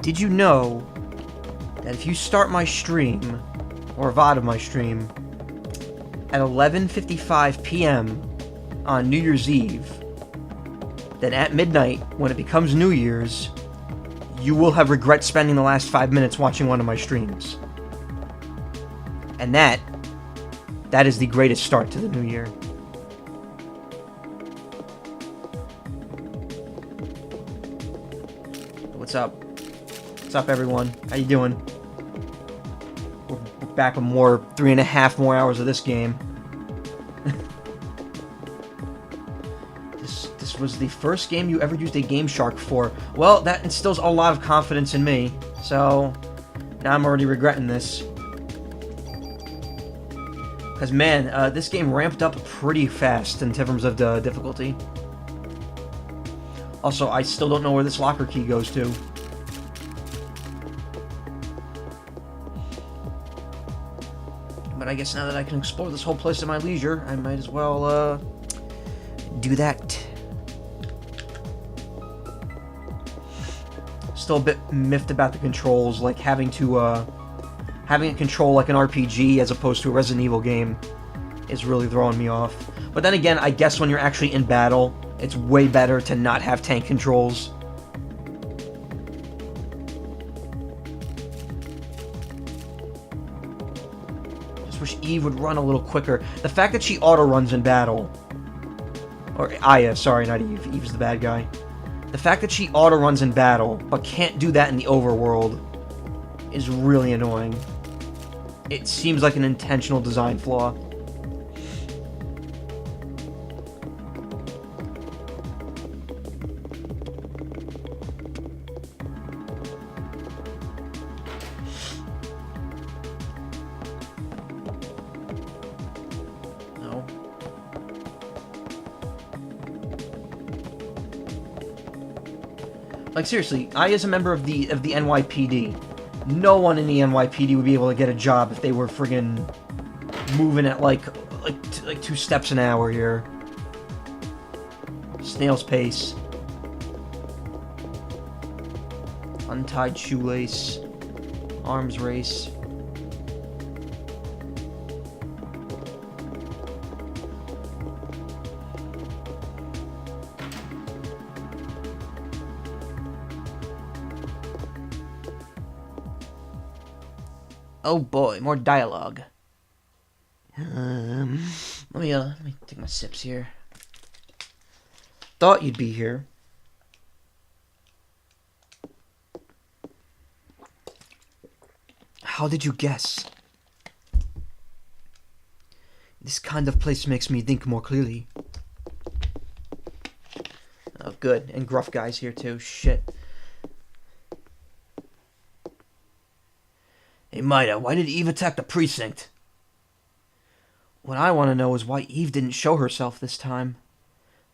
Did you know that if you start my stream, or a VOD of my stream, at 11:55 p.m. on New Year's Eve, then at midnight, when it becomes New Year's, you will have regret spending the last 5 minutes watching one of my streams. And that is the greatest start to the new year. What's up? What's up, everyone? How you doing? We're back with more 3.5 more hours of this game. This was the first game you ever used a Game Shark for. Well, that instills a lot of confidence in me. So now I'm already regretting this. Because, man, this game ramped up pretty fast in terms of the difficulty. Also, I still don't know where this locker key goes to. But I guess now that I can explore this whole place at my leisure, I might as well, do that. Still a bit miffed about the controls, like having it control like an RPG as opposed to a Resident Evil game is really throwing me off. But then again, I guess when you're actually in battle, it's way better to not have tank controls. Just wish Eve would run a little quicker. The fact that she auto-runs in battle, or Aya, sorry, not Eve. Eve's the bad guy. The fact that she auto-runs in battle, but can't do that in the overworld, is really annoying. It seems like an intentional design flaw. No. Like, seriously, I, as a member of the NYPD, no one in the NYPD would be able to get a job if they were friggin' moving at like 2 steps an hour here. Snail's pace. Untied shoelace. Arms race. Oh boy, more dialogue. Let me take my sips here. Thought you'd be here. How did you guess? This kind of place makes me think more clearly. Oh, good. And gruff guy's here too. Shit. Hey, Maida, why did Eve attack the precinct? What I want to know is why Eve didn't show herself this time.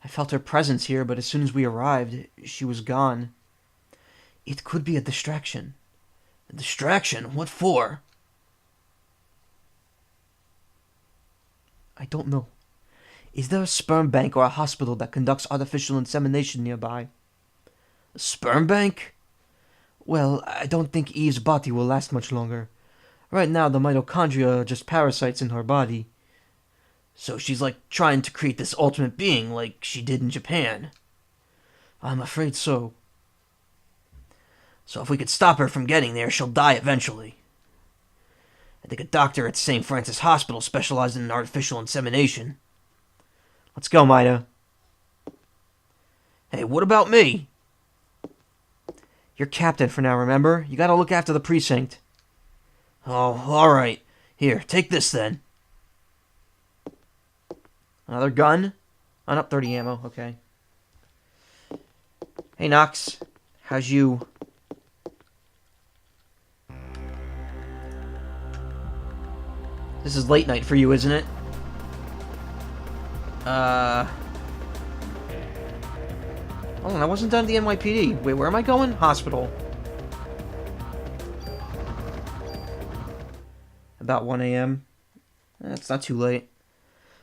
I felt her presence here, but as soon as we arrived, she was gone. It could be a distraction. A distraction? What for? I don't know. Is there a sperm bank or a hospital that conducts artificial insemination nearby? A sperm bank? Well, I don't think Eve's body will last much longer. Right now, the mitochondria are just parasites in her body. So she's like trying to create this ultimate being like she did in Japan. I'm afraid so. So if we could stop her from getting there, she'll die eventually. I think a doctor at St. Francis Hospital specialized in artificial insemination. Let's go, Maida. Hey, what about me? You're captain for now, remember? You gotta look after the precinct. Oh, alright. Here, take this then. Another gun? Oh, not 30 ammo, okay. Hey, Nox. How's you? This is late night for you, isn't it? Oh, I wasn't done at the NYPD. Wait, where am I going? Hospital. About 1 a.m. It's not too late.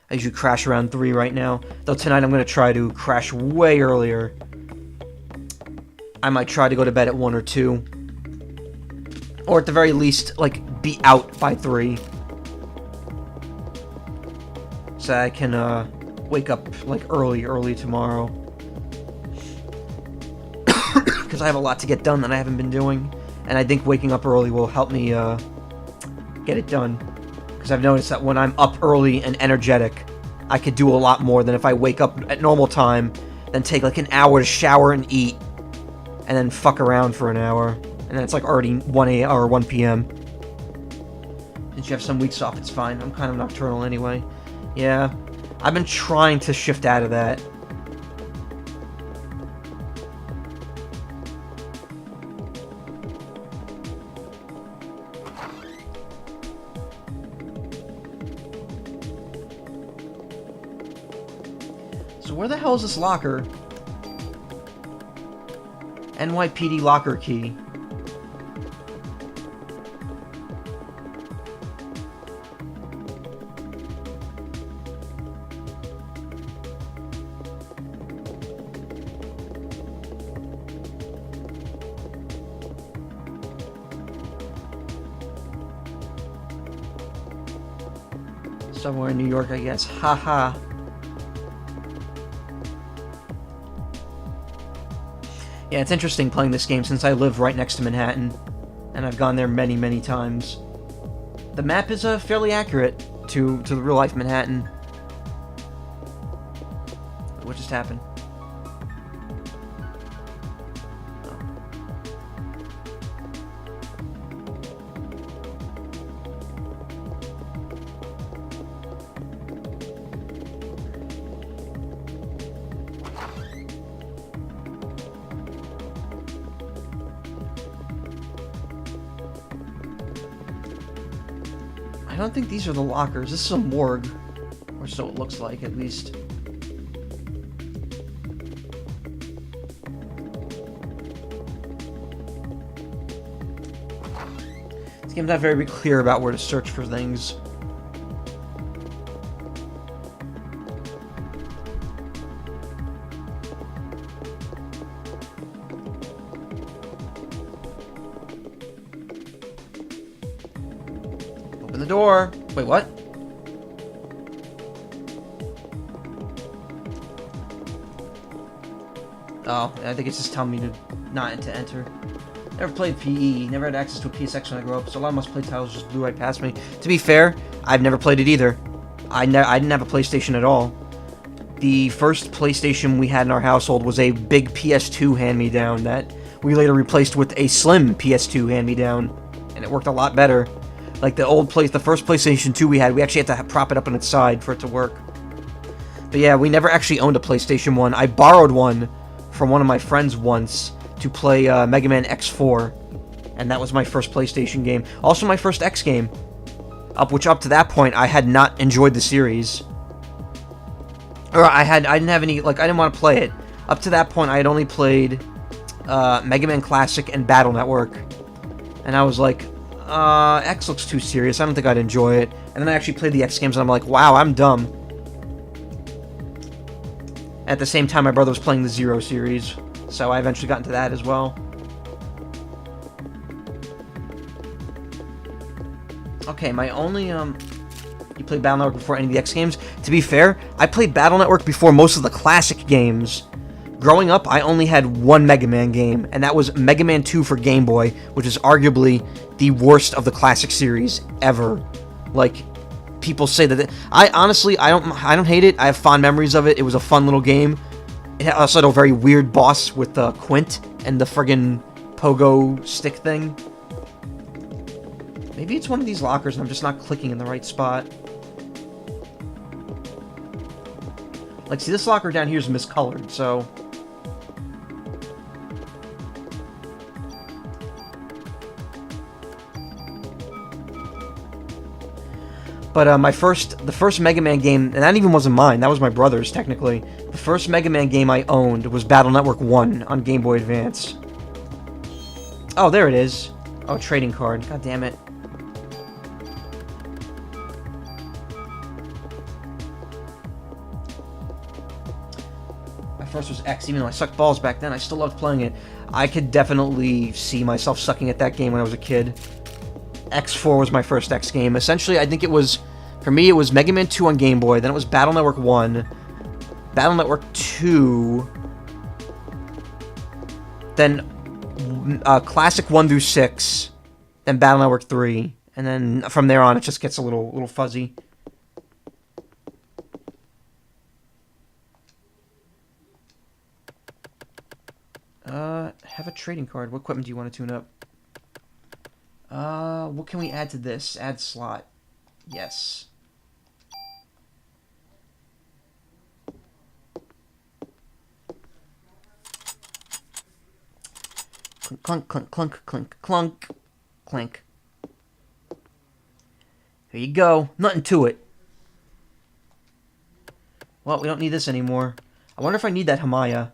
I usually crash around 3 right now. Though tonight I'm going to try to crash way earlier. I might try to go to bed at 1 or 2. Or at the very least, like, be out by 3. So I can, wake up, like, early tomorrow. Because I have a lot to get done that I haven't been doing. And I think waking up early will help me, get it done. Because I've noticed that when I'm up early and energetic, I could do a lot more than if I wake up at normal time, then take, like, an hour to shower and eat, and then fuck around for an hour. And then it's, like, already 1 a.m. or 1 p.m. Since you have some weeks off, it's fine. I'm kind of nocturnal anyway. Yeah. I've been trying to shift out of that. So where the hell is this locker? NYPD locker key. Somewhere in New York, I guess. Haha. Yeah, it's interesting playing this game since I live right next to Manhattan, and I've gone there many, many times. The map is fairly accurate to the real-life Manhattan. What just happened? I don't think these are the lockers. This is a morgue. Or so it looks like, at least. This game's not very clear about where to search for things. Open the door. Wait, what? Oh, I think it's just telling me to not to enter. Never played PE, never had access to a PSX when I grew up, so a lot of must-play titles just blew right past me. To be fair, I've never played it either. I didn't have a PlayStation at all. The first PlayStation we had in our household was a big PS2 hand-me-down that we later replaced with a slim PS2 hand-me-down, and it worked a lot better. Like the first PlayStation 2 we had, we actually had to prop it up on its side for it to work. But yeah, we never actually owned a PlayStation 1. I borrowed one from one of my friends once to play Mega Man X4, and that was my first PlayStation game. Also my first X game, which up to that point I had not enjoyed the series. Or I didn't have any, like, I didn't want to play it. Up to that point I had only played Mega Man Classic and Battle Network, and I was like, X looks too serious, I don't think I'd enjoy it. And then I actually played the X games and I'm like, wow, I'm dumb. At the same time, my brother was playing the Zero series, so I eventually got into that as well. Okay, my only, you played Battle Network before any of the X games? To be fair, I played Battle Network before most of the classic games. Growing up, I only had one Mega Man game, and that was Mega Man 2 for Game Boy, which is arguably the worst of the classic series ever. Like, people say that I honestly I don't hate it. I have fond memories of it. It was a fun little game. It also had a very weird boss with Quint and the friggin' pogo stick thing. Maybe it's one of these lockers and I'm just not clicking in the right spot. Like, see, this locker down here is miscolored, so but the first Mega Man game, and that even wasn't mine, that was my brother's, technically. The first Mega Man game I owned was Battle Network 1 on Game Boy Advance. Oh, there it is. Oh, trading card. God damn it. My first was X, even though I sucked balls back then, I still loved playing it. I could definitely see myself sucking at that game when I was a kid. X4 was my first X game. Essentially, I think it was, for me, it was Mega Man 2 on Game Boy, then it was Battle Network 1, Battle Network 2, then Classic 1 through 6, then Battle Network 3, and then from there on it just gets a little fuzzy. Have a trading card. What equipment do you want to tune up? What can we add to this? Add slot. Yes. Clunk, clunk, clunk, clunk, clunk, clink. Here you go. Nothing to it. Well, we don't need this anymore. I wonder if I need that Hamaya.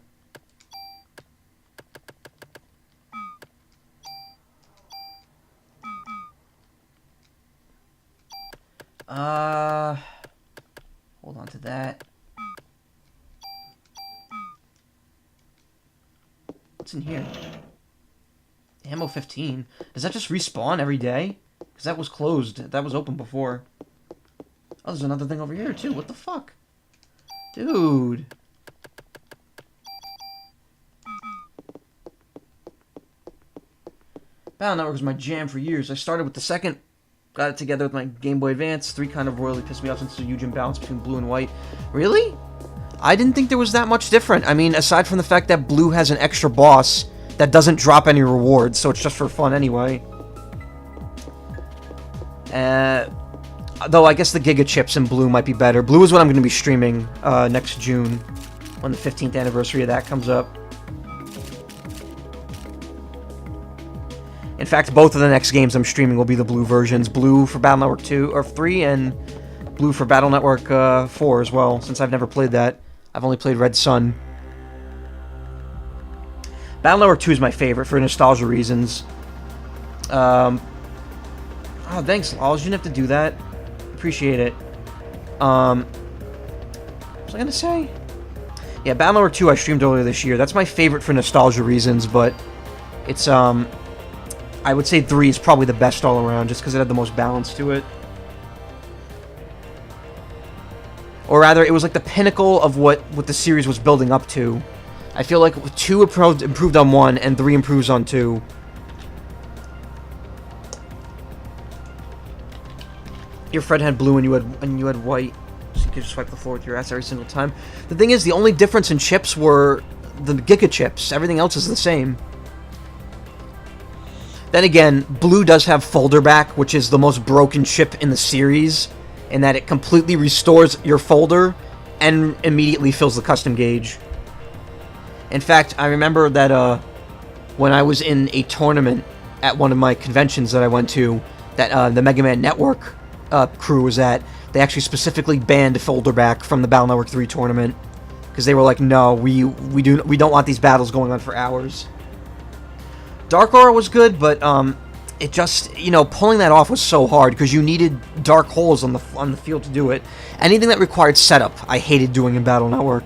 Hold on to that. What's in here? Ammo 15. Does that just respawn every day? Because that was closed. That was open before. Oh, there's another thing over here, too. What the fuck? Dude. Battle Network was my jam for years. I started with the second. Got it together with my Game Boy Advance. 3 kind of royally pissed me off since the huge imbalance between blue and white. Really? I didn't think there was that much different. I mean, aside from the fact that blue has an extra boss that doesn't drop any rewards, so it's just for fun anyway. Though I guess the Giga Chips in blue might be better. Blue is what I'm going to be streaming next June, when the 15th anniversary of that comes up. In fact, both of the next games I'm streaming will be the blue versions. Blue for Battle Network 2 or 3, and blue for Battle Network 4 as well, since I've never played that. I've only played Red Sun. Battle Network 2 is my favorite for nostalgia reasons. Oh, thanks, Laws. You didn't have to do that. Appreciate it. What was I gonna say? Yeah, Battle Network 2 I streamed earlier this year. That's my favorite for nostalgia reasons, but it's, I would say 3 is probably the best all around, just because it had the most balance to it. Or rather, it was like the pinnacle of what the series was building up to. I feel like 2 improved on 1, and 3 improves on 2. Your friend had blue and you had white, so you could just swipe the floor with your ass every single time. The thing is, the only difference in chips were the Giga Chips. Everything else is the same. Then again, blue does have folder back, which is the most broken chip in the series, in that it completely restores your folder and immediately fills the custom gauge. In fact, I remember that when I was in a tournament at one of my conventions that I went to, that the Mega Man Network crew was at, they actually specifically banned folder back from the Battle Network 3 tournament, because they were like, no, we don't want these battles going on for hours. Dark Aura was good, but it just, pulling that off was so hard because you needed dark holes on the field to do it. Anything that required setup, I hated doing in Battle Network,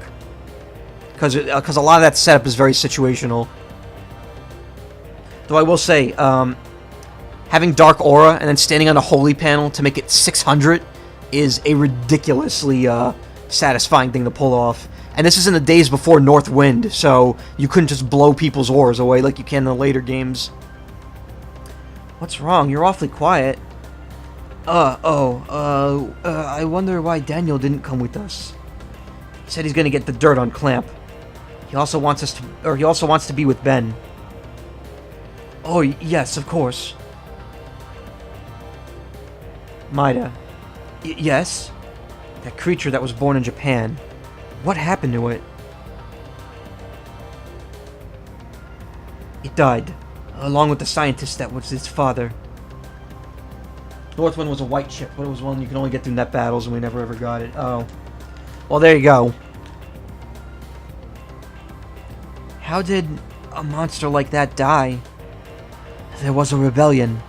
because a lot of that setup is very situational. Though I will say, having Dark Aura and then standing on a holy panel to make it 600 is a ridiculously satisfying thing to pull off. And this is in the days before North Wind, so you couldn't just blow people's auras away like you can in the later games. What's wrong? You're awfully quiet. I wonder why Daniel didn't come with us. He said he's gonna get the dirt on Clamp. He also wants to be with Ben. Oh, yes, of course. Maida. Yes? That creature that was born in Japan. What happened to it? It died, along with the scientist that was its father. North Wind was a white chip, but it was one you can only get through net battles, and we never ever got it. Oh. Well, there you go. How did a monster like that die? There was a rebellion.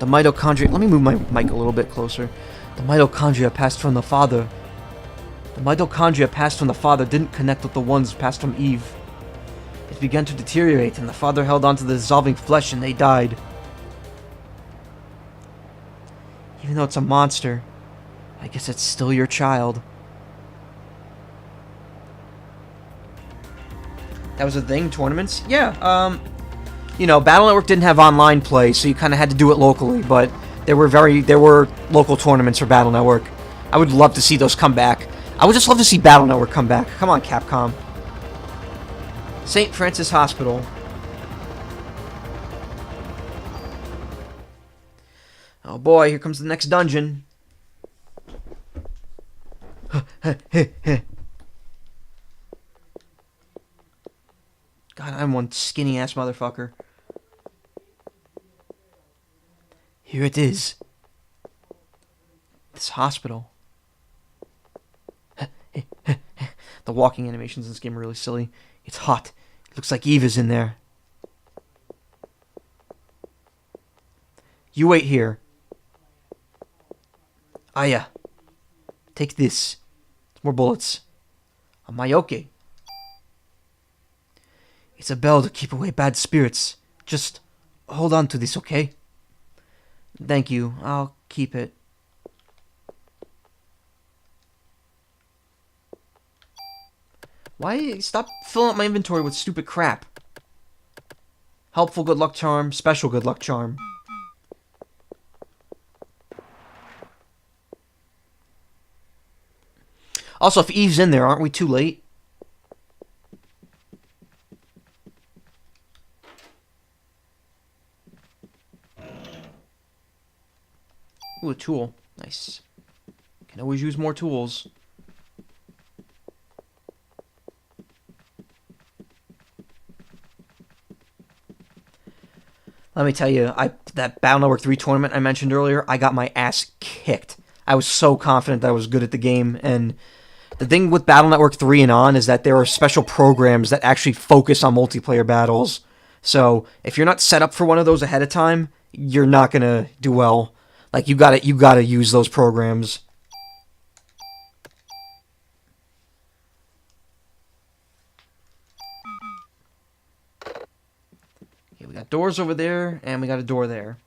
The mitochondria... Let me move my mic a little bit closer. The mitochondria passed from the father. The mitochondria passed from the father didn't connect with the ones passed from Eve. It began to deteriorate, and the father held onto the dissolving flesh, and they died. Even though it's a monster, I guess it's still your child. That was a thing, tournaments? Yeah, you know, Battle Network didn't have online play, so you kind of had to do it locally, but there were local tournaments for Battle Network. I would love to see those come back. I would just love to see Battle Network come back. Come on, Capcom. St. Francis Hospital. Oh boy, here comes the next dungeon. God, I'm one skinny ass motherfucker. Here it is. This hospital. The walking animations in this game are really silly. It's hot. It looks like Eve is in there. You wait here. Aya. Take this. More bullets. A Mayoke. It's a bell to keep away bad spirits. Just hold on to this, okay? Thank you. I'll keep it. Why? Stop filling up my inventory with stupid crap. Helpful good luck charm, special good luck charm. Also, if Eve's in there, aren't we too late? Ooh, a tool. Nice. Can always use more tools. Let me tell you, that Battle Network 3 tournament I mentioned earlier, I got my ass kicked. I was so confident that I was good at the game, and the thing with Battle Network 3 and on is that there are special programs that actually focus on multiplayer battles. So, if you're not set up for one of those ahead of time, you're not gonna do well. Like, you gotta use those programs. Okay, we got doors over there, and we got a door there.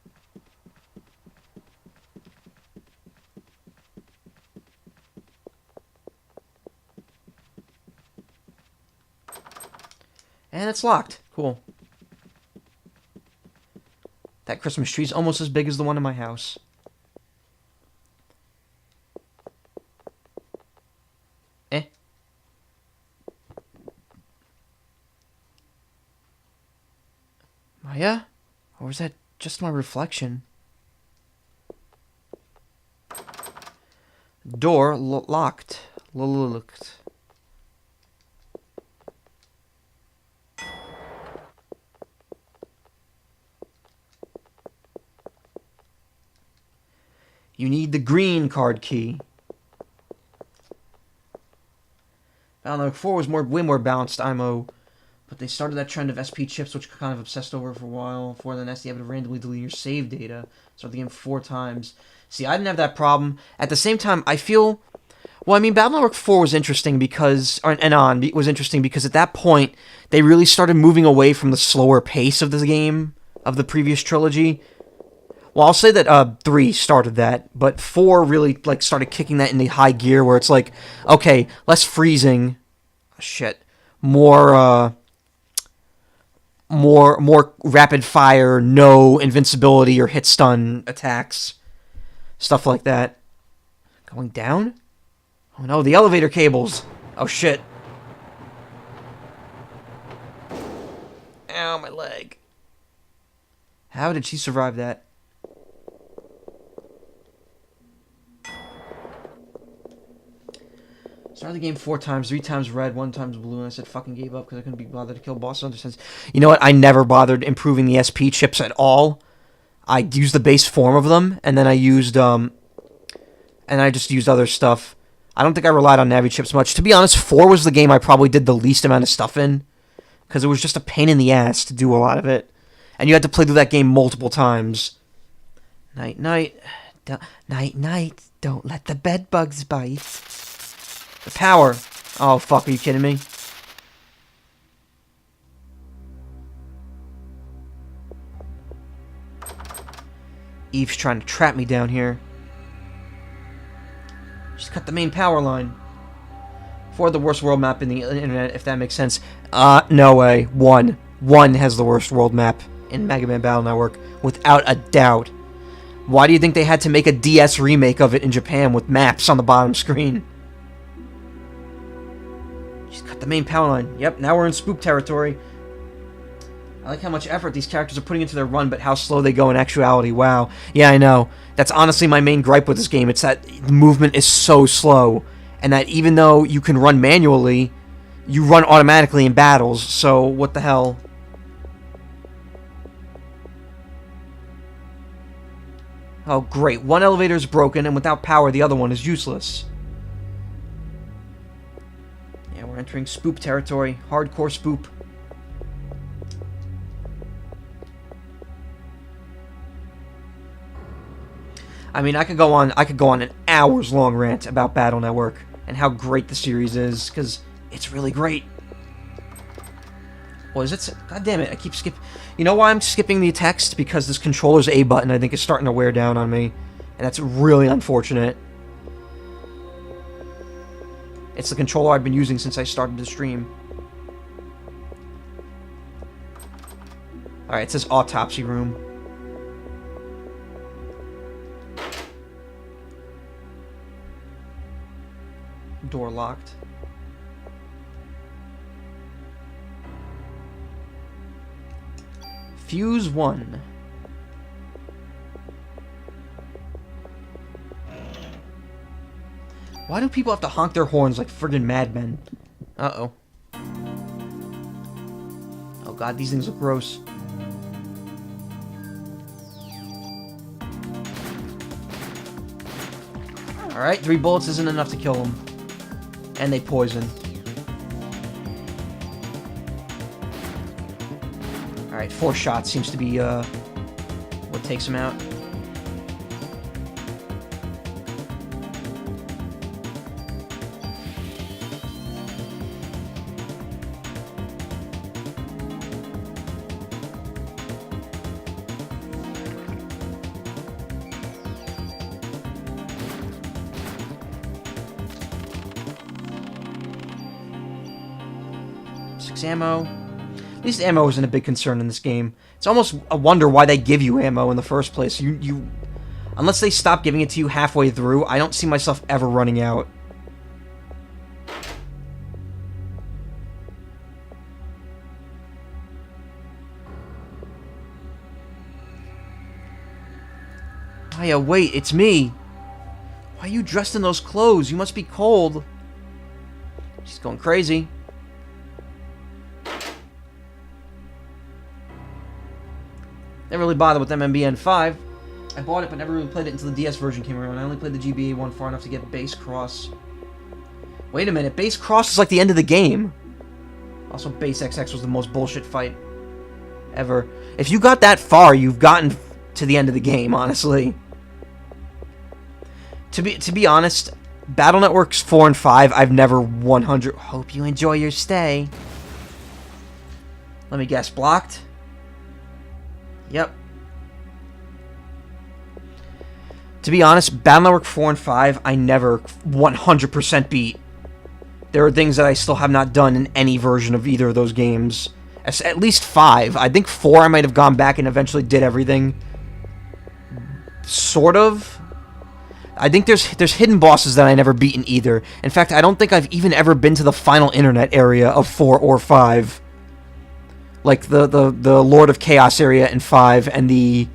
And it's locked. Cool. That Christmas tree is almost as big as the one in my house. Eh. Maya? Or was that just my reflection? Door locked. Looked. You need the green card key. Battle Network 4 was way more balanced IMO, but they started that trend of SP chips, which kind of obsessed over for a while. For the next, you have to randomly delete your save data. Start the game 4 times. See, I didn't have that problem. At the same time, I feel... Well, I mean, Battle Network 4 was interesting because... was interesting because at that point, they really started moving away from the slower pace of the game, of the previous trilogy. Well, I'll say that 3 started that, but 4 really like started kicking that into high gear, where it's like, okay, less freezing, more rapid fire, no invincibility or hit stun attacks, stuff like that. Going down? Oh no, the elevator cables. Oh shit. Ow, my leg. How did she survive that? Started the game 4 times, 3 times red, 1 times blue, and I said fucking gave up because I couldn't be bothered to kill bosses under sense. You know what? I never bothered improving the SP chips at all. I used the base form of them, and then I used, and I just used other stuff. I don't think I relied on Navi chips much. To be honest, 4 was the game I probably did the least amount of stuff in, because it was just a pain in the ass to do a lot of it. And you had to play through that game multiple times. Night, night. Night, night. Don't let the bed bugs bite. The power. Oh, fuck, are you kidding me? Eve's trying to trap me down here. cut the main power line. For the worst world map in the internet, if that makes sense. No way. One has the worst world map in Mega Man Battle Network, without a doubt. Why do you think they had to make a DS remake of it in Japan with maps on the bottom screen? Just cut the main power line. Yep, now we're in spook territory. I like how much effort these characters are putting into their run, but how slow they go in actuality. Wow. Yeah, I know. That's honestly my main gripe with this game. It's that the movement is so slow. And that even though you can run manually, you run automatically in battles. So, what the hell? Oh, great. One elevator is broken, and without power, the other one is useless. Yeah, we're entering spoop territory. Hardcore spoop. I mean, I could go on an hours-long rant about Battle Network and how great the series is, because it's really great. What is it? God damn it, I keep skipping. You know why I'm skipping the text? Because this controller's A button, I think, is starting to wear down on me. And that's really unfortunate. It's the controller I've been using since I started the stream. Alright, it says autopsy room. Door locked. Fuse 1. Why do people have to honk their horns like friggin' madmen? Uh-oh. Oh god, these things look gross. Alright, 3 bullets isn't enough to kill them. And they poison. Alright, 4 shots seems to be what takes him out. Ammo. At least ammo isn't a big concern in this game. It's almost a wonder why they give you ammo in the first place. Unless they stop giving it to you halfway through, I don't see myself ever running out. Aya, wait, it's me. Why are you dressed in those clothes? You must be cold. She's going crazy. Never really bothered with MMBN 5. I bought it, but never really played it until the DS version came around. I only played the GBA one far enough to get Base Cross. Wait a minute, Base Cross is like the end of the game. Also, Base XX was the most bullshit fight ever. If you got that far, you've gotten to the end of the game, honestly. To be honest, Battle Networks 4 and 5, I've never 100... Hope you enjoy your stay. Let me guess, blocked? Yep. To be honest, Battle Network 4 and 5, I never 100% beat. There are things that I still have not done in any version of either of those games. At least 5. I think 4 I might have gone back and eventually did everything. Sort of. I think there's hidden bosses that I never beaten either. In fact, I don't think I've even ever been to the final internet area of 4 or 5. Like the Lord of Chaos area in 5 and the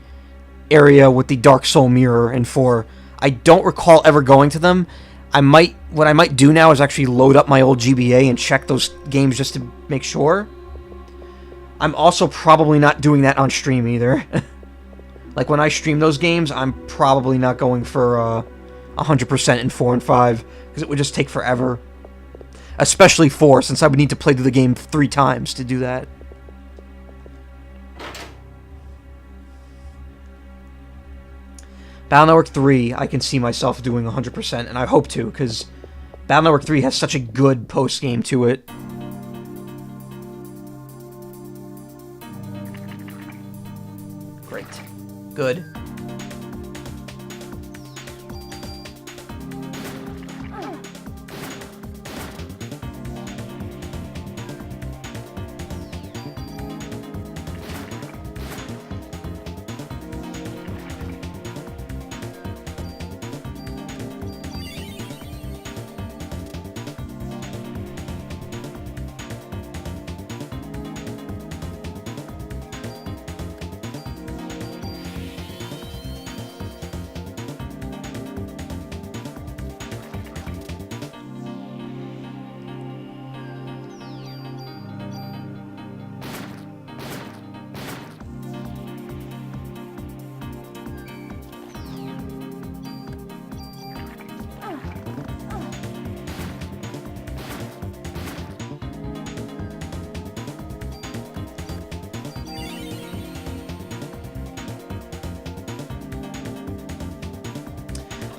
area with the Dark Soul Mirror in 4. I don't recall ever going to them. What I might do now is actually load up my old GBA and check those games just to make sure. I'm also probably not doing that on stream either. Like when I stream those games, I'm probably not going for 100% in 4 and 5 because it would just take forever. Especially 4, since I would need to play through the game 3 times to do that. Battle Network 3, I can see myself doing 100%, and I hope to, because Battle Network 3 has such a good post-game to it. Great. Good.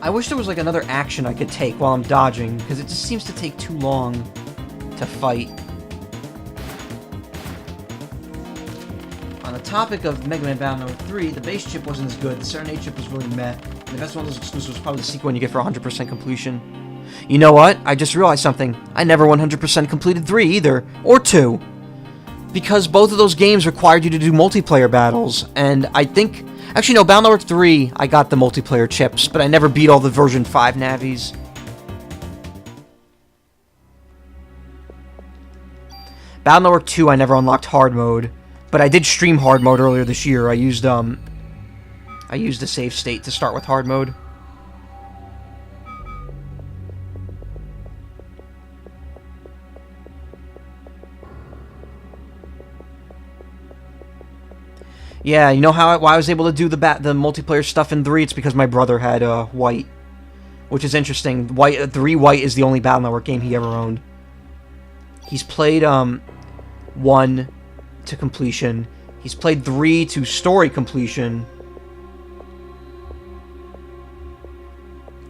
I wish there was like another action I could take while I'm dodging, because it just seems to take too long to fight. On the topic of Mega Man Battle Network 3, the base chip wasn't as good, the Serenade chip was really meh, and the best one of those exclusives was probably the secret one you get for 100% completion. You know what? I just realized something. I never 100% completed 3 either, or 2. Because both of those games required you to do multiplayer battles, and I think... Actually, no, Battle Network 3, I got the multiplayer chips, but I never beat all the version 5 navies. Battle Network 2, I never unlocked hard mode, but I did stream hard mode earlier this year. I used a save state to start with hard mode. Yeah, you know why I was able to do the multiplayer stuff in 3? It's because my brother had White, which is interesting. 3 White is the only Battle Network game he ever owned. He's played 1 to completion. He's played 3 to story completion.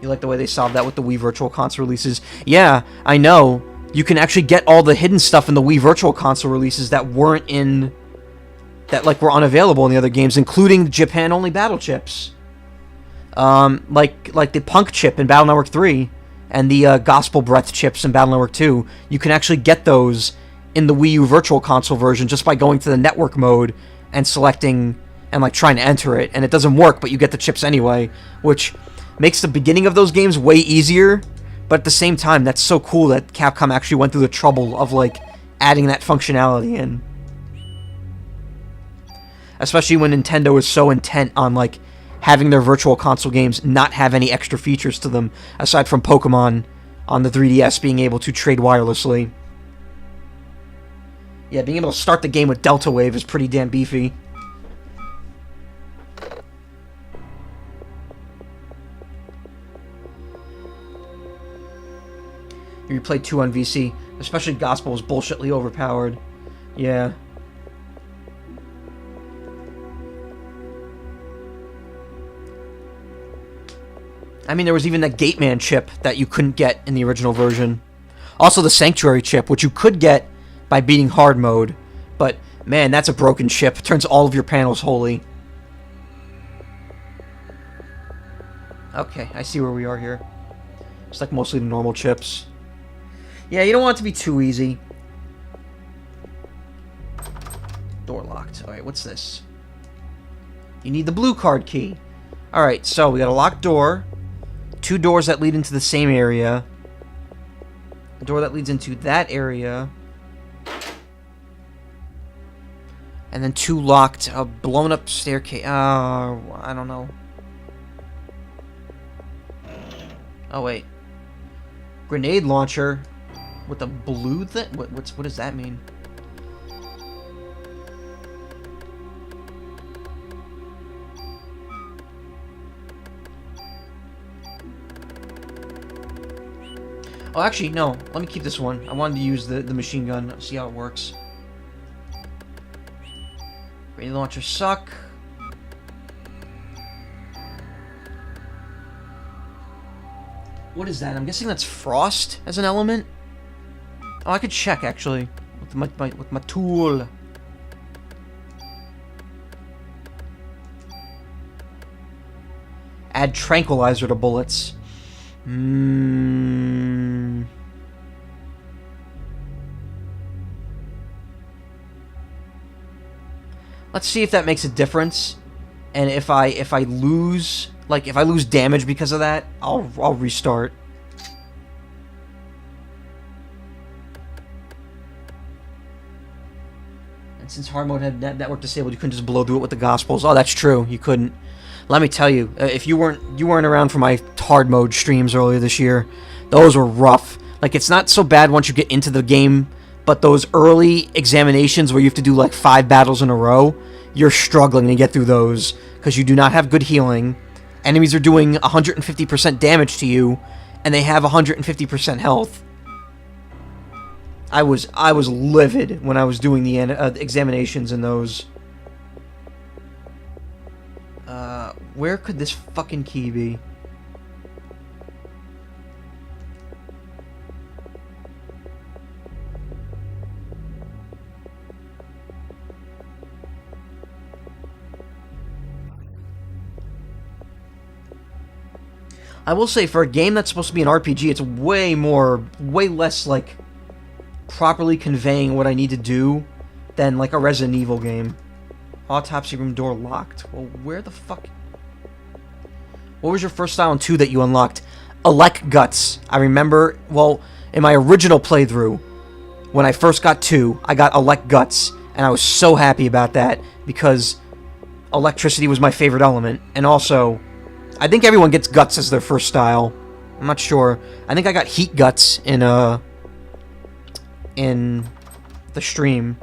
You like the way they solved that with the Wii Virtual Console releases? Yeah, I know. You can actually get all the hidden stuff in the Wii Virtual Console releases that weren't in... that, like, were unavailable in the other games, including Japan-only battle chips. Like the Punk chip in Battle Network 3, and the Gospel Breath chips in Battle Network 2. You can actually get those in the Wii U Virtual Console version just by going to the network mode and selecting, and, like, trying to enter it. And it doesn't work, but you get the chips anyway, which makes the beginning of those games way easier. But at the same time, that's so cool that Capcom actually went through the trouble of, like, adding that functionality in. Especially when Nintendo is so intent on, like, having their Virtual Console games not have any extra features to them, aside from Pokemon on the 3DS being able to trade wirelessly. Yeah, being able to start the game with Delta Wave is pretty damn beefy. You played 2 on VC, especially Gospel was bullshitly overpowered. Yeah. I mean, there was even that Gateman chip that you couldn't get in the original version. Also the Sanctuary chip, which you could get by beating hard mode. But, man, that's a broken chip. It turns all of your panels holy. Okay, I see where we are here. It's like mostly the normal chips. Yeah, you don't want it to be too easy. Door locked. Alright, what's this? You need the blue card key. Alright, so we got a locked door. 2 doors that lead into the same area. A door that leads into that area. And then 2 locked, blown up staircase. I don't know. Oh, wait. Grenade launcher with a blue thing? What does that mean? Oh, actually, no. Let me keep this one. I wanted to use the machine gun, see how it works. Grenade launchers suck. What is that? I'm guessing that's frost as an element? Oh, I could check, actually, with my tool. Add tranquilizer to bullets. Let's see if that makes a difference. And if I lose, like, if I lose damage because of that, I'll restart. And since hard mode had network disabled, you couldn't just blow through it with the Gospels. Oh, that's true. You couldn't. Let me tell you, if you weren't around for my hard mode streams earlier this year, those were rough. Like, it's not so bad once you get into the game, but those early examinations where you have to do like 5 battles in a row, you're struggling to get through those because you do not have good healing. Enemies are doing 150% damage to you, and they have 150% health. I was livid when I was doing the examinations in those. Where could this fucking key be? I will say, for a game that's supposed to be an RPG, it's way less, like, properly conveying what I need to do than, like, a Resident Evil game. Autopsy room door locked. Well, where the fuck... What was your first style in 2 that you unlocked? Elect Guts. I remember, well, in my original playthrough, when I first got 2, I got Elect Guts, and I was so happy about that, because electricity was my favorite element, and also, I think everyone gets Guts as their first style. I'm not sure. I think I got Heat Guts in the stream.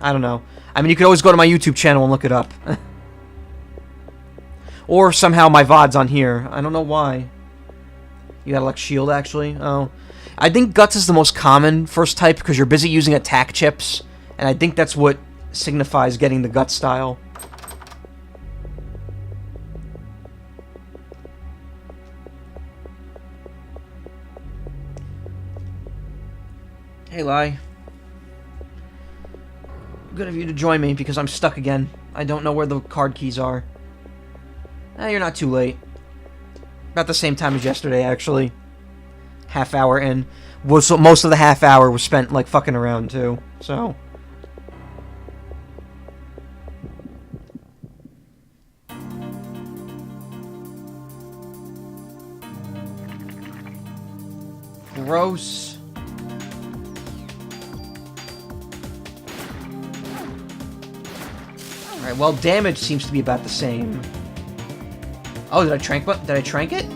I don't know. I mean, you could always go to my YouTube channel and look it up. Or somehow my VOD's on here. I don't know why. You got Elect Shield, actually? Oh. I think Guts is the most common first type because you're busy using attack chips. And I think that's what signifies getting the Guts style. Hey, Lai. Good of you to join me because I'm stuck again. I don't know where the card keys are. You're not too late. About the same time as yesterday, actually. Half hour in. Most of the half hour was spent, like, fucking around, too. So... Gross. Alright, well, damage seems to be about the same. Oh, did I trank it?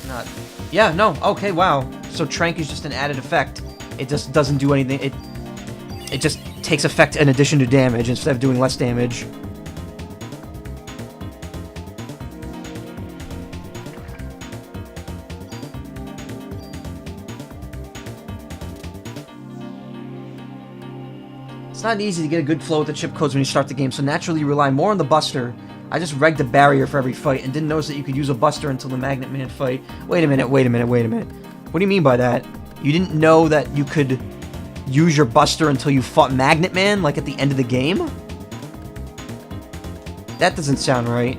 Not... Yeah, no. Okay, wow. So trank is just an added effect. It just doesn't do anything. It just takes effect in addition to damage instead of doing less damage. It's not easy to get a good flow with the chip codes when you start the game, so naturally you rely more on the Buster. I just regged a barrier for every fight and didn't notice that you could use a Buster until the Magnet Man fight. Wait a minute. What do you mean by that? You didn't know that you could use your Buster until you fought Magnet Man, like at the end of the game? That doesn't sound right.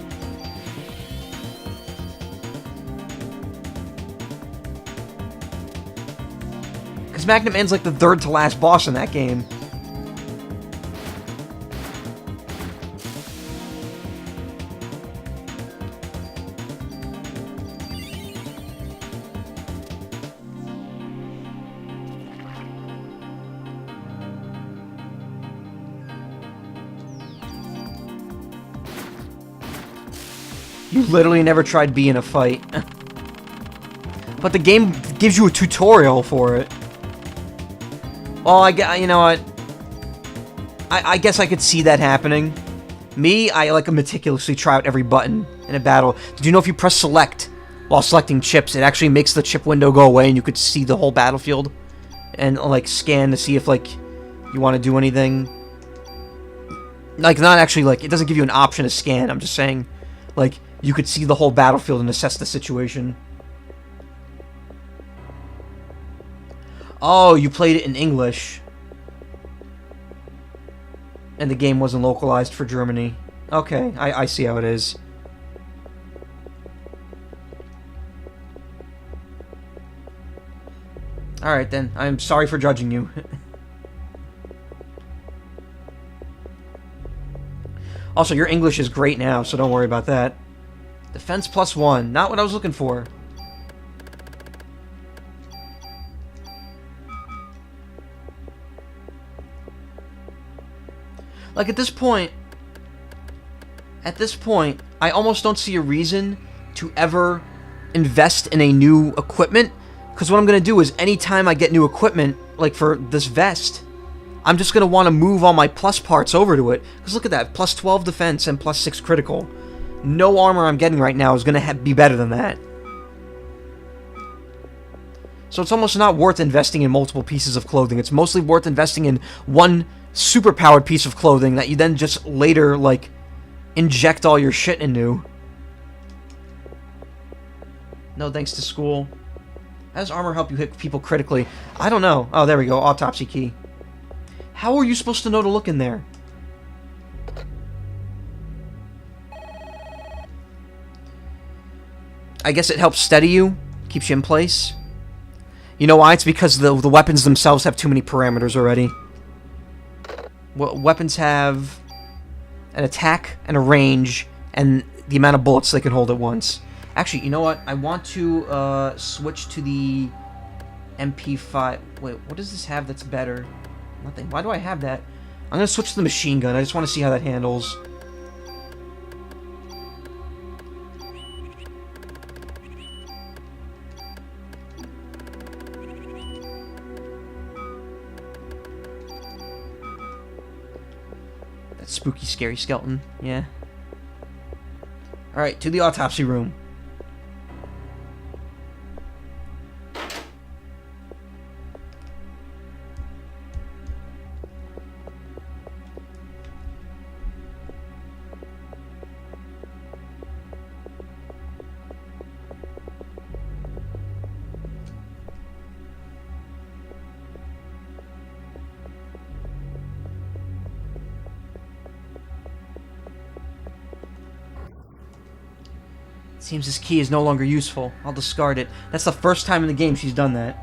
Because Magnet Man's like the third to last boss in that game. You literally never tried B in a fight. But the game gives you a tutorial for it. Well, you know what? I guess I could see that happening. Me, I like to meticulously try out every button in a battle. Did you know if you press select while selecting chips, it actually makes the chip window go away and you could see the whole battlefield? And, like, scan to see if, like, you want to do anything. Like, not actually, like, it doesn't give you an option to scan. I'm just saying, like, you could see the whole battlefield and assess the situation. Oh, you played it in English. And the game wasn't localized for Germany. Okay, I see how it is. Alright then, I'm sorry for judging you. Also, your English is great now, so don't worry about that. Defense +1, not what I was looking for. Like, at this point, I almost don't see a reason to ever invest in a new equipment, because what I'm going to do is anytime I get new equipment, like for this vest, I'm just going to want to move all my plus parts over to it. Because look at that, +12 defense and +6 critical. No armor I'm getting right now is going to be better than that. So it's almost not worth investing in multiple pieces of clothing. It's mostly worth investing in one super-powered piece of clothing that you then just later, like, inject all your shit into. No thanks to school. How does armor help you hit people critically? I don't know. Oh, there we go. Autopsy key. How are you supposed to know to look in there? I guess it helps steady you, keeps you in place. You know why? It's because the weapons themselves have too many parameters already. Weapons have an attack and a range, and the amount of bullets they can hold at once. Actually, you know what? I want to switch to the MP5. Wait, what does this have that's better? Nothing. Why do I have that? I'm going to switch to the machine gun. I just want to see how that handles. That spooky, scary skeleton. Yeah. Alright, to the autopsy room. Seems this key is no longer useful. I'll discard it. That's the first time in the game she's done that.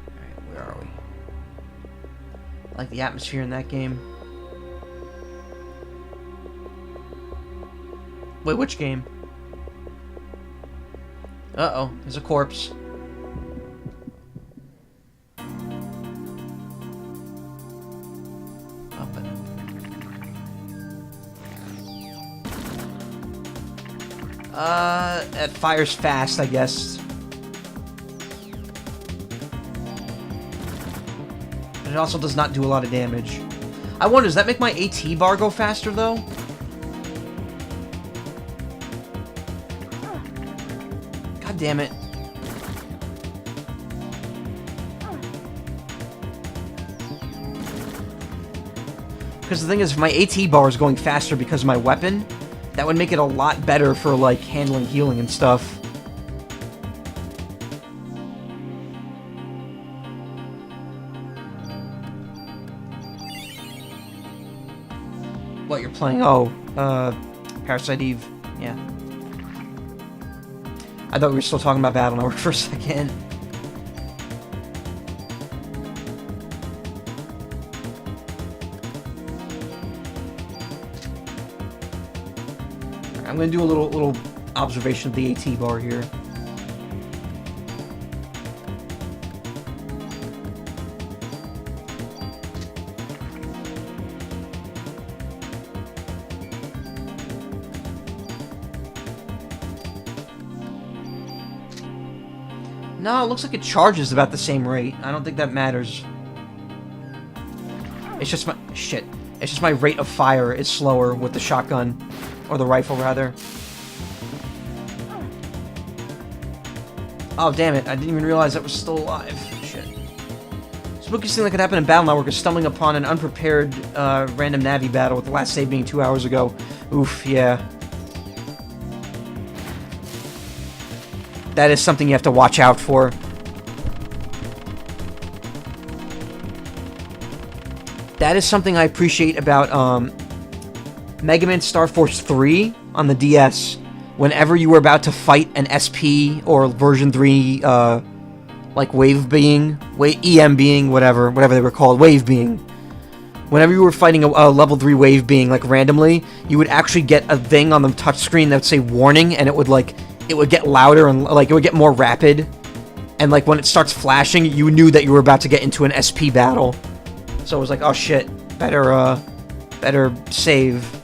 Alright, where are we? I like the atmosphere in that game. Wait, which game? Uh-oh, there's a corpse. It fires fast, I guess. But it also does not do a lot of damage. I wonder, does that make my AT bar go faster, though? God damn it. Because the thing is, if my AT bar is going faster because of my weapon, that would make it a lot better for, like, handling healing and stuff. What you're playing? Oh, Parasite Eve. Yeah. I thought we were still talking about Battle Network for a second. I'm gonna do a little observation of the AT bar here. No, it looks like it charges about the same rate. I don't think that matters. It's just my shit. It's just my rate of fire is slower with the shotgun. Or the rifle, rather. Oh, damn it. I didn't even realize that was still alive. Shit. Spookiest thing that could happen in Battle Network is stumbling upon an unprepared random Navi battle, with the last save being 2 hours ago. Oof, yeah. That is something you have to watch out for. That is something I appreciate about, Mega Man Star Force 3 on the DS, whenever you were about to fight an SP or version 3, like Wave Being, EM Being, whatever they were called, Wave Being. Whenever you were fighting a level 3 Wave Being, like, randomly, you would actually get a thing on the touchscreen that would say warning, and it would get louder and, like, it would get more rapid. And, like, when it starts flashing, you knew that you were about to get into an SP battle. So it was like, oh shit, better save.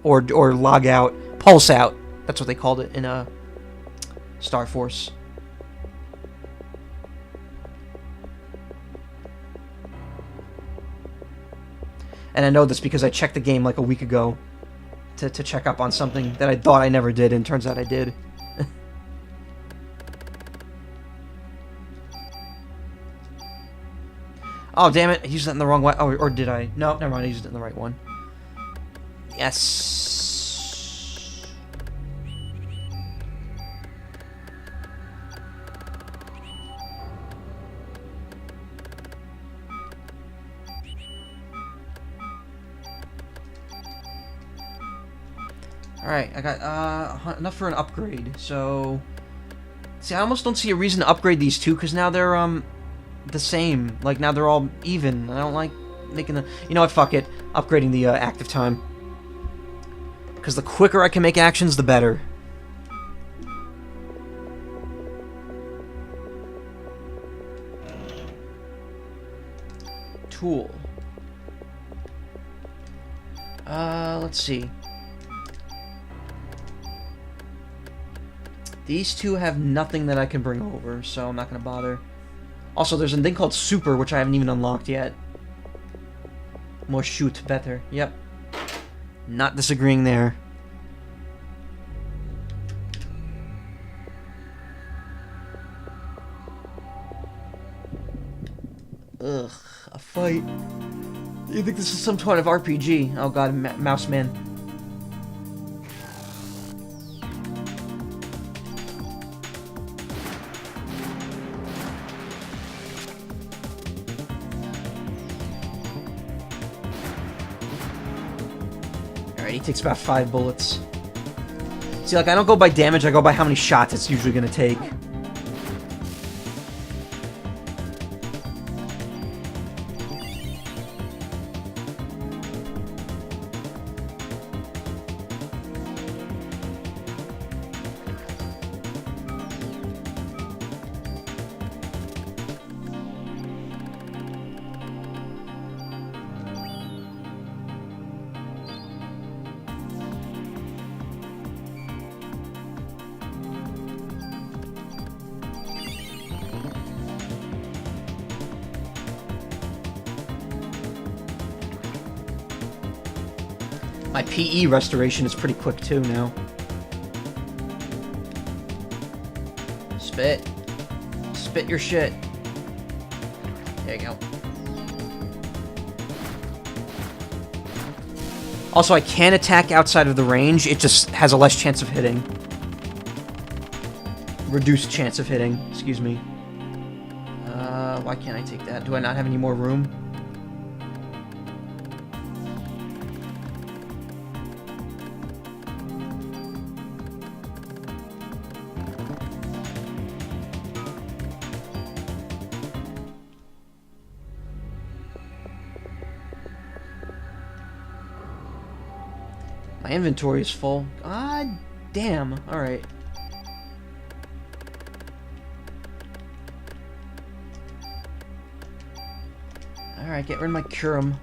Or log out. Pulse out. That's what they called it in Star Force. And I know this because I checked the game like a week ago to check up on something that I thought I never did, and turns out I did. Oh, damn it. I used that in the wrong way. Oh, or did I? No, never mind. I used it in the right one. Yes. Alright, I got enough for an upgrade, so... See, I almost don't see a reason to upgrade these two, because now they're, the same. Like, now they're all even. I don't like making the... You know what, fuck it. Upgrading the, active time. Because the quicker I can make actions, the better. Tool. Let's see. These two have nothing that I can bring over, so I'm not gonna bother. Also, there's a thing called Super, which I haven't even unlocked yet. More shoot, better. Yep. Not disagreeing there. Ugh, a fight. You think this is some sort of RPG? Oh god, Mouse Man. Alright, he takes about 5 bullets. See, like, I don't go by damage, I go by how many shots it's usually gonna take. My PE restoration is pretty quick too now. Spit. Spit your shit. There you go. Also, I can attack outside of the range, it just has a less chance of hitting. Reduced chance of hitting, excuse me. Why can't I take that? Do I not have any more room? My inventory is full. God damn. Alright. Alright, get rid of my Curum.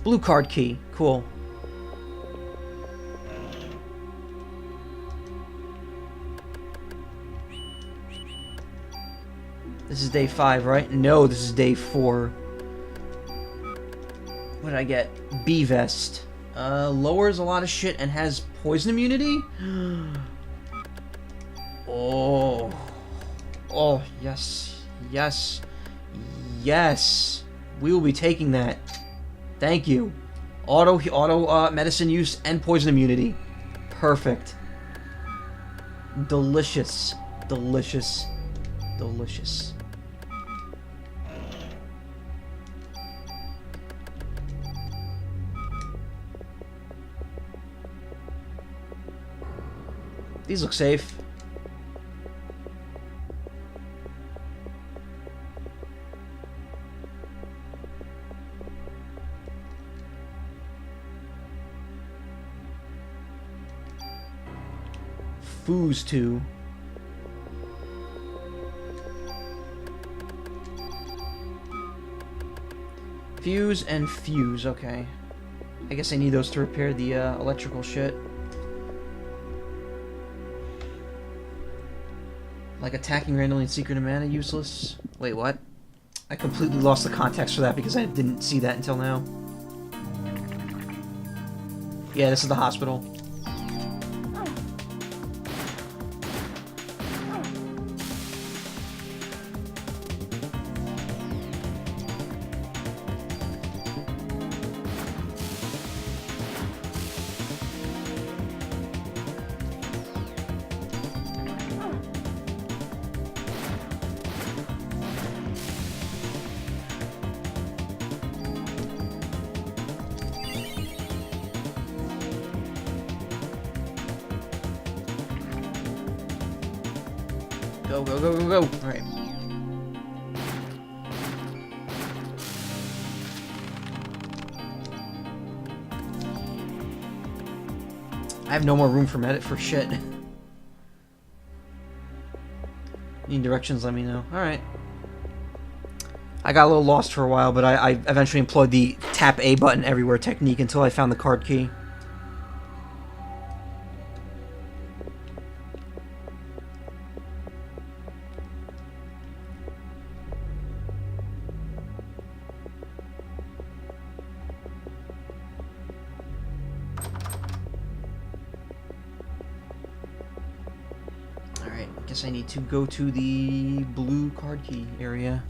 Blue card key. Cool. This is day 5, right? No, this is day 4. What did I get? B-Vest. Lowers a lot of shit and has poison immunity? Oh. Oh, yes. Yes. Yes. We will be taking that. Thank you. Auto medicine use and poison immunity. Perfect. Delicious. Delicious. Delicious. These look safe. Fuse 2. Fuse and fuse, okay. I guess I need those to repair the electrical shit. Like attacking randomly in secret and mana, useless. Wait, what? I completely lost the context for that because I didn't see that until now. Yeah, this is the hospital. Go, go, go, go, go. Alright. I have no more room for shit. Need directions, let me know. Alright. I got a little lost for a while, but I eventually employed the tap A button everywhere technique until I found the card key. Alright, I guess I need to go to the blue card key area.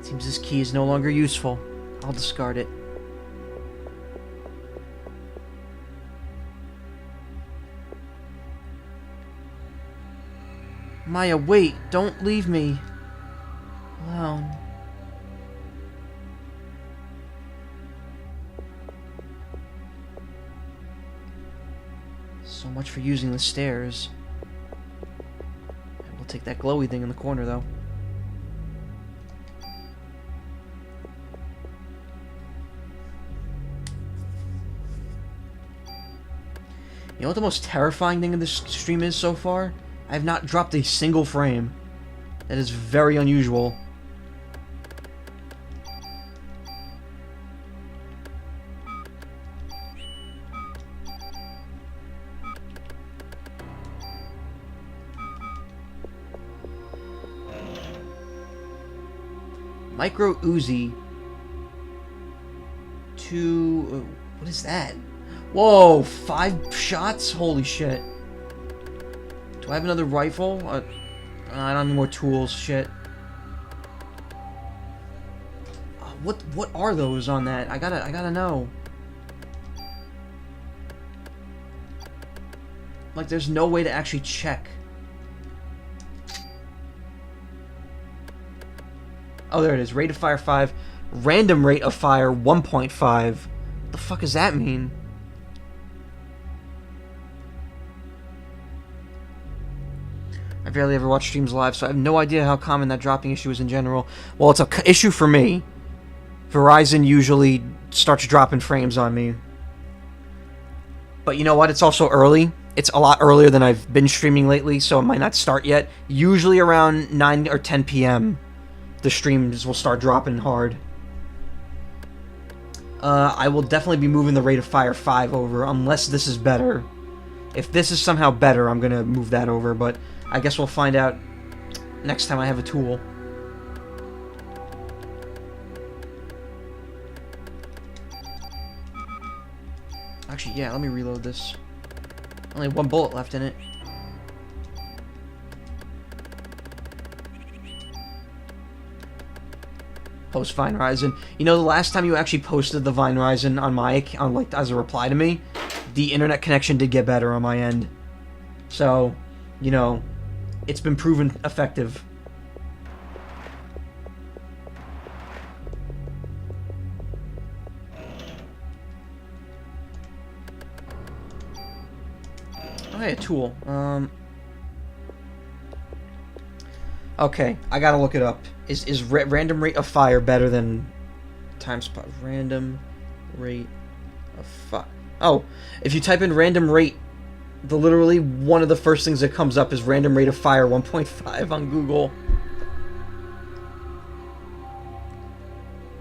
Seems this key is no longer useful. I'll discard it. Maya, wait! Don't leave me alone. So much for using the stairs. We'll take that glowy thing in the corner, though. You know what the most terrifying thing in this stream is so far? I have not dropped a single frame. That is very unusual. Micro Uzi. What is that? Whoa, 5 shots? Holy shit. Do I have another rifle? I don't have any more tools. Shit. What are those on that? I gotta know. Like, there's no way to actually check. Oh, there it is. Rate of fire 5. Random rate of fire 1.5. What the fuck does that mean? I barely ever watch streams live, so I have no idea how common that dropping issue is in general. Well, it's an issue for me. Verizon usually starts dropping frames on me. But you know what? It's also early. It's a lot earlier than I've been streaming lately, so it might not start yet. Usually around 9 or 10 p.m. the streams will start dropping hard. I will definitely be moving the rate of fire 5 over, unless this is better. If this is somehow better, I'm gonna move that over, but I guess we'll find out next time I have a tool. Actually, yeah, let me reload this. Only 1 bullet left in it. Post Vine Horizon. You know, the last time you actually posted the Vine Horizon on my account, like as a reply to me, the internet connection did get better on my end. So, you know, it's been proven effective. Okay, a tool. Okay, I gotta look it up. Is random rate of fire better than time spot? Random rate of fire. Oh, if you type in random rate, literally one of the first things that comes up is random rate of fire 1.5 on Google.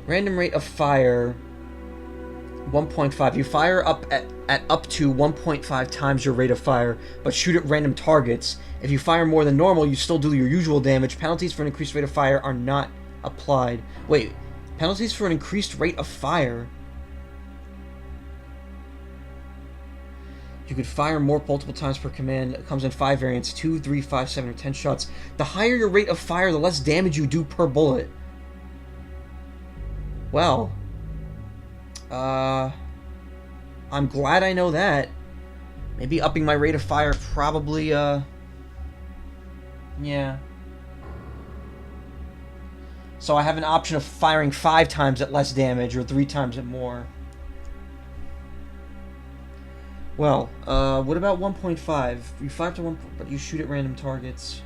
Random rate of fire 1.5. You fire up at up to 1.5 times your rate of fire, but shoot at random targets. If you fire more than normal, you still do your usual damage. Penalties for an increased rate of fire are not applied. Wait, penalties for an increased rate of fire? You could fire more multiple times per command. It comes in 5 variants: 2, 3, 5, 7, or 10 shots. The higher your rate of fire, the less damage you do per bullet. Well, I'm glad I know that. Maybe upping my rate of fire probably, yeah. So I have an option of firing 5 times at less damage or 3 times at more. Well, what about 1.5? You fire to 1, but you shoot at random targets.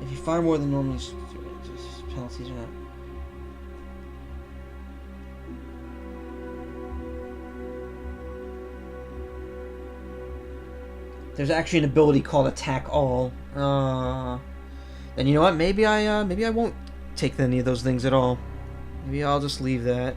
If you fire more than normal, penalties are not. There's actually an ability called Attack All. Then you know what? Maybe I won't take any of those things at all. Maybe I'll just leave that.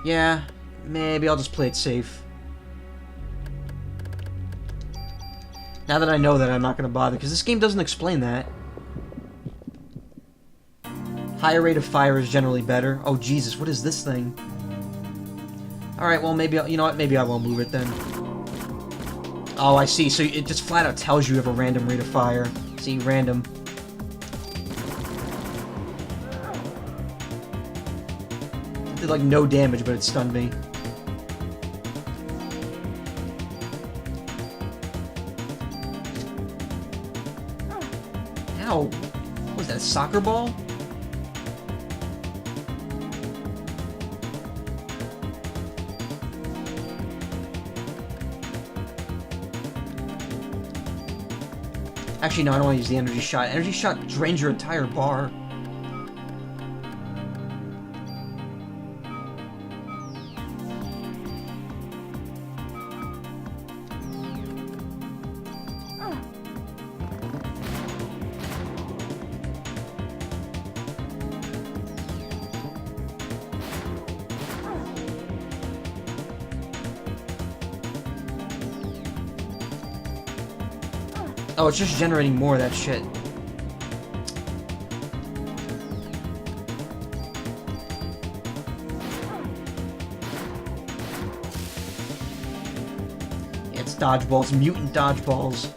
Yeah, maybe I'll just play it safe. Now that I know that, I'm not going to bother, because this game doesn't explain that. Higher rate of fire is generally better. Oh, Jesus, what is this thing? Alright, well, maybe, you know what, maybe I won't move it then. Oh, I see, so it just flat out tells you have a random rate of fire. See, random. It did, like, no damage, but it stunned me. Ow! What was that, a soccer ball? Actually, no, I don't want to use the energy shot. Energy shot drains your entire bar. Oh, it's just generating more of that shit. Yeah, it's dodgeballs, mutant dodgeballs.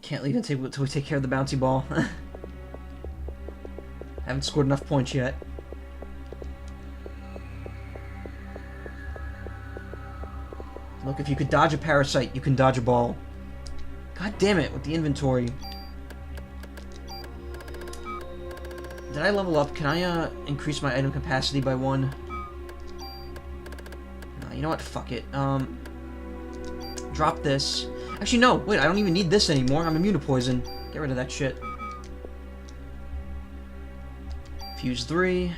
Can't leave until we take care of the bouncy ball. Haven't scored enough points yet. Look, if you could dodge a parasite, you can dodge a ball. God damn it, with the inventory. Did I level up? Can I increase my item capacity by 1? No, you know what? Fuck it. Drop this. Actually, no. Wait, I don't even need this anymore. I'm immune to poison. Get rid of that shit. Fuse 3.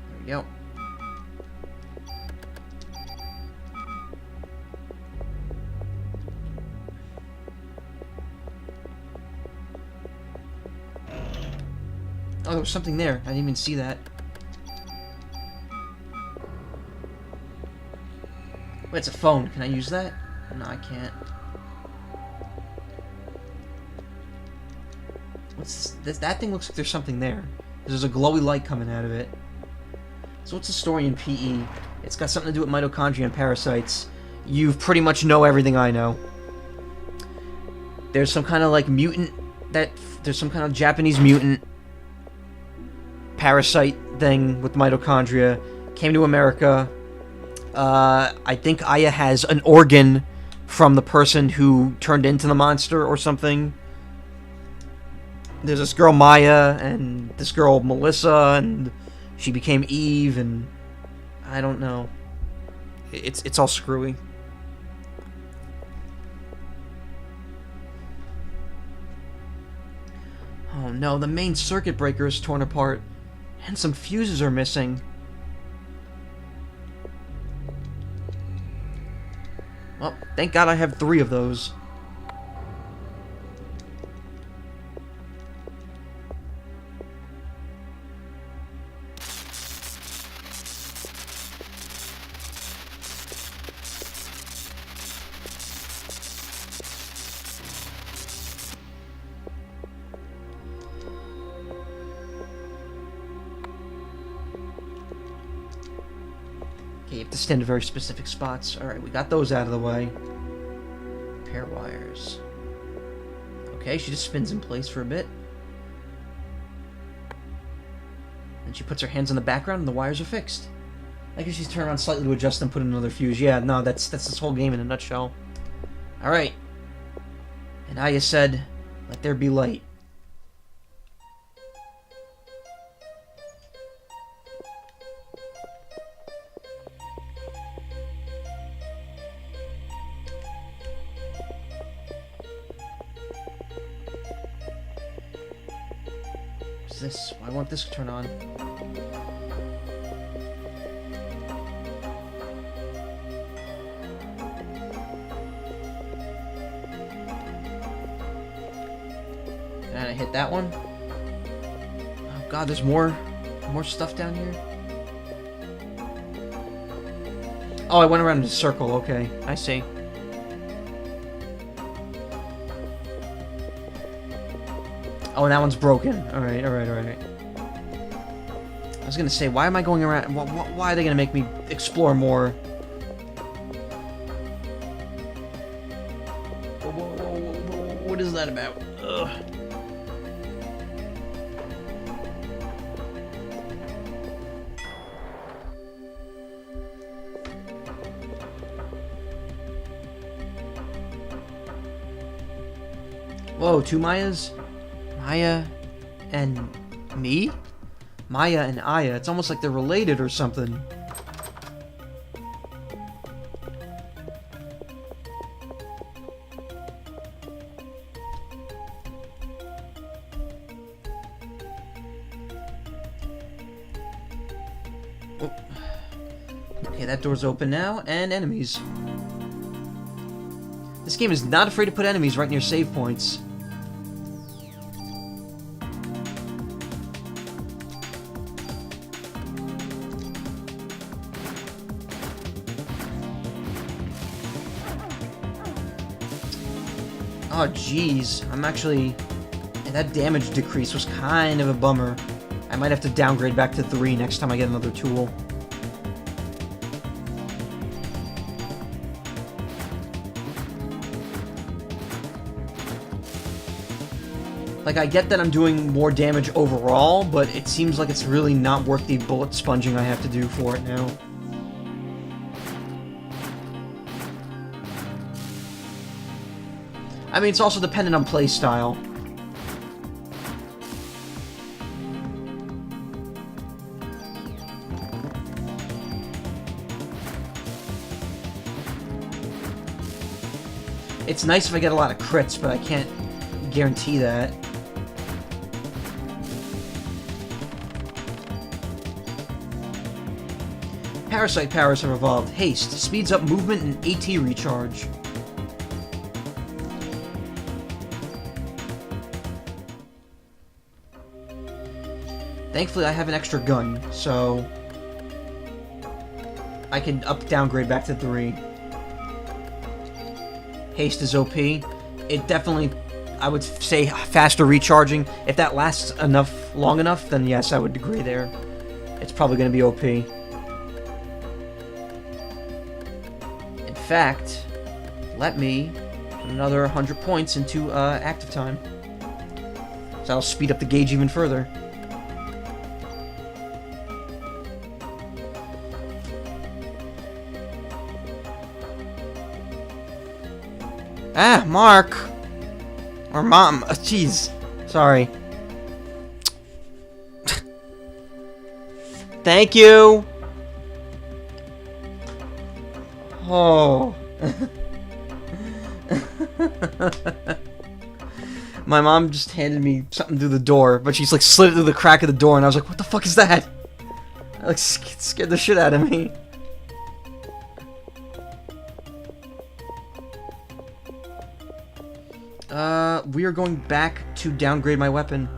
There we go. Oh, there was something there. I didn't even see that. Wait, it's a phone. Can I use that? No, I can't. What's this? That thing looks like there's something there. There's a glowy light coming out of it. So what's the story in PE? It's got something to do with mitochondria and parasites. You pretty much know everything I know. There's some kind of like mutant there's some kind of Japanese mutant parasite thing with mitochondria. Came to America. I think Aya has an organ from the person who turned into the monster or something. There's this girl Maya and this girl Melissa, and she became Eve, and I don't know. It's all screwy. Oh no, the main circuit breaker is torn apart, and some fuses are missing. Well, thank God I have 3 of those. Okay, you have to stand in very specific spots. Alright, we got those out of the way. Pair wires. Okay, she just spins in place for a bit. Then she puts her hands on the background and the wires are fixed. I guess she's turned around slightly to adjust and put in another fuse. Yeah, no, that's this whole game in a nutshell. Alright. And Aya said, let there be light. This? Why won't this turn on? And I hit that one. Oh god, there's more stuff down here. Oh, I went around in a circle. Okay, I see. Oh, and that one's broken. Alright. I was gonna say, why am I going around? Why are they gonna make me explore more? What is that about? Ugh. Whoa, 2 Mayas? Maya and me? Maya and Aya. It's almost like they're related or something. Oh. Okay, that door's open now, and enemies. This game is not afraid to put enemies right near save points. Oh, jeez. I'm actually... That damage decrease was kind of a bummer. I might have to downgrade back to 3 next time I get another tool. Like, I get that I'm doing more damage overall, but it seems like it's really not worth the bullet sponging I have to do for it now. I mean, it's also dependent on playstyle. It's nice if I get a lot of crits, but I can't guarantee that. Parasite powers have evolved. Haste speeds up movement and AT recharge. Thankfully, I have an extra gun, so I can downgrade back to 3. Haste is OP. It definitely, I would say, faster recharging. If that lasts long enough, then yes, I would agree there. It's probably going to be OP. In fact, let me put another 100 points into active time. So that'll speed up the gauge even further. Ah, Mark! Or Mom. Jeez. Sorry. Thank you! Oh. My mom just handed me something through the door, but she's like slid it through the crack of the door, and I was like, what the fuck is that? I like scared the shit out of me. We are going back to downgrade my weapon.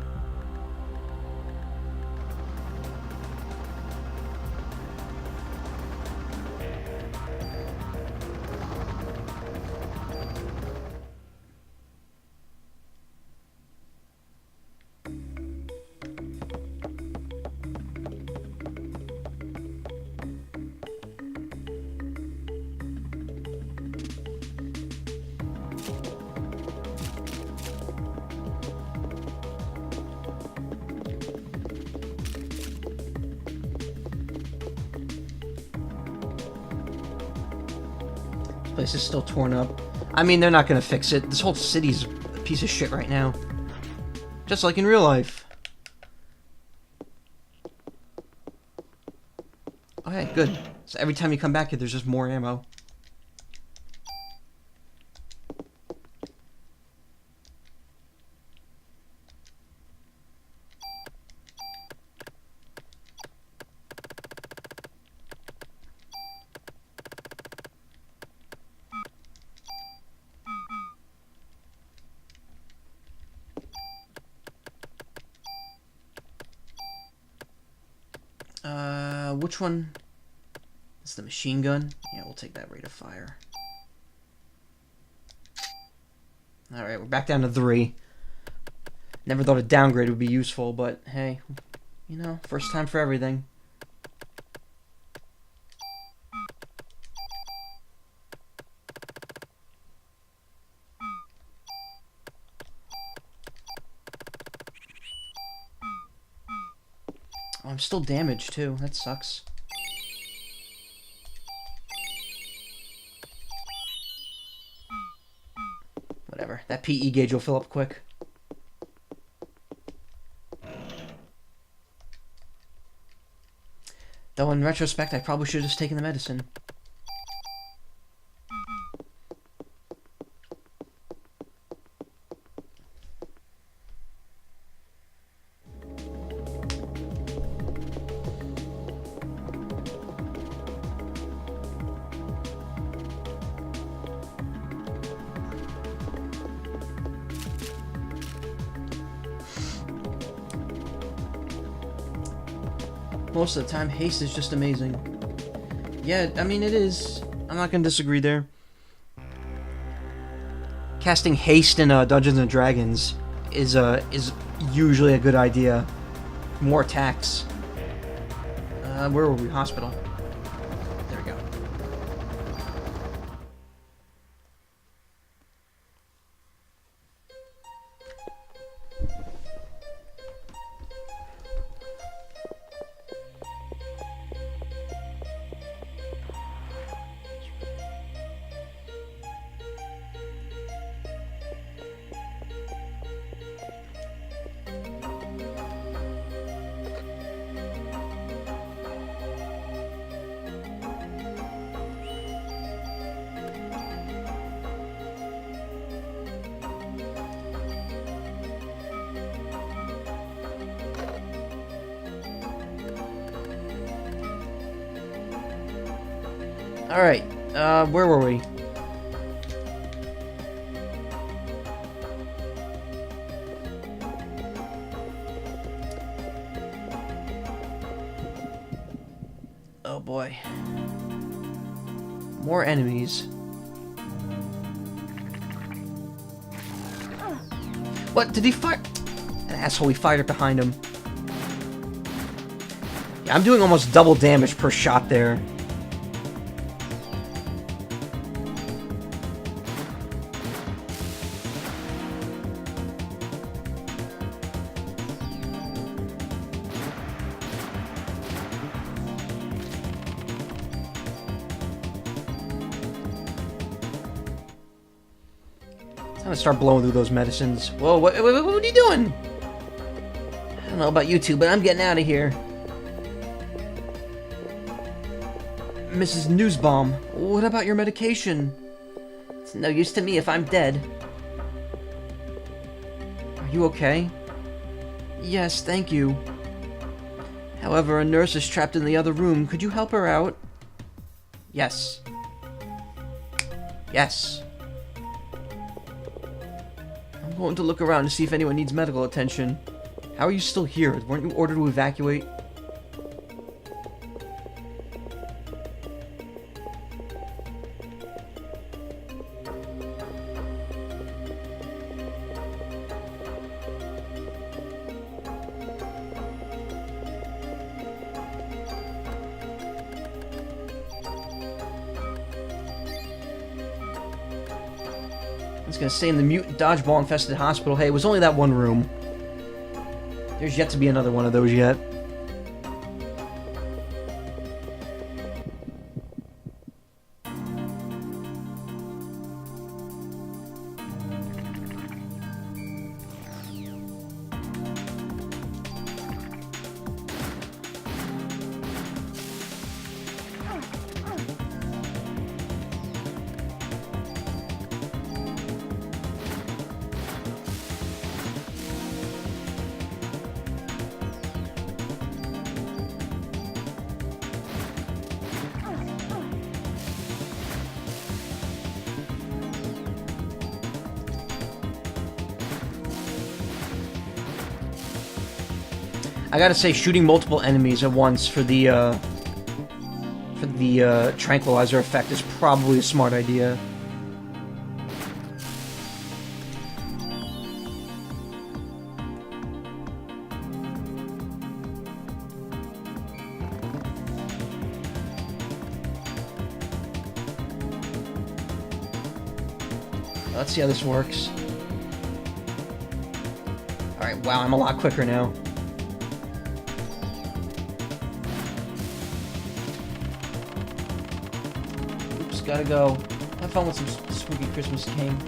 Place is still torn up. I mean, they're not gonna fix it. This whole city's a piece of shit right now. Just like in real life. Okay, good. So every time you come back here, there's just more ammo. Which one? It's the machine gun? Yeah, we'll take that rate of fire. Alright, we're back down to 3. Never thought a downgrade would be useful, but hey, you know, first time for everything. Oh, I'm still damaged too. That sucks. Whatever. That PE gauge will fill up quick. Though in retrospect, I probably should have just taken the medicine. Most of the time, haste is just amazing. Yeah, I mean, it is. I'm not gonna disagree there. Casting haste in Dungeons and Dragons is usually a good idea. More attacks. Where were we? Hospital. There we go. Alright, where were we? Oh boy. More enemies. What? Did he fire? An asshole, he fired it behind him. Yeah, I'm doing almost double damage per shot there. I'm gonna start blowing through those medicines. Whoa, what are you doing? I don't know about you two, but I'm getting out of here. Mrs. Newsbaum, what about your medication? It's no use to me if I'm dead. Are you okay? Yes, thank you. However, a nurse is trapped in the other room. Could you help her out? Yes. Yes. I'm going to look around to see if anyone needs medical attention. How are you still here? Weren't you ordered to evacuate? I was gonna say in the mutant dodgeball infested hospital. Hey, it was only that one room. There's yet to be another one of those yet. I gotta say, shooting multiple enemies at once for the tranquilizer effect is probably a smart idea. Let's see how this works. Alright, wow, I'm a lot quicker now. Gotta go. Have fun with some spooky Christmas game.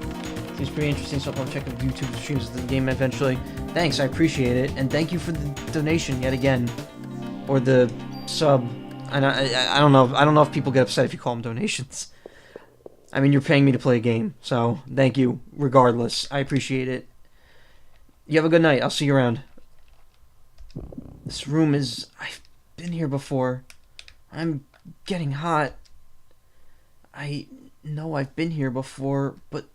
Seems pretty interesting, so I'll check the YouTube streams of the game eventually. Thanks, I appreciate it, and thank you for the donation yet again, or the sub. And I don't know. I don't know if people get upset if you call them donations. I mean, you're paying me to play a game, so thank you. Regardless, I appreciate it. You have a good night. I'll see you around. This room is. I've been here before. I'm getting hot. I know I've been here before, but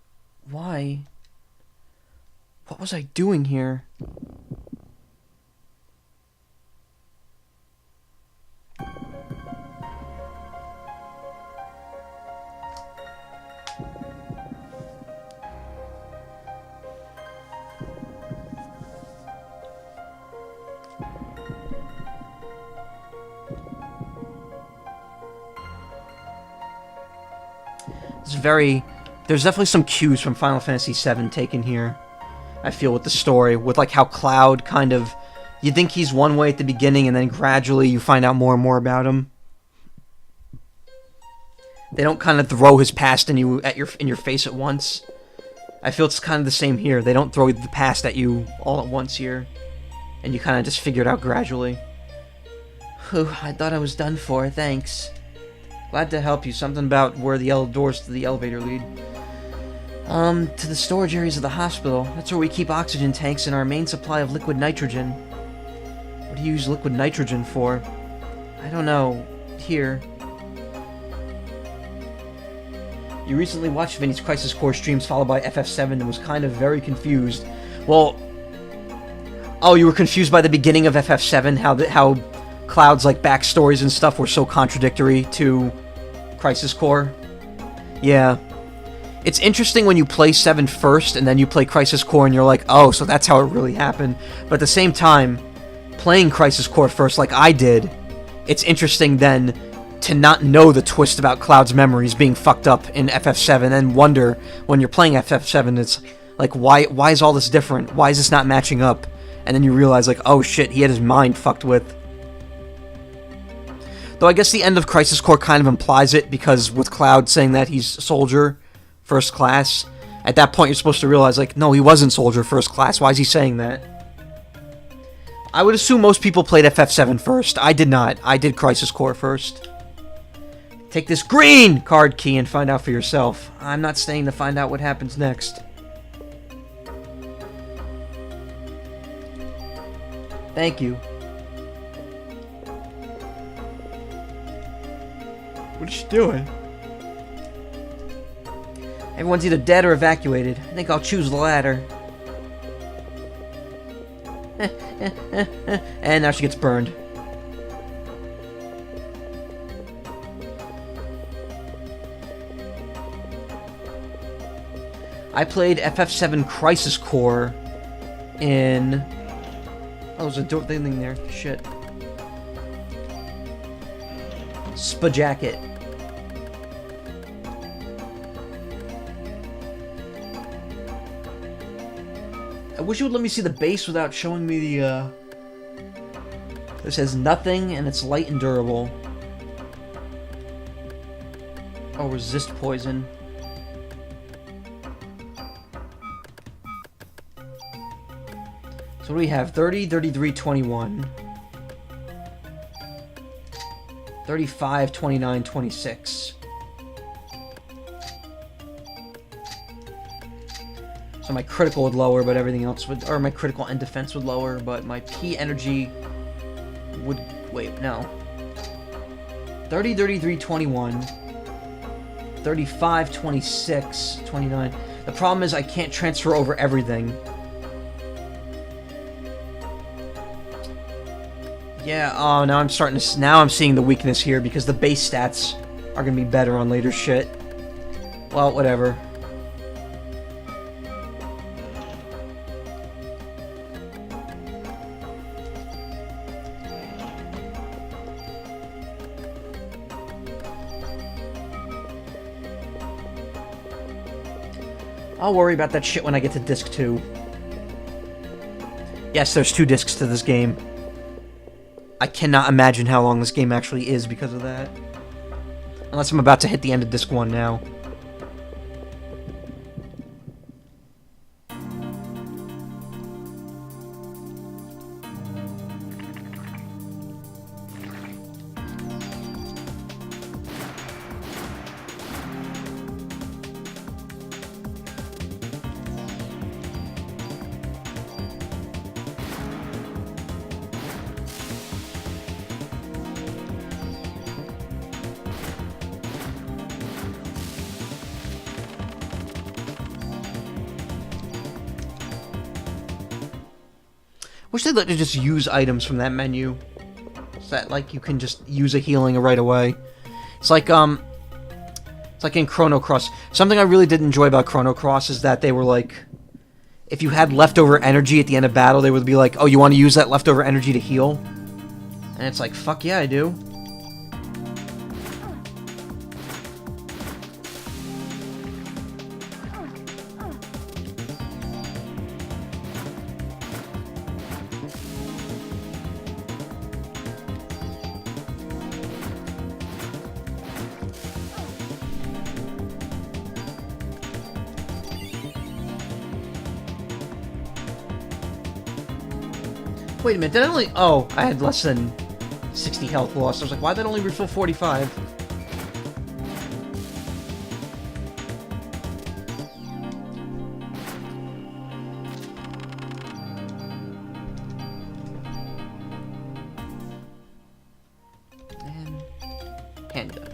why? What was I doing here? There's definitely some cues from Final Fantasy VII taken here. I feel with the story, with like how Cloud kind of, you think he's one way at the beginning, and then gradually you find out more and more about him. They don't kind of throw his past in your face at once. I feel it's kind of the same here. They don't throw the past at you all at once here, and you kind of just figure it out gradually. Whew, I thought I was done for. Thanks. Glad to help you. Something about where the doors to the elevator lead. To the storage areas of the hospital. That's where we keep oxygen tanks and our main supply of liquid nitrogen. What do you use liquid nitrogen for? I don't know. Here. You recently watched Vinny's Crisis Core streams followed by FF7 and was kind of very confused. Well... Oh, you were confused by the beginning of FF7? How Cloud's like backstories and stuff were so contradictory to Crisis Core. Yeah. It's interesting when you play 7 first and then you play Crisis Core and you're like, oh, so that's how it really happened. But at the same time, playing Crisis Core first like I did, it's interesting then to not know the twist about Cloud's memories being fucked up in FF7 and wonder when you're playing FF7, it's like, why is all this different? Why is this not matching up? And then you realize like, oh shit, he had his mind fucked with. Though I guess the end of Crisis Core kind of implies it, because with Cloud saying that he's Soldier First Class, at that point you're supposed to realize, like, no, he wasn't Soldier First Class. Why is he saying that? I would assume most people played FF7 first. I did not. I did Crisis Core first. Take this green card key and find out for yourself. I'm not staying to find out what happens next. Thank you. What is she doing? Everyone's either dead or evacuated. I think I'll choose the latter. And now she gets burned. I played FF7 Crisis Core in... Oh, there's a thing there. Shit. Spajacket. I wish you would let me see the base without showing me the, This has nothing, and it's light and durable. Oh, resist poison. So what do we have? 30, 33, 21. 35, 29, 26. So my critical would lower, but everything else would... Or my critical and defense would lower, but my P energy would... Wait, no. 30, 33, 21. 35, 26, 29. The problem is I can't transfer over everything. Yeah, oh, now I'm starting to... Now I'm seeing the weakness here, because the base stats are going to be better on later shit. Well, whatever. I'll worry about that shit when I get to disc 2. Yes, there's 2 discs to this game. I cannot imagine how long this game actually is because of that. Unless I'm about to hit the end of disc 1 now. Wish they'd let you just use items from that menu. So that, like, you can just use a healing right away. It's like in Chrono Cross. Something I really did enjoy about Chrono Cross is that they were like... If you had leftover energy at the end of battle, they would be like, oh, you want to use that leftover energy to heal? And it's like, fuck yeah, I do. Wait a minute, did I only... Oh, I had less than 60 health loss. I was like, why'd that only refill 45? And... handgun.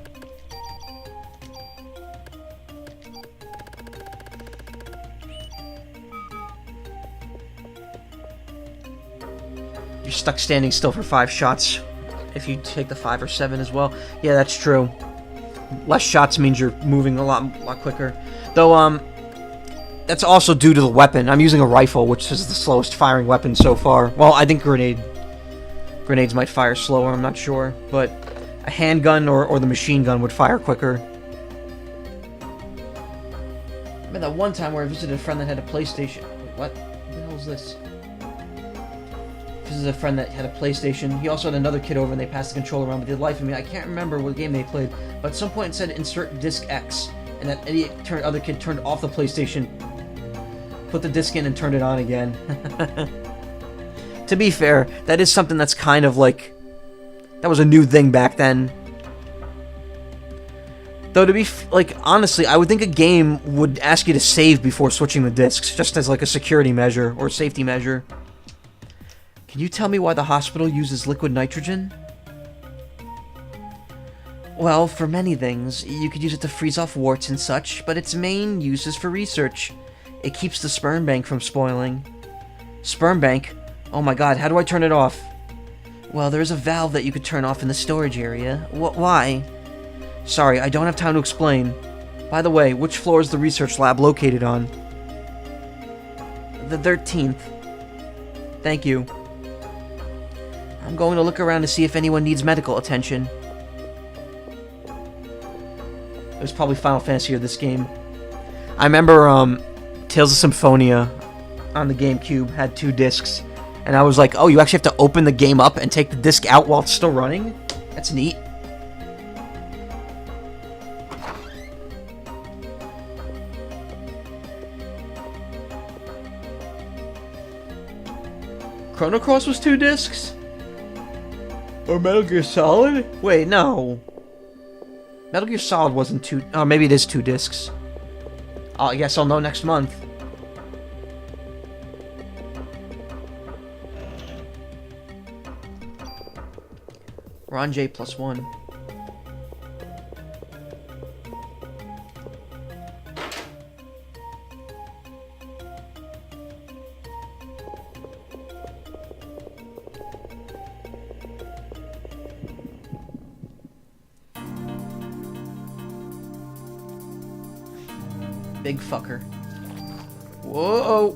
You're stuck standing still for 5 shots if you take the 5 or 7 as well. Yeah, that's true. Less shots means you're moving a lot quicker. Though, that's also due to the weapon. I'm using a rifle, which is the slowest firing weapon so far. Well, I think grenades might fire slower, I'm not sure. But a handgun or the machine gun would fire quicker. I remember that one time where I visited a friend that had a PlayStation. Wait, what? What the hell is this? This is a friend that had a PlayStation. He also had another kid over and they passed the controller around, but the life of me, I can't remember what game they played, but at some point it said insert disc X, and that other kid turned off the PlayStation, put the disc in and turned it on again. To be fair, that is something that's kind of like, that was a new thing back then. Though to be like honestly, I would think a game would ask you to save before switching the discs, just as like a security measure or safety measure. Can you tell me why the hospital uses liquid nitrogen? Well, for many things, you could use it to freeze off warts and such, but its main use is for research. It keeps the sperm bank from spoiling. Sperm bank? Oh my god, how do I turn it off? Well, there's a valve that you could turn off in the storage area. Why? Sorry, I don't have time to explain. By the way, which floor is the research lab located on? The 13th. Thank you. I'm going to look around to see if anyone needs medical attention. It was probably Final Fantasy or this game. I remember, Tales of Symphonia on the GameCube had 2 discs. And I was like, oh, you actually have to open the game up and take the disc out while it's still running? That's neat. Chrono Cross was 2 discs? Or Metal Gear Solid? Wait, no. Metal Gear Solid wasn't 2... Oh, maybe it is 2 discs. I guess I'll know next month. Ron J +1. Big fucker. Whoa!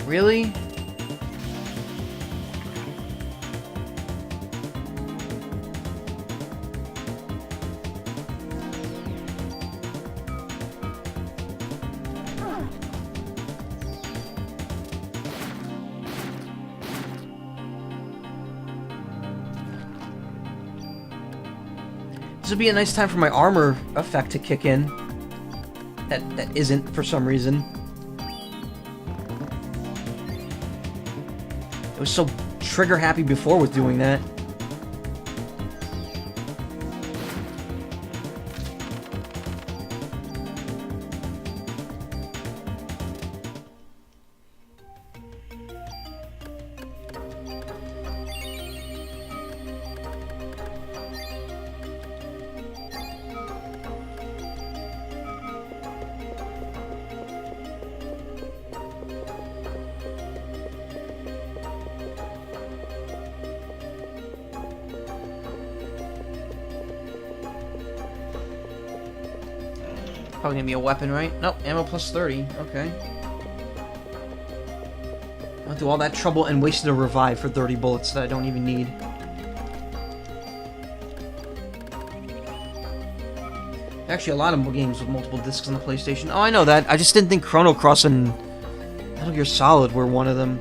Really? This would be a nice time for my armor effect to kick in. That isn't for some reason. It was so trigger happy before with doing that. Probably gonna be a weapon, right? Nope, ammo plus 30. Okay. I went through all that trouble and wasted a revive for 30 bullets that I don't even need. Actually, a lot of games with multiple discs on the PlayStation. Oh, I know that. I just didn't think Chrono Cross and Metal Gear Solid were one of them.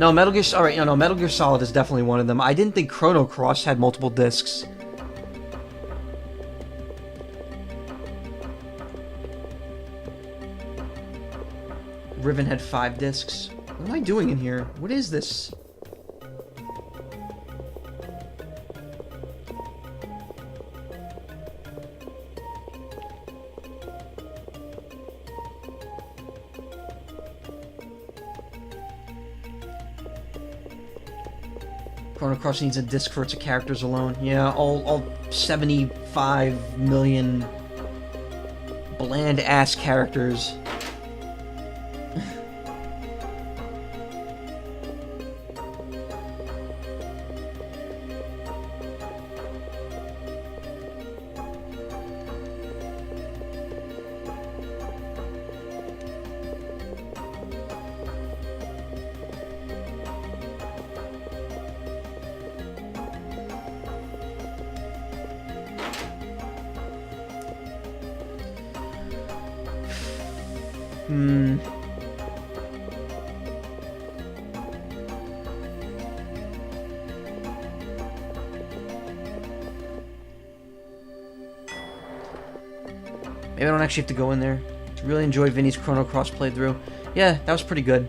No, Metal Gear... Alright, no, Metal Gear Solid is definitely one of them. I didn't think Chrono Cross had multiple discs. Riven had 5 discs. What am I doing in here? What is this? Chrono Cross needs a disc for its characters alone. Yeah, all 75 million bland-ass characters. Maybe I don't actually have to go in there. Really enjoyed Vinny's Chrono Cross playthrough. Yeah, that was pretty good.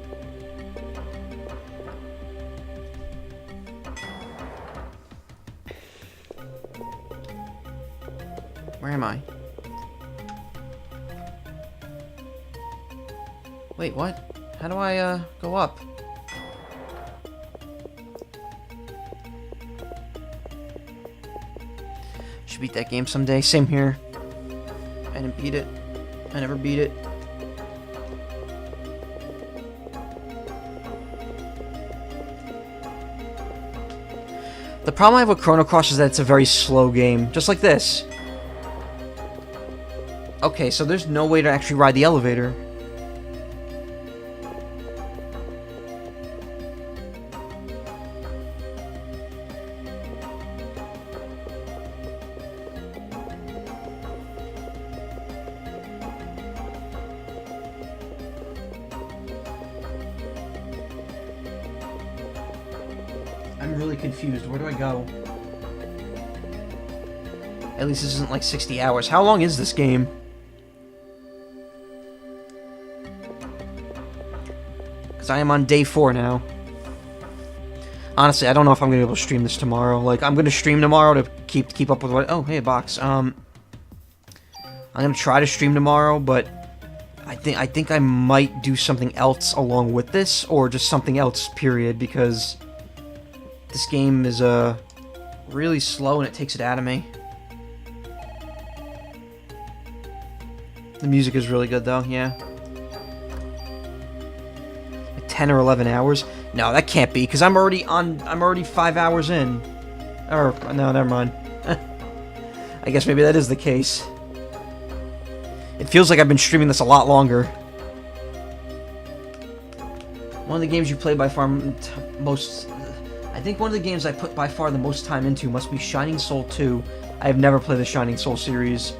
Where am I? Wait, what? How do I, go up? Should beat that game someday. Same here. I didn't beat it. I never beat it. The problem I have with Chrono Cross is that it's a very slow game. Just like this. Okay, so there's no way to actually ride the elevator. I'm really confused. Where do I go? At least this isn't like 60 hours. How long is this game? Because I am on day 4 now. Honestly, I don't know if I'm going to be able to stream this tomorrow. Like, I'm going to stream tomorrow to keep up with what... Oh, hey, a box. I'm going to try to stream tomorrow, but... I think I might do something else along with this, or just something else, period, because... This game is, really slow and it takes it out of me. The music is really good, though, yeah. Like 10 or 11 hours? No, that can't be, because I'm already 5 hours in. Or, no, never mind. I guess maybe that is the case. It feels like I've been streaming this a lot longer. One of the games you play by far most... I think one of the games I put by far the most time into must be Shining Soul 2. I have never played the Shining Soul series.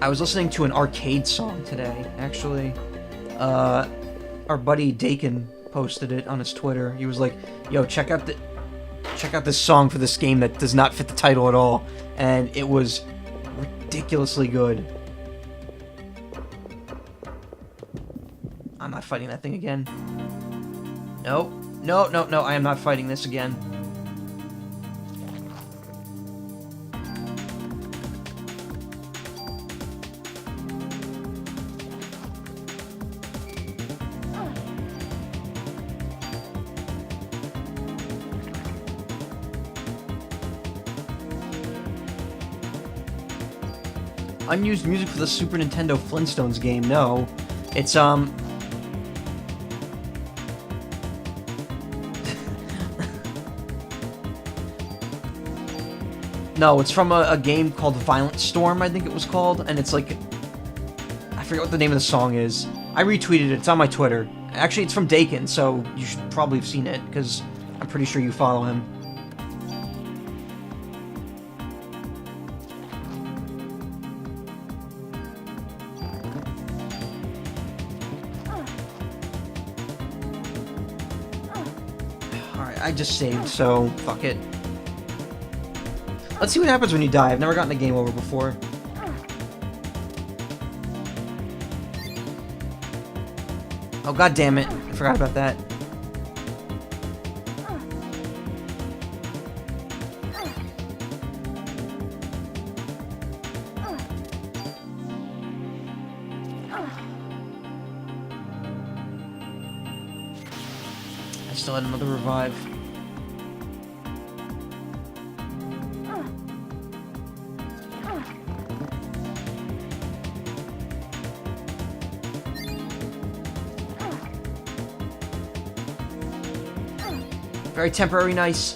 I was listening to an arcade song today, actually. Our buddy Dakin posted it on his Twitter. He was like, yo, check out this song for this game that does not fit the title at all. And it was ridiculously good. I'm not fighting that thing again. No, no, no, no, I am not fighting this again. Unused music for the Super Nintendo Flintstones game. No. It's, No, it's from a game called Violent Storm, I think it was called, and it's like... I forget what the name of the song is. I retweeted it, it's on my Twitter. Actually, it's from Dakin, so you should probably have seen it, because I'm pretty sure you follow him. Alright, I just saved, so fuck it. Let's see what happens when you die. I've never gotten a game over before. Oh, god damn it. I forgot about that. I still had another revive. Very temporary nice.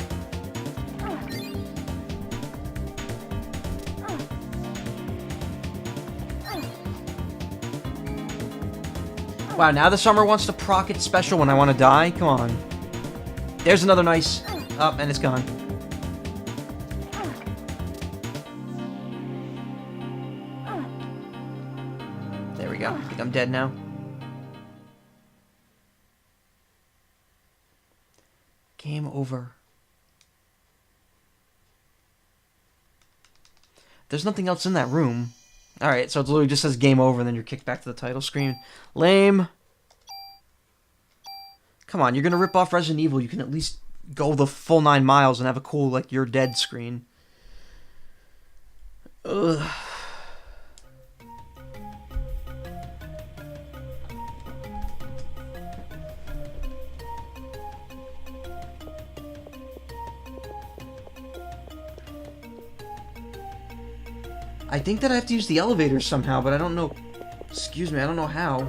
Wow, now the summer wants to proc it special when I want to die? Come on. There's another nice. Oh, and it's gone. There I'm dead now. Game over. There's nothing else in that room. Alright, so it literally just says game over and then you're kicked back to the title screen. Lame. Come on, you're gonna rip off Resident Evil. You can at least go the full 9 miles and have a cool, like, you're dead screen. Ugh. I think that I have to use the elevator somehow, but I don't know. Excuse me, I don't know how.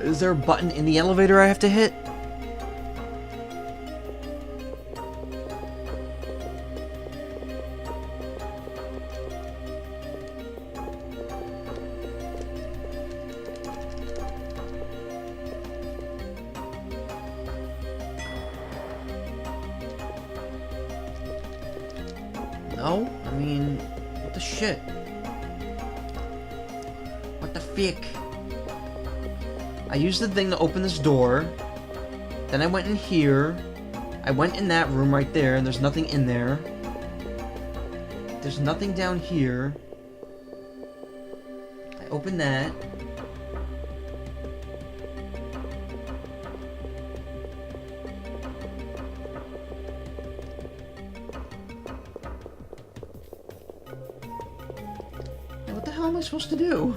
Is there a button in the elevator I have to hit? No? I mean, what the shit? What the fick? I used the thing to open this door. Then I went in here. I went in that room right there, and there's nothing in there. There's nothing down here. I opened that. What the hell am I supposed to do?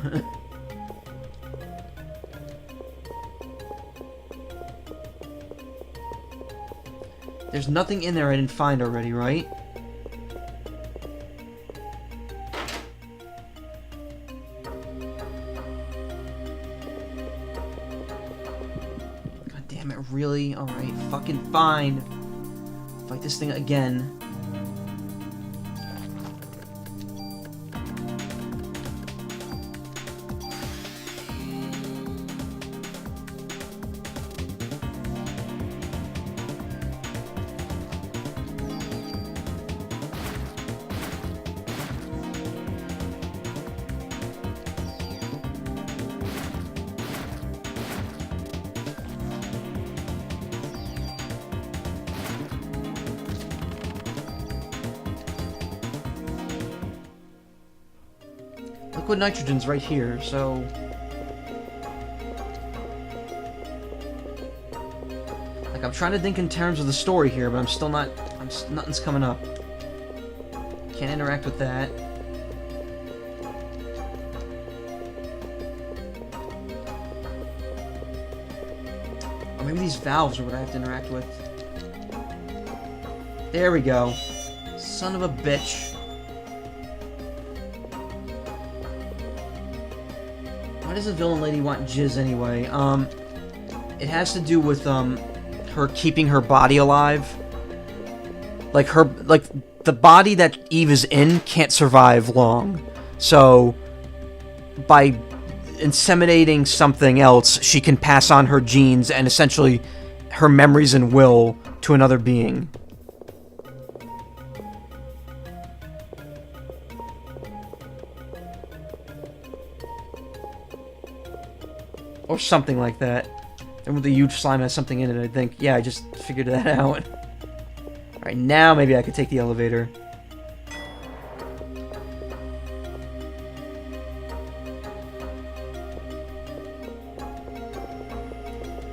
There's nothing in there I didn't find already, right? God damn it, really? Alright, fucking fine. Fight this thing again. Liquid nitrogen's right here, so... Like, I'm trying to think in terms of the story here, but I'm still not... nothing's coming up. Can't interact with that. Or maybe these valves are what I have to interact with. There we go. Son of a bitch. Why does the villain lady want jizz anyway? It has to do with, her keeping her body alive. Like, the body that Eve is in can't survive long. So, by inseminating something else, she can pass on her genes and essentially her memories and will to another being. Or something like that. And with the huge slime has something in it, I think. Yeah, I just figured that out. Alright, now maybe I could take the elevator.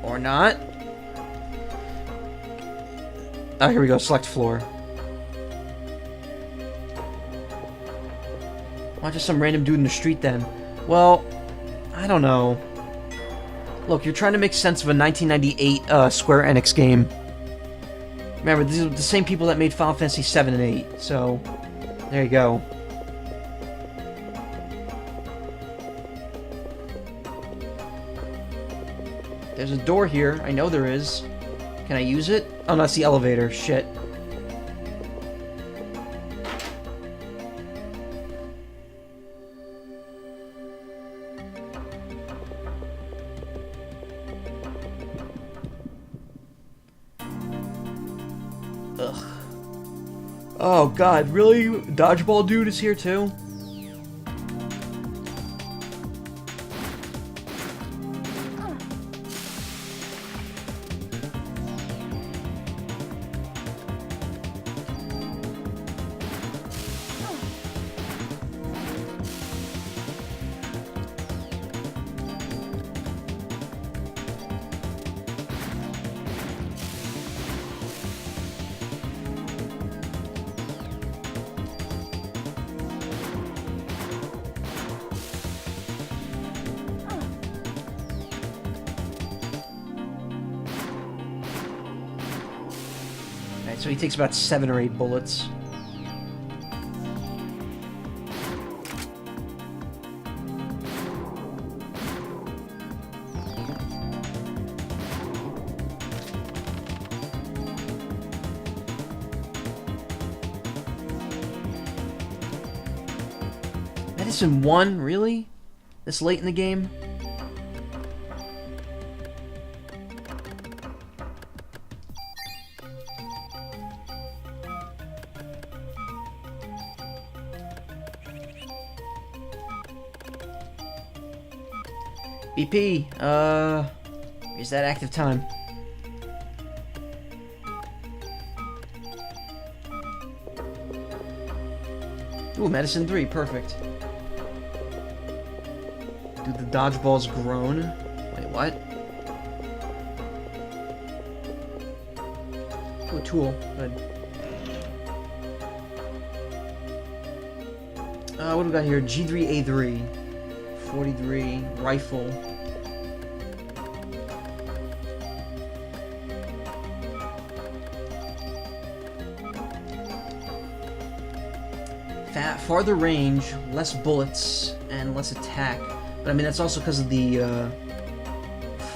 Or not. Oh, here we go. Select floor. Why just some random dude in the street then? Well, I don't know. Look, you're trying to make sense of a 1998 Square Enix game. Remember, these are the same people that made Final Fantasy 7 and 8, so there you go. There's a door here. I know there is. Can I use it? Oh, no, that's the elevator. Shit. Oh god, really? Dodgeball dude is here too? So he takes about 7 or 8 bullets. Medicine 1? Really? This late in the game? BP, is that active time? Ooh, medicine 3, perfect. Do the dodgeballs groan? Wait, what? Ooh, tool, good. What do we got here? G3A3. 43, rifle. Farther range, less bullets, and less attack. But I mean, that's also because of the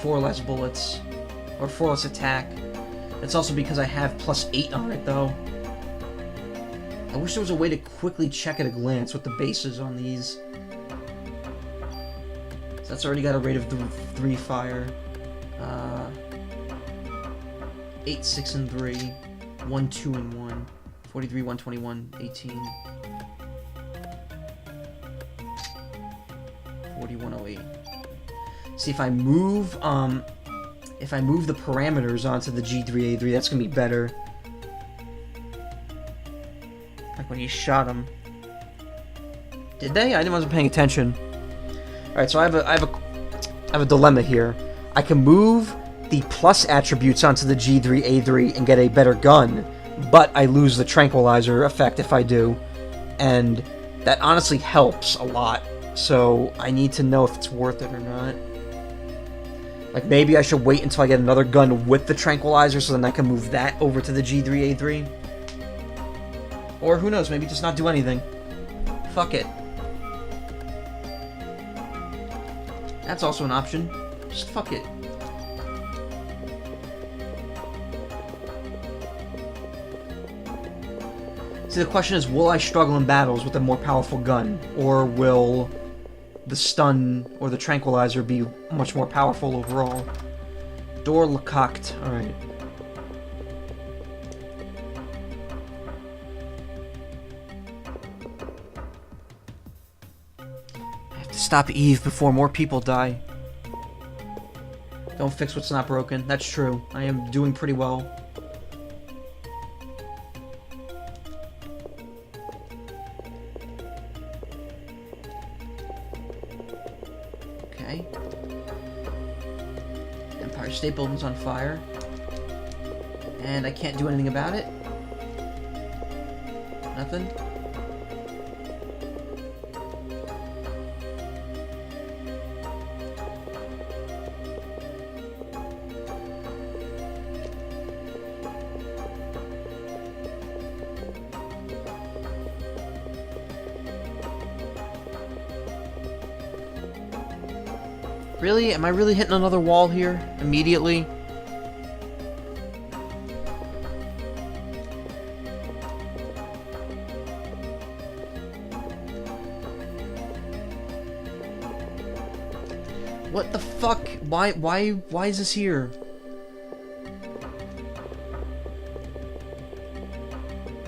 4 less bullets, or 4 less attack. That's also because I have +8 on it, though. I wish there was a way to quickly check at a glance what the base is on these. So that's already got a rate of 3 fire. 8, 6, and 3. 1, 2, and 1. 43, 121, 18. 4108. See, if I move the parameters onto the G3A3, that's gonna be better. Like when you shot him. Did they? I wasn't paying attention. All right, so I have a dilemma here. I can move the plus attributes onto the G3A3 and get a better gun, but I lose the tranquilizer effect if I do, and that honestly helps a lot. So I need to know if it's worth it or not. Like, maybe I should wait until I get another gun with the tranquilizer so then I can move that over to the G3A3. Or who knows, maybe just not do anything. Fuck it. That's also an option. Just fuck it. See, the question is, will I struggle in battles with a more powerful gun? Or will the stun or the tranquilizer be much more powerful overall? Door Lecoqed. Alright. I have to stop Eve before more people die. Don't fix what's not broken. That's true. I am doing pretty well. Okay. Empire State Building's on fire. And I can't do anything about it? Nothing? Really? Am I really hitting another wall here? Immediately? What the fuck? Why is this here?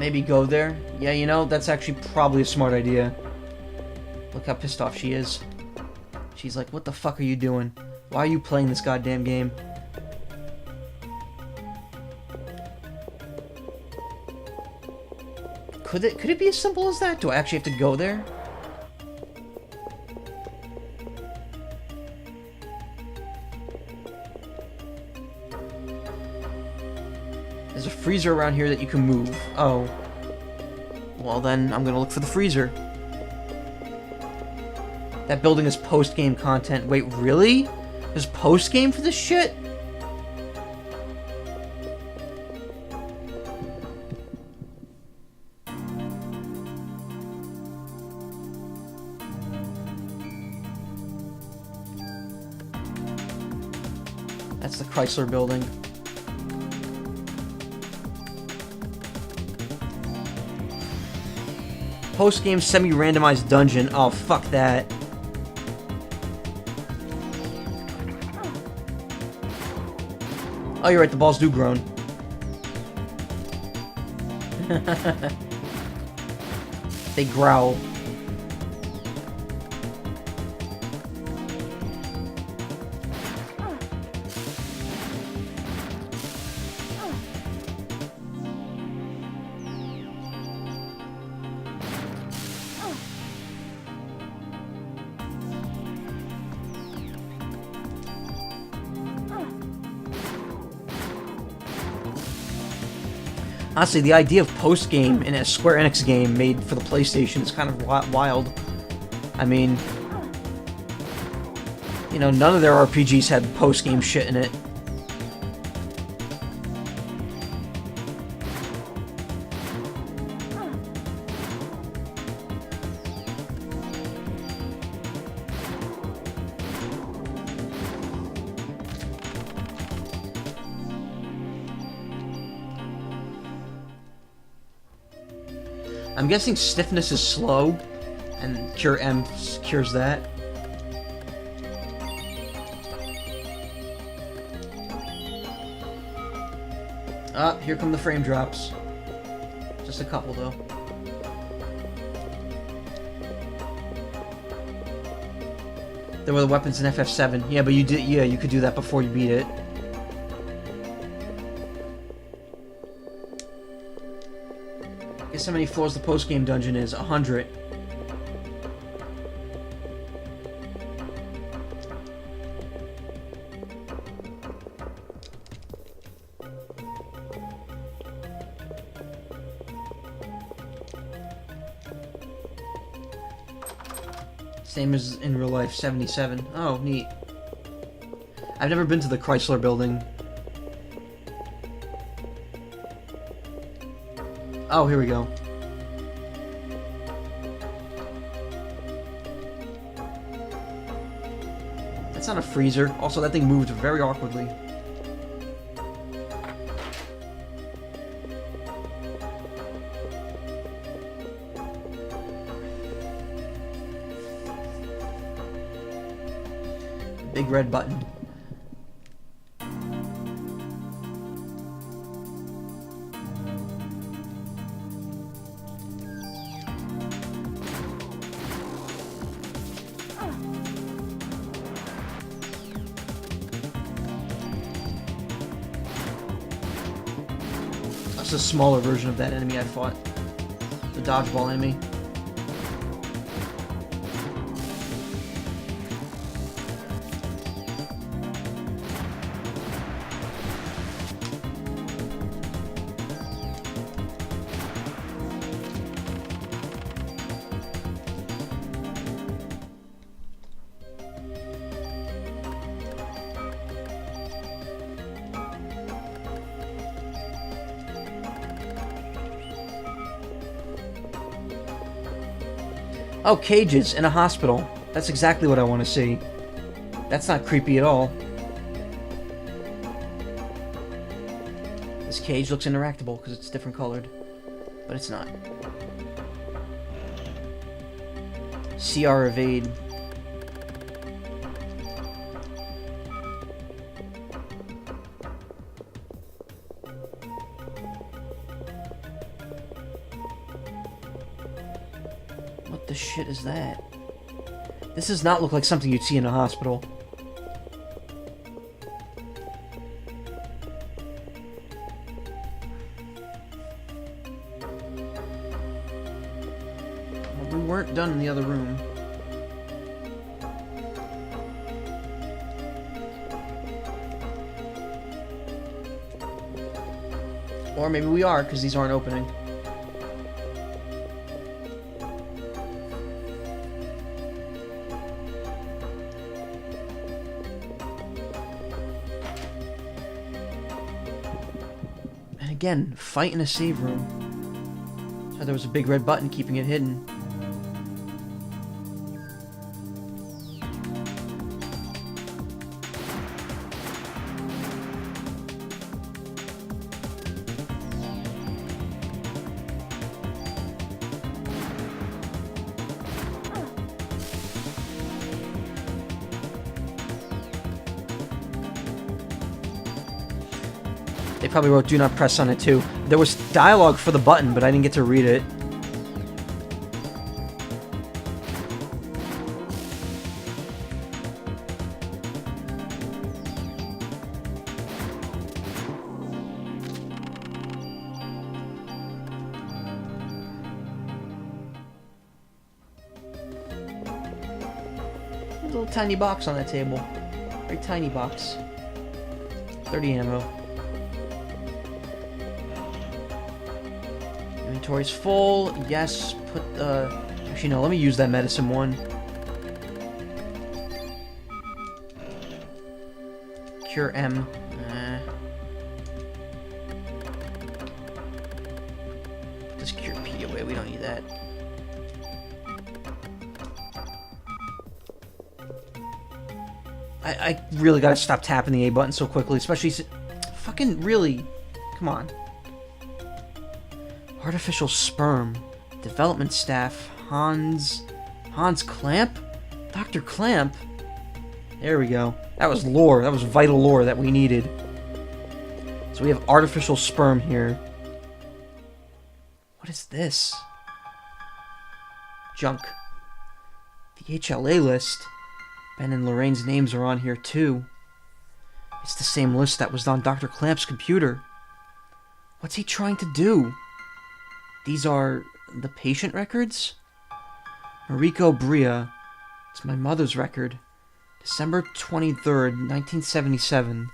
Maybe go there? Yeah, you know, that's actually probably a smart idea. Look how pissed off she is. She's like, what the fuck are you doing? Why are you playing this goddamn game? Could it be as simple as that? Do I actually have to go there? There's a freezer around here that you can move. Oh. Well then, I'm gonna look for the freezer. That building is post-game content. Wait, really? There's post-game for this shit? That's the Chrysler building. Post-game semi-randomized dungeon. Oh, fuck that. Oh, you're right, the balls do groan. They growl. Honestly, the idea of post-game in a Square Enix game made for the PlayStation is kind of wild. I mean, you know, none of their RPGs had post-game shit in it. I'm guessing stiffness is slow, and Cure M cures that. Ah, here come the frame drops. Just a couple, though. There were the weapons in FF7. Yeah, but you did. Yeah, you could do that before you beat it. Guess how many floors the post-game dungeon is? 100. Same as in real life, 77. Oh, neat. I've never been to the Chrysler building. Oh, here we go. That's not a freezer. Also, that thing moved very awkwardly. Big red button. That's a smaller version of that enemy I fought. The dodgeball enemy. Oh, cages in a hospital. That's exactly what I want to see. That's not creepy at all. This cage looks interactable because it's different colored. But it's not. CR evade. shit is that? This does not look like something you'd see in a hospital. Well, we weren't done in the other room. Or maybe we are, because these aren't opening. And again, fight in a save room. So there was a big red button keeping it hidden. They probably wrote "do not press" on it too. There was dialogue for the button, but I didn't get to read it. A little tiny box on that table. Very tiny box. 30 ammo. Inventory's full. Yes, put the... Actually, no, let me use that medicine one. Cure M. Put this Cure P away. We don't need that. I really gotta stop tapping the A button so quickly, especially... Fucking really. Come on. Artificial sperm. Development staff. Hans Clamp? Dr. Clamp? There we go. That was lore. That was vital lore that we needed. So we have artificial sperm here. What is this? Junk. The HLA list. Ben and Lorraine's names are on here too. It's the same list that was on Dr. Clamp's computer. What's he trying to do? These are the patient records? Mariko Bria. It's my mother's record. December 23rd, 1977.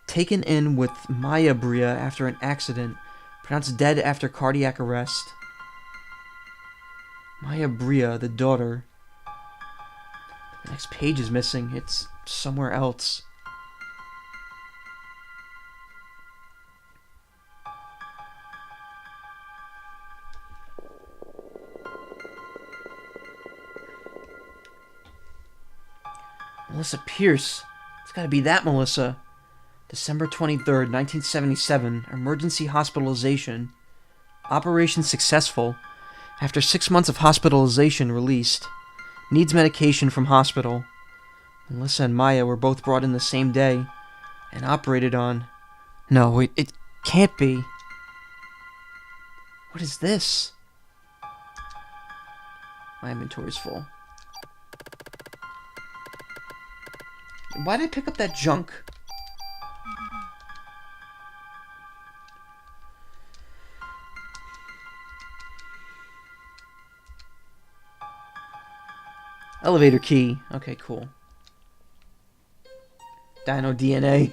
Taken in with Maya Bria after an accident. Pronounced dead after cardiac arrest. Maya Bria, the daughter. The next page is missing. It's somewhere else. Melissa Pierce. It's gotta be that Melissa. December 23rd, 1977. Emergency hospitalization. Operation successful. After 6 months of hospitalization, released. Needs medication from hospital. Melissa and Maya were both brought in the same day and operated on. No, it can't be. What is this? My inventory's full. Why did I pick up that junk? Elevator key. Okay, cool. Dino DNA.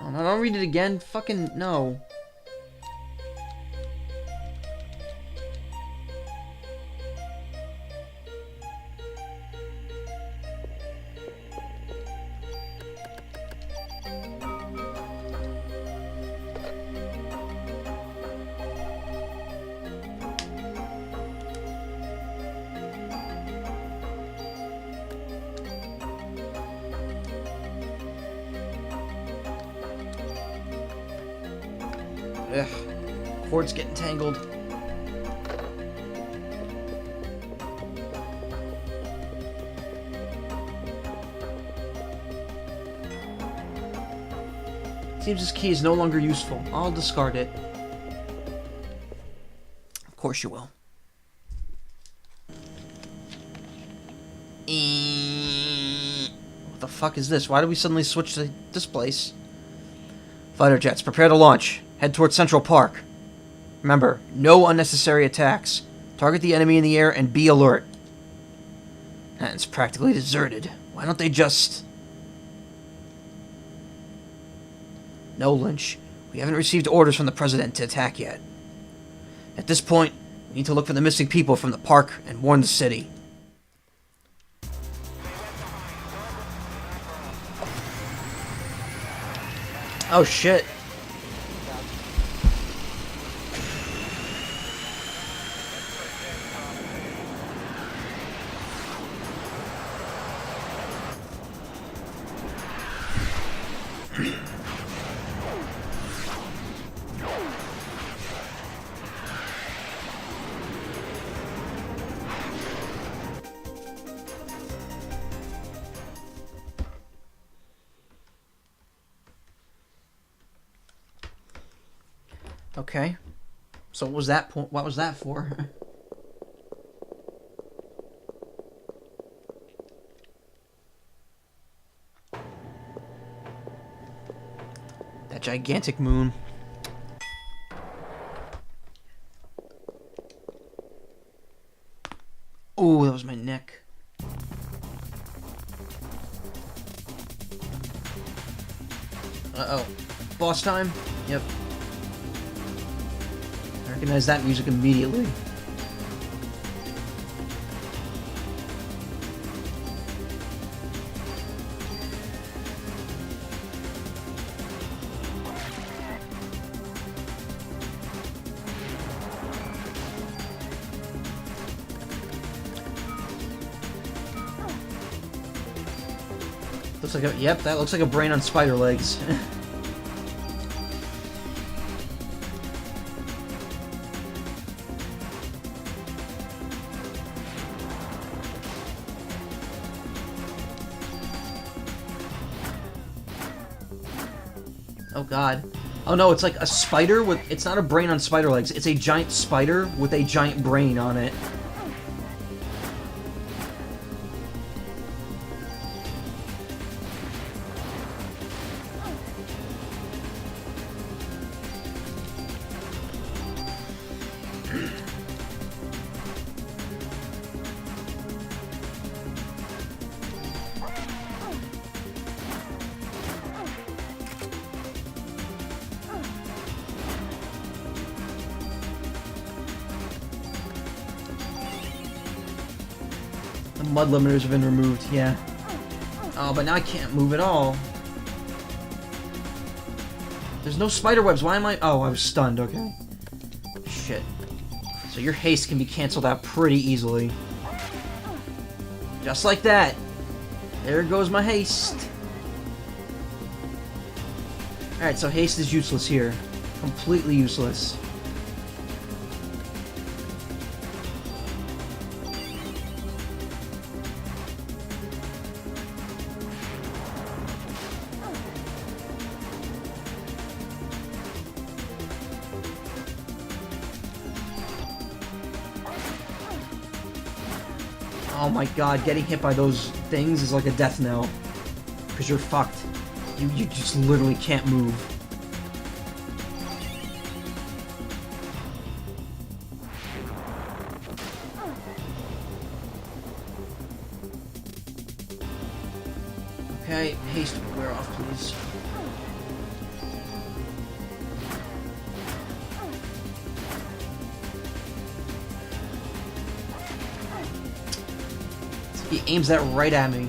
Oh no, don't read it again. Fucking no. Ugh. Cord's getting tangled. Seems this key is no longer useful. I'll discard it. Of course you will. What the fuck is this? Why did we suddenly switch to this place? Fighter jets, prepare to launch. Head towards Central Park. Remember, no unnecessary attacks. Target the enemy in the air and be alert. It's practically deserted. Why don't they just... No, Lynch. We haven't received orders from the President to attack yet. At this point, we need to look for the missing people from the park and warn the city. Oh shit. Okay. So what was that point? What was that for? That gigantic moon. Oh, that was my neck. Uh-oh. Boss time? Yep. I recognize that music immediately. Looks like a, yep, that looks like a brain on spider legs. Oh god. Oh no, it's like a spider with... It's not a brain on spider legs. It's a giant spider with a giant brain on it. Mud limiters have been removed, yeah. Oh, but now I can't move at all. There's no spider webs, why am I... Oh, I was stunned, okay. Shit. So your haste can be cancelled out pretty easily. Just like that. There goes my haste. Alright, so haste is useless here. Completely useless. Oh my god, getting hit by those things is like a death knell. Because you're fucked. You just literally can't move. Okay, haste wear off, please. He aims that right at me.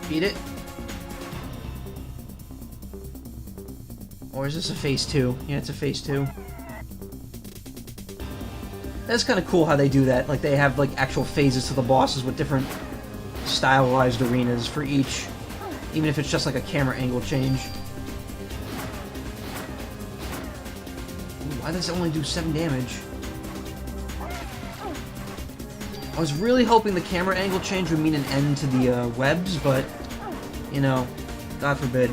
Beat it. Or is this a phase 2? Yeah, it's a phase 2. That's kind of cool how they do that. Like, they have, like, actual phases to the bosses with different stylized arenas for each. Even if it's just, like, a camera angle change. Why does it only do 7 damage? I was really hoping the camera angle change would mean an end to the webs, but, you know, God forbid.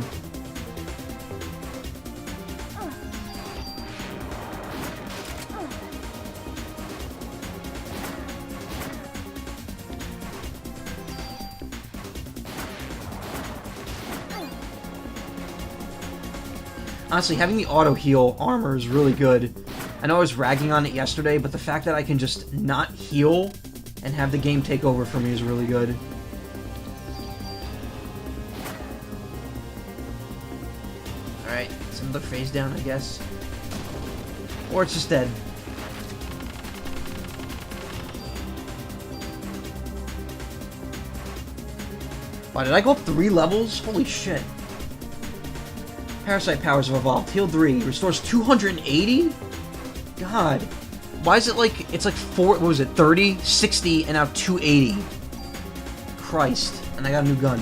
Honestly, having the auto-heal armor is really good. I know I was ragging on it yesterday, but the fact that I can just not heal and have the game take over for me is really good. Alright, it's another phase down, I guess. Or it's just dead. Wow, did I go up 3 levels? Holy shit. Parasite powers have evolved. Heal 3. Restores 280? God. Why is it like... It's like 4... What was it? 30? 60? And now 280. Christ. And I got a new gun.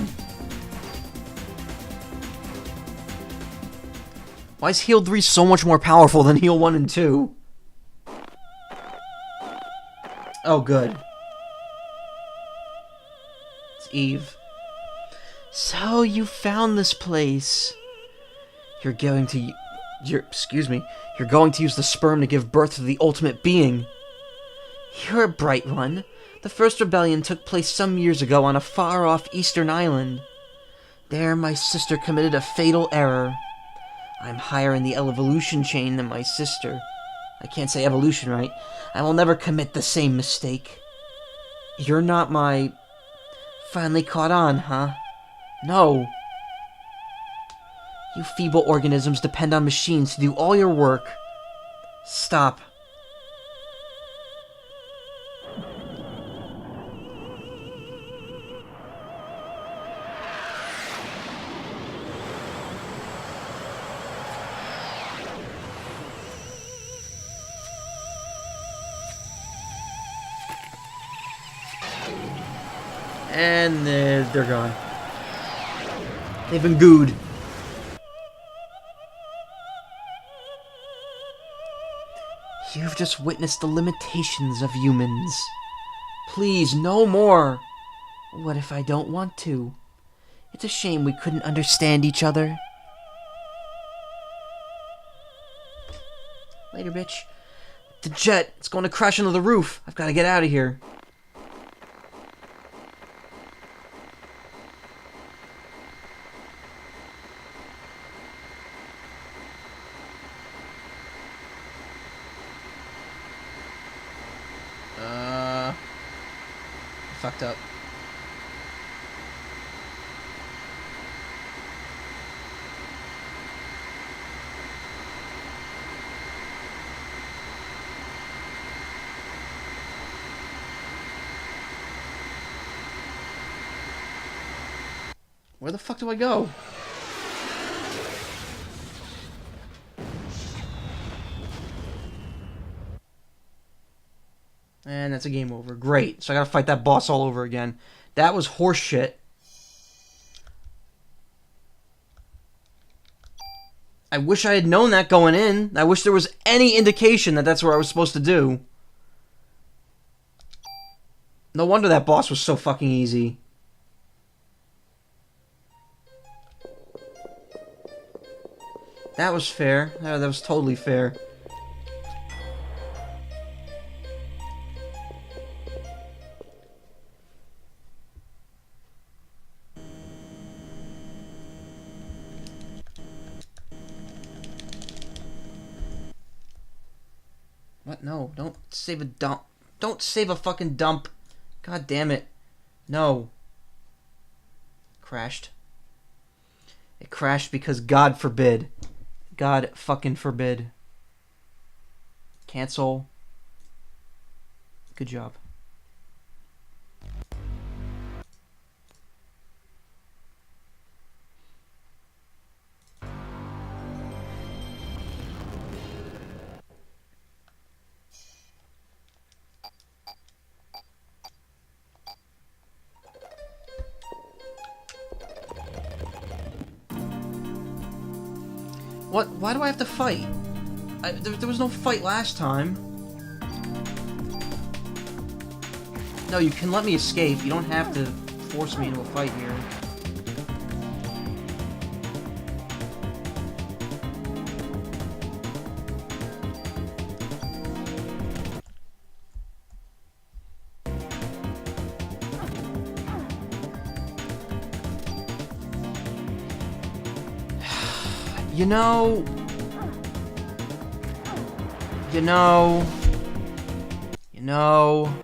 Why is Heal 3 so much more powerful than Heal 1 and 2? Oh, good. It's Eve. So, you found this place. You're going to use the sperm to give birth to the ultimate being. You're a bright one. The first rebellion took place some years ago on a far-off eastern island. There, my sister committed a fatal error. I'm higher in the evolution chain than my sister. I can't say evolution right. I will never commit the same mistake. You're not my... Finally caught on, huh? No. You feeble organisms depend on machines to do all your work. Stop. And they're gone. They've been gooed. You've just witnessed the limitations of humans. Please, no more. What if I don't want to? It's a shame we couldn't understand each other. Later, bitch. The jet, it's going to crash into the roof. I've got to get out of here. Fucked up. Where the fuck do I go? And that's a game over. Great. So I gotta fight that boss all over again. That was horseshit. I wish I had known that going in. I wish there was any indication that that's what I was supposed to do. No wonder that boss was so fucking easy. That was fair. That was totally fair. What? No, don't save a dump. Don't save a fucking dump. God damn it. No. Crashed. It crashed because God forbid. God fucking forbid. Cancel. Good job. What? Why do I have to fight? There was no fight last time. No, you can let me escape. You don't have to force me into a fight here. You know... You know... You know...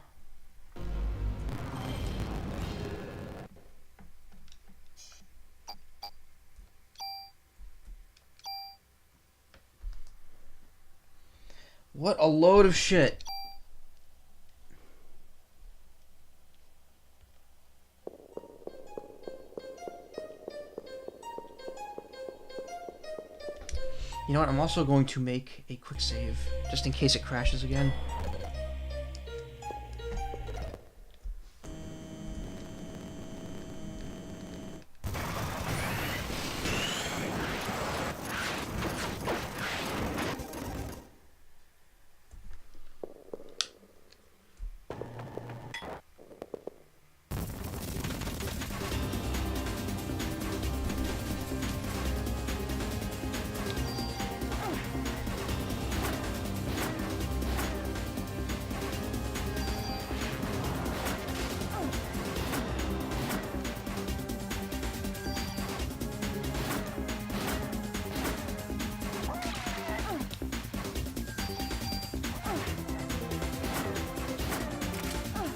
What a load of shit. You know what, I'm also going to make a quick save, just in case it crashes again.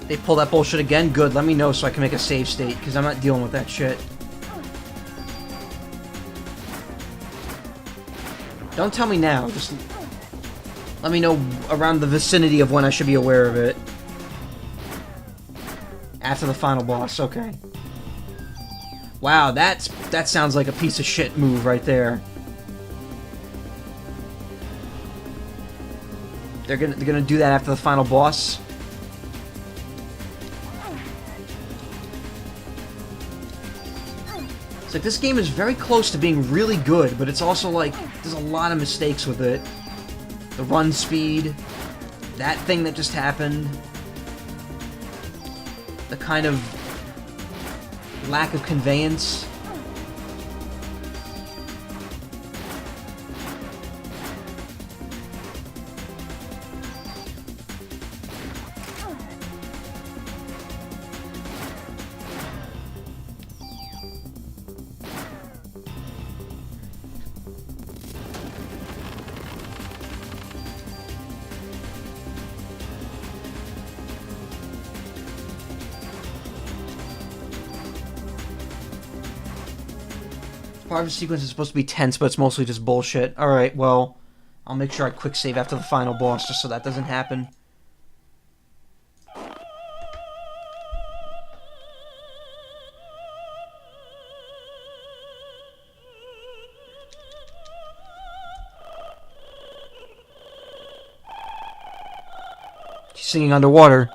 They pull that bullshit again? Good, let me know so I can make a save state, because I'm not dealing with that shit. Don't tell me now, just let me know around the vicinity of when I should be aware of it. After the final boss, okay. Wow, that sounds like a piece of shit move right there. They're gonna do that after the final boss? It's like, this game is very close to being really good, but it's also like, there's a lot of mistakes with it. The run speed, that thing that just happened, the kind of lack of conveyance. Part of the sequence is supposed to be tense, but it's mostly just bullshit. Alright, well, I'll make sure I quick save after the final boss, just so that doesn't happen. She's singing underwater.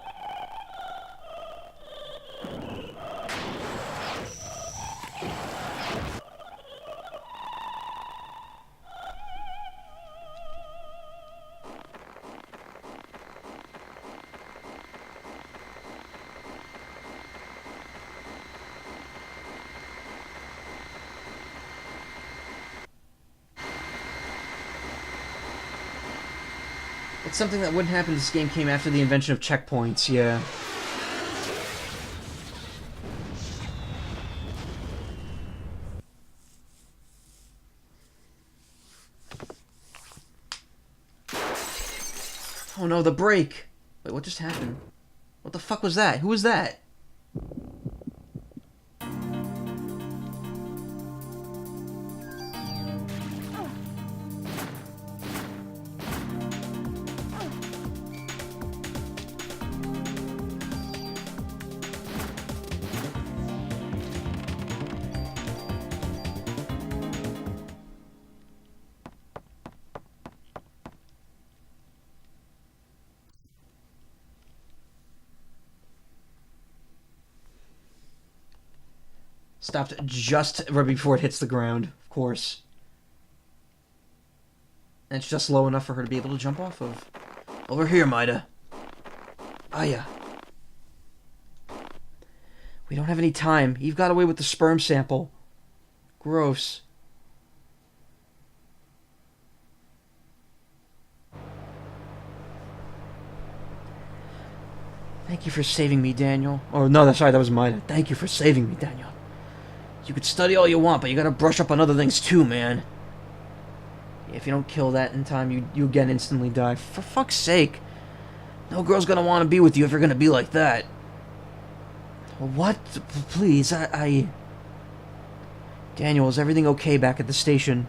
It's something that wouldn't happen if this game came after the invention of checkpoints, yeah. Oh no, the break! Wait, what just happened? What the fuck was that? Who was that? Stopped just right before it hits the ground, of course. And it's just low enough for her to be able to jump off of. Over here, Maida. Aya. We don't have any time. Eve got away with the sperm sample. Gross. Thank you for saving me, Daniel. Oh, no, that's right, that was Maida. Thank you for saving me, Daniel. You could study all you want, but you gotta brush up on other things too, man. If you don't kill that in time, you again instantly die. For fuck's sake. No girl's gonna want to be with you if you're gonna be like that. What? Please, I... Daniel, is everything okay back at the station?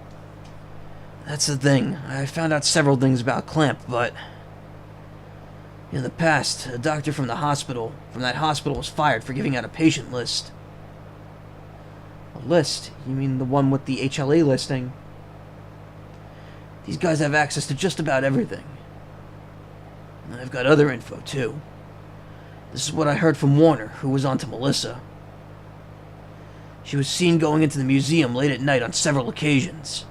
That's the thing. I found out several things about Clamp, but... In the past, a doctor from that hospital was fired for giving out a patient list. A list? You mean the one with the HLA listing? These guys have access to just about everything. And I've got other info, too. This is what I heard from Warner, who was on to Melissa. She was seen going into the museum late at night on several occasions.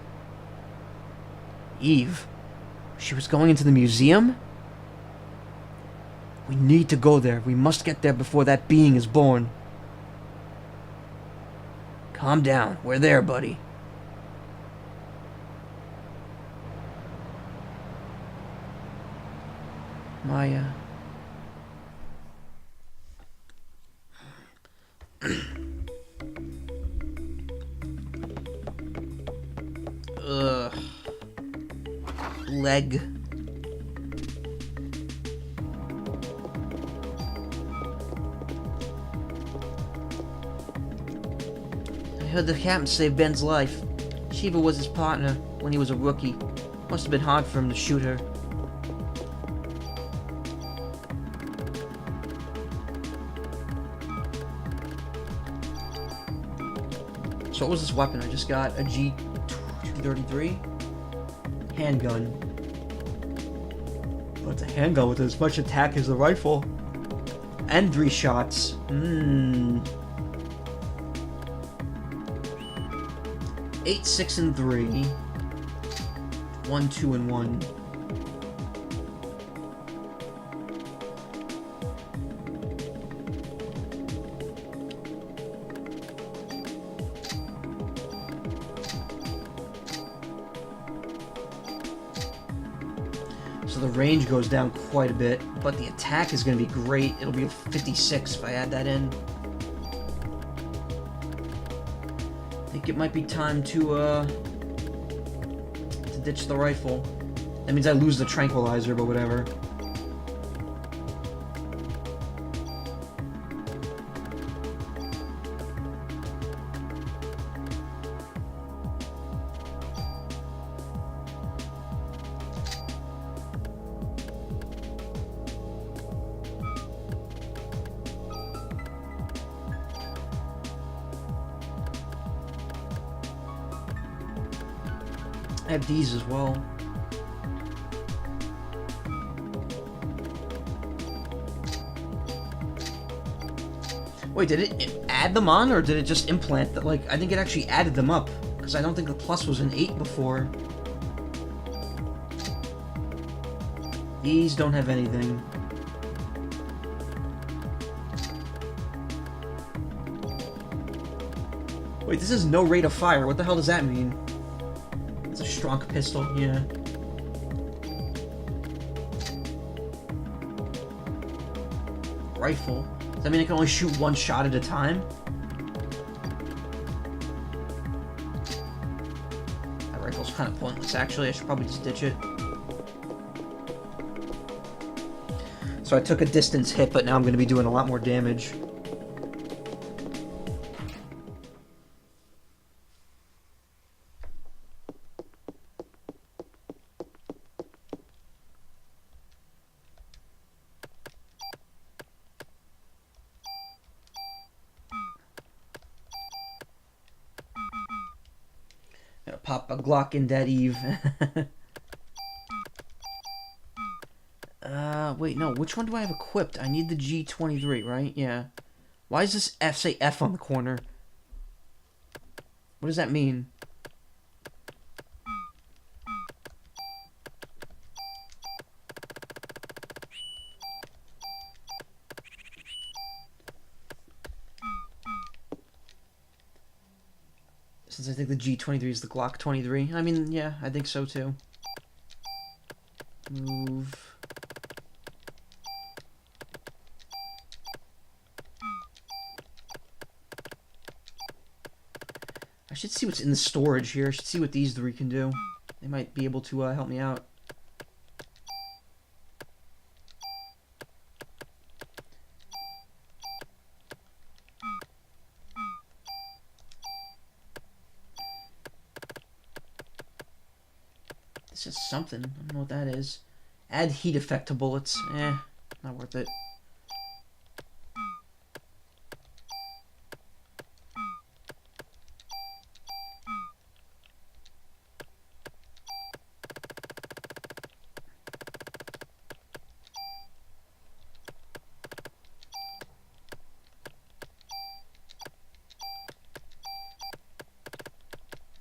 Eve? She was going into the museum? We need to go there. We must get there before that being is born. Calm down. We're there, buddy. Maya. Ugh. Leg. I heard the captain saved Ben's life. Shiva was his partner when he was a rookie. Must have been hard for him to shoot her. So what was this weapon? I just got a G233 handgun. Well, it's a handgun with as much attack as the rifle. And 3 shots. 8, 6, and 3. 1, 2, and 1. So the range goes down quite a bit, but the attack is going to be great. It'll be a 56 if I add that in. I think it might be time to ditch the rifle. That means I lose the tranquilizer, but whatever. I have these as well. Wait, did it add them on, or did it just implant that? Like, I think it actually added them up, because I don't think the plus was an 8 before. These don't have anything. Wait, this is no rate of fire. What the hell does that mean? It's a strong pistol, yeah. Rifle? Does that mean I can only shoot 1 shot at a time? That rifle's kind of pointless, actually. I should probably just ditch it. So I took a distance hit, but now I'm going to be doing a lot more damage. Gonna pop a Glock in that Eve. Wait, no, which one do I have equipped? I need the G23, right? Yeah. Why does this F say F on the corner? What does that mean? Since I think the G23 is the Glock 23. I mean, yeah, I think so too. Move. I should see what's in the storage here. I should see what these three can do. They might be able to help me out. This is something. I don't know what that is. Add heat effect to bullets. Not worth it.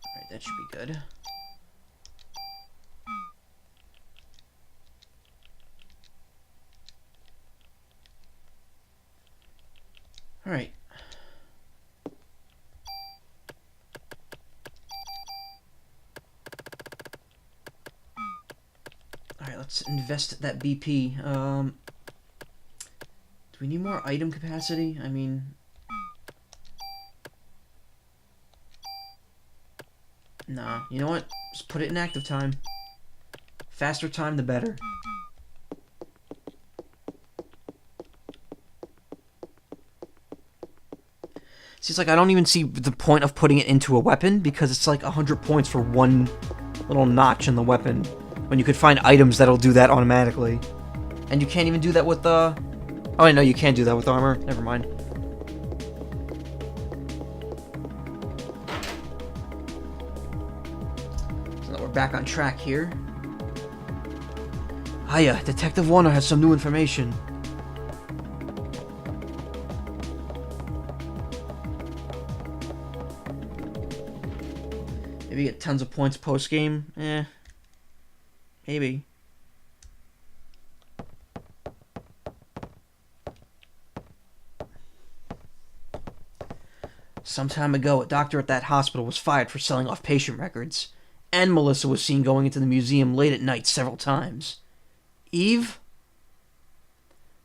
Alright, that should be good. Alright. Alright, let's invest that BP. Do we need more item capacity? I mean... Nah, you know what? Just put it in active time. Faster time, the better. Seems like I don't even see the point of putting it into a weapon, because it's like 100 points for one little notch in the weapon, when you could find items that'll do that automatically. And you can't even do that with the... Oh, no, you can't do that with armor. Never mind. So now we're back on track here. Hiya, Detective Warner has some new information. Maybe get tons of points post-game? Maybe. Some time ago, a doctor at that hospital was fired for selling off patient records. And Melissa was seen going into the museum late at night several times. Eve?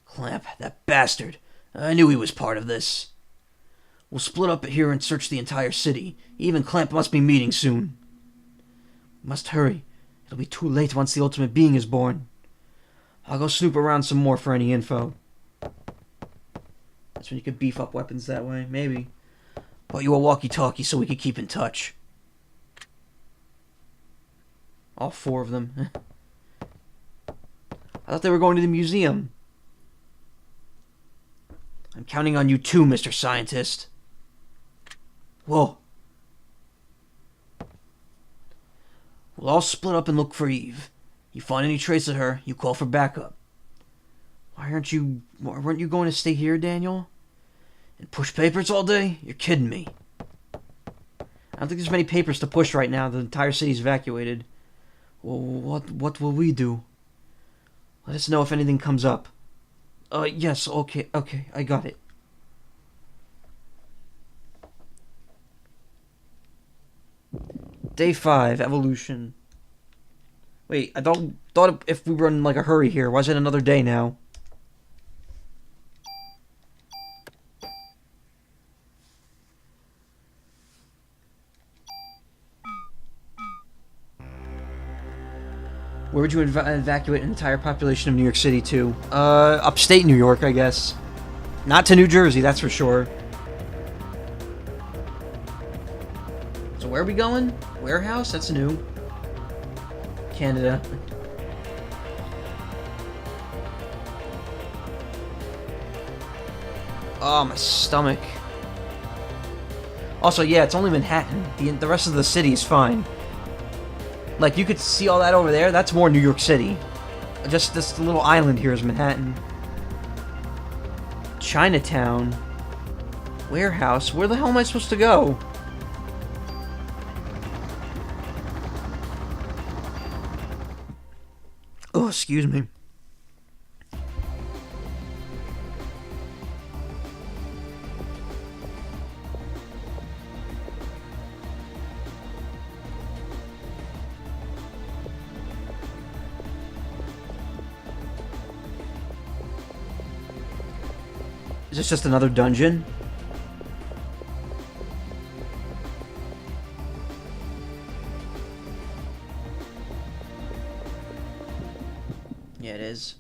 Clamp, that bastard. I knew he was part of this. We'll split up here and search the entire city. Eve and Clamp must be meeting soon. We must hurry. It'll be too late once the ultimate being is born. I'll go snoop around some more for any info. That's when you could beef up weapons that way, maybe. Bought you a walkie-talkie so we could keep in touch. All four of them. I thought they were going to the museum. I'm counting on you too, Mr. Scientist. Whoa. We'll all split up and look for Eve. You find any trace of her, you call for backup. Weren't you going to stay here, Daniel? And push papers all day? You're kidding me. I don't think there's many papers to push right now. The entire city's evacuated. Well, what will we do? Let us know if anything comes up. Yes, okay, I got it. Day 5, evolution. Wait, I thought if we were in like a hurry here, why is it another day now? Where would you evacuate an entire population of New York City to? Upstate New York, I guess. Not to New Jersey, that's for sure. So where are we going? Warehouse? That's new. Canada. Oh, my stomach. Also, yeah, it's only Manhattan. The rest of the city is fine. Like, you could see all that over there. That's more New York City. Just this little island here is Manhattan. Chinatown. Warehouse. Where the hell am I supposed to go? Oh, excuse me. this just another dungeon? Yeah, it is.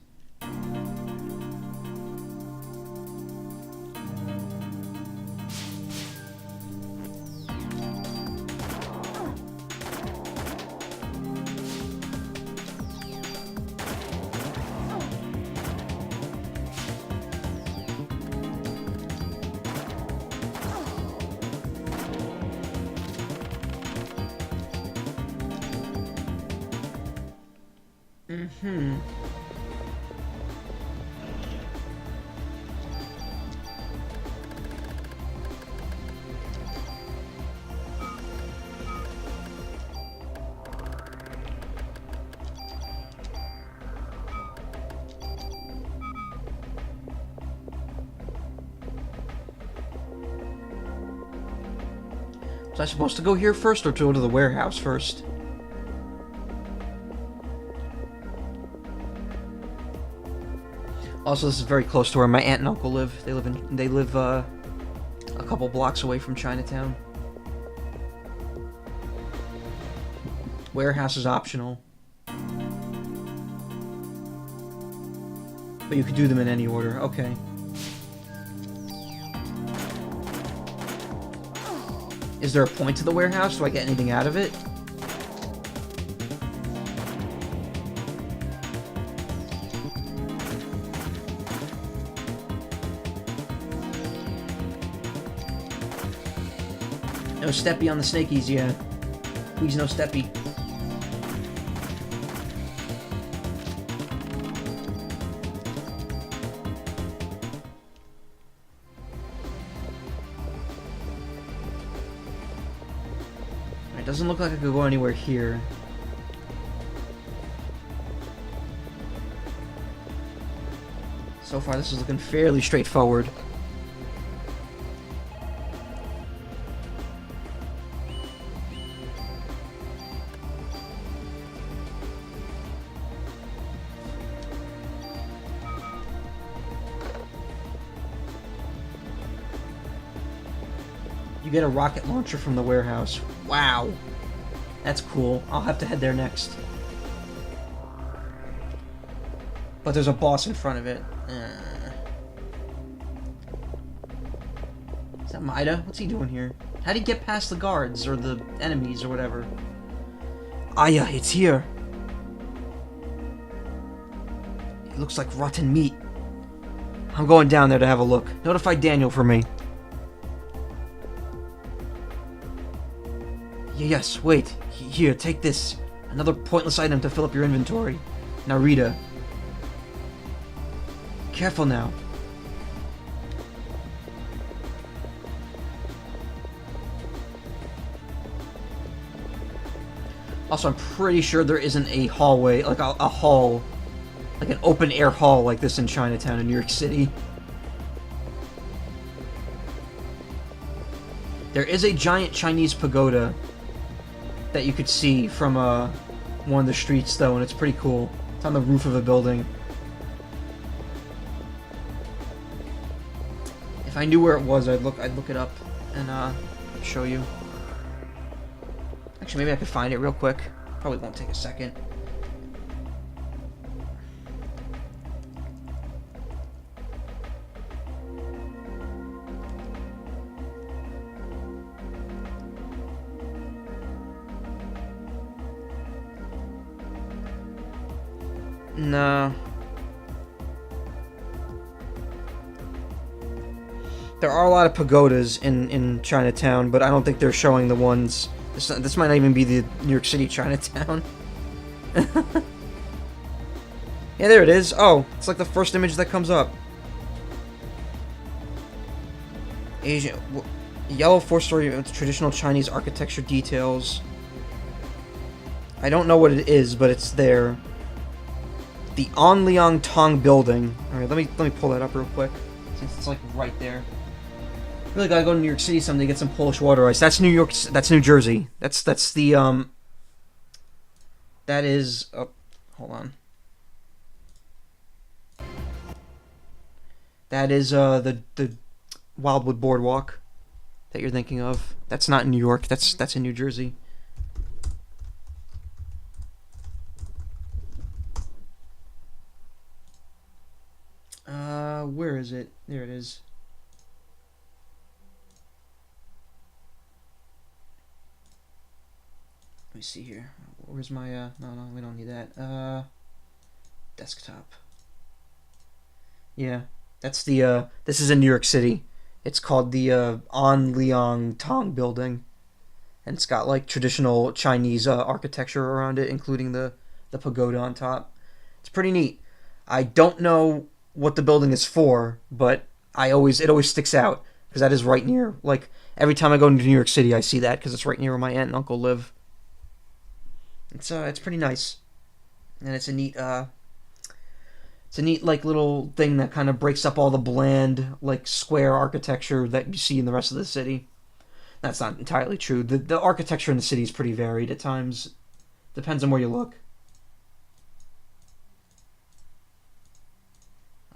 Was I supposed to go here first or to go to the warehouse first? Also, this is very close to where my aunt and uncle live. They live a couple blocks away from Chinatown. Warehouse is optional. But you could do them in any order. Okay. Is there a point to the warehouse? Do I get anything out of it? No steppy on the snakies, yeah. Please no steppy. Doesn't look like I could go anywhere here. So far, this is looking fairly straightforward. You get a rocket launcher from the warehouse. Wow. That's cool. I'll have to head there next. But there's a boss in front of it. Is that Maida? What's he doing here? How'd he get past the guards, or the enemies, or whatever? Aya, it's here. It looks like rotten meat. I'm going down there to have a look. Notify Daniel for me. Yes, wait. Here, take this. Another pointless item to fill up your inventory. Narita. Careful now. Also, I'm pretty sure there isn't a hallway, like a hall, like an open-air hall like this in Chinatown in New York City. There is a giant Chinese pagoda that you could see from one of the streets, though, and it's pretty cool. It's on the roof of a building. If I knew where it was, I'd look it up and show you. Actually, maybe I could find it real quick. Probably won't take a second. No. There are a lot of pagodas in Chinatown, but I don't think they're showing the ones. This might not even be the New York City Chinatown. Yeah, there it is. Oh, it's like the first image that comes up. Asian yellow four-story with traditional Chinese architecture details. I don't know what it is, but it's there. The Anliang Tong building. All right, let me pull that up real quick, since it's like right there. Really gotta go to New York City someday to get some Polish water ice. That's New York. That's New Jersey. That's the That is. Oh, hold on. That is the Wildwood Boardwalk that you're thinking of. That's not in New York. That's in New Jersey. Where is it? There it is. Let me see here. Where's my no, we don't need that. Desktop. Yeah. That's the this is in New York City. It's called the An Liang Tong building. And it's got like traditional Chinese architecture around it, including the pagoda on top. It's pretty neat. I don't know what the building is for, but it always sticks out because that is right near. Like every time I go into New York City, I see that because it's right near where my aunt and uncle live. It's pretty nice, and it's a neat like little thing that kind of breaks up all the bland like square architecture that you see in the rest of the city. That's not entirely true. The architecture in the city is pretty varied at times. Depends on where you look.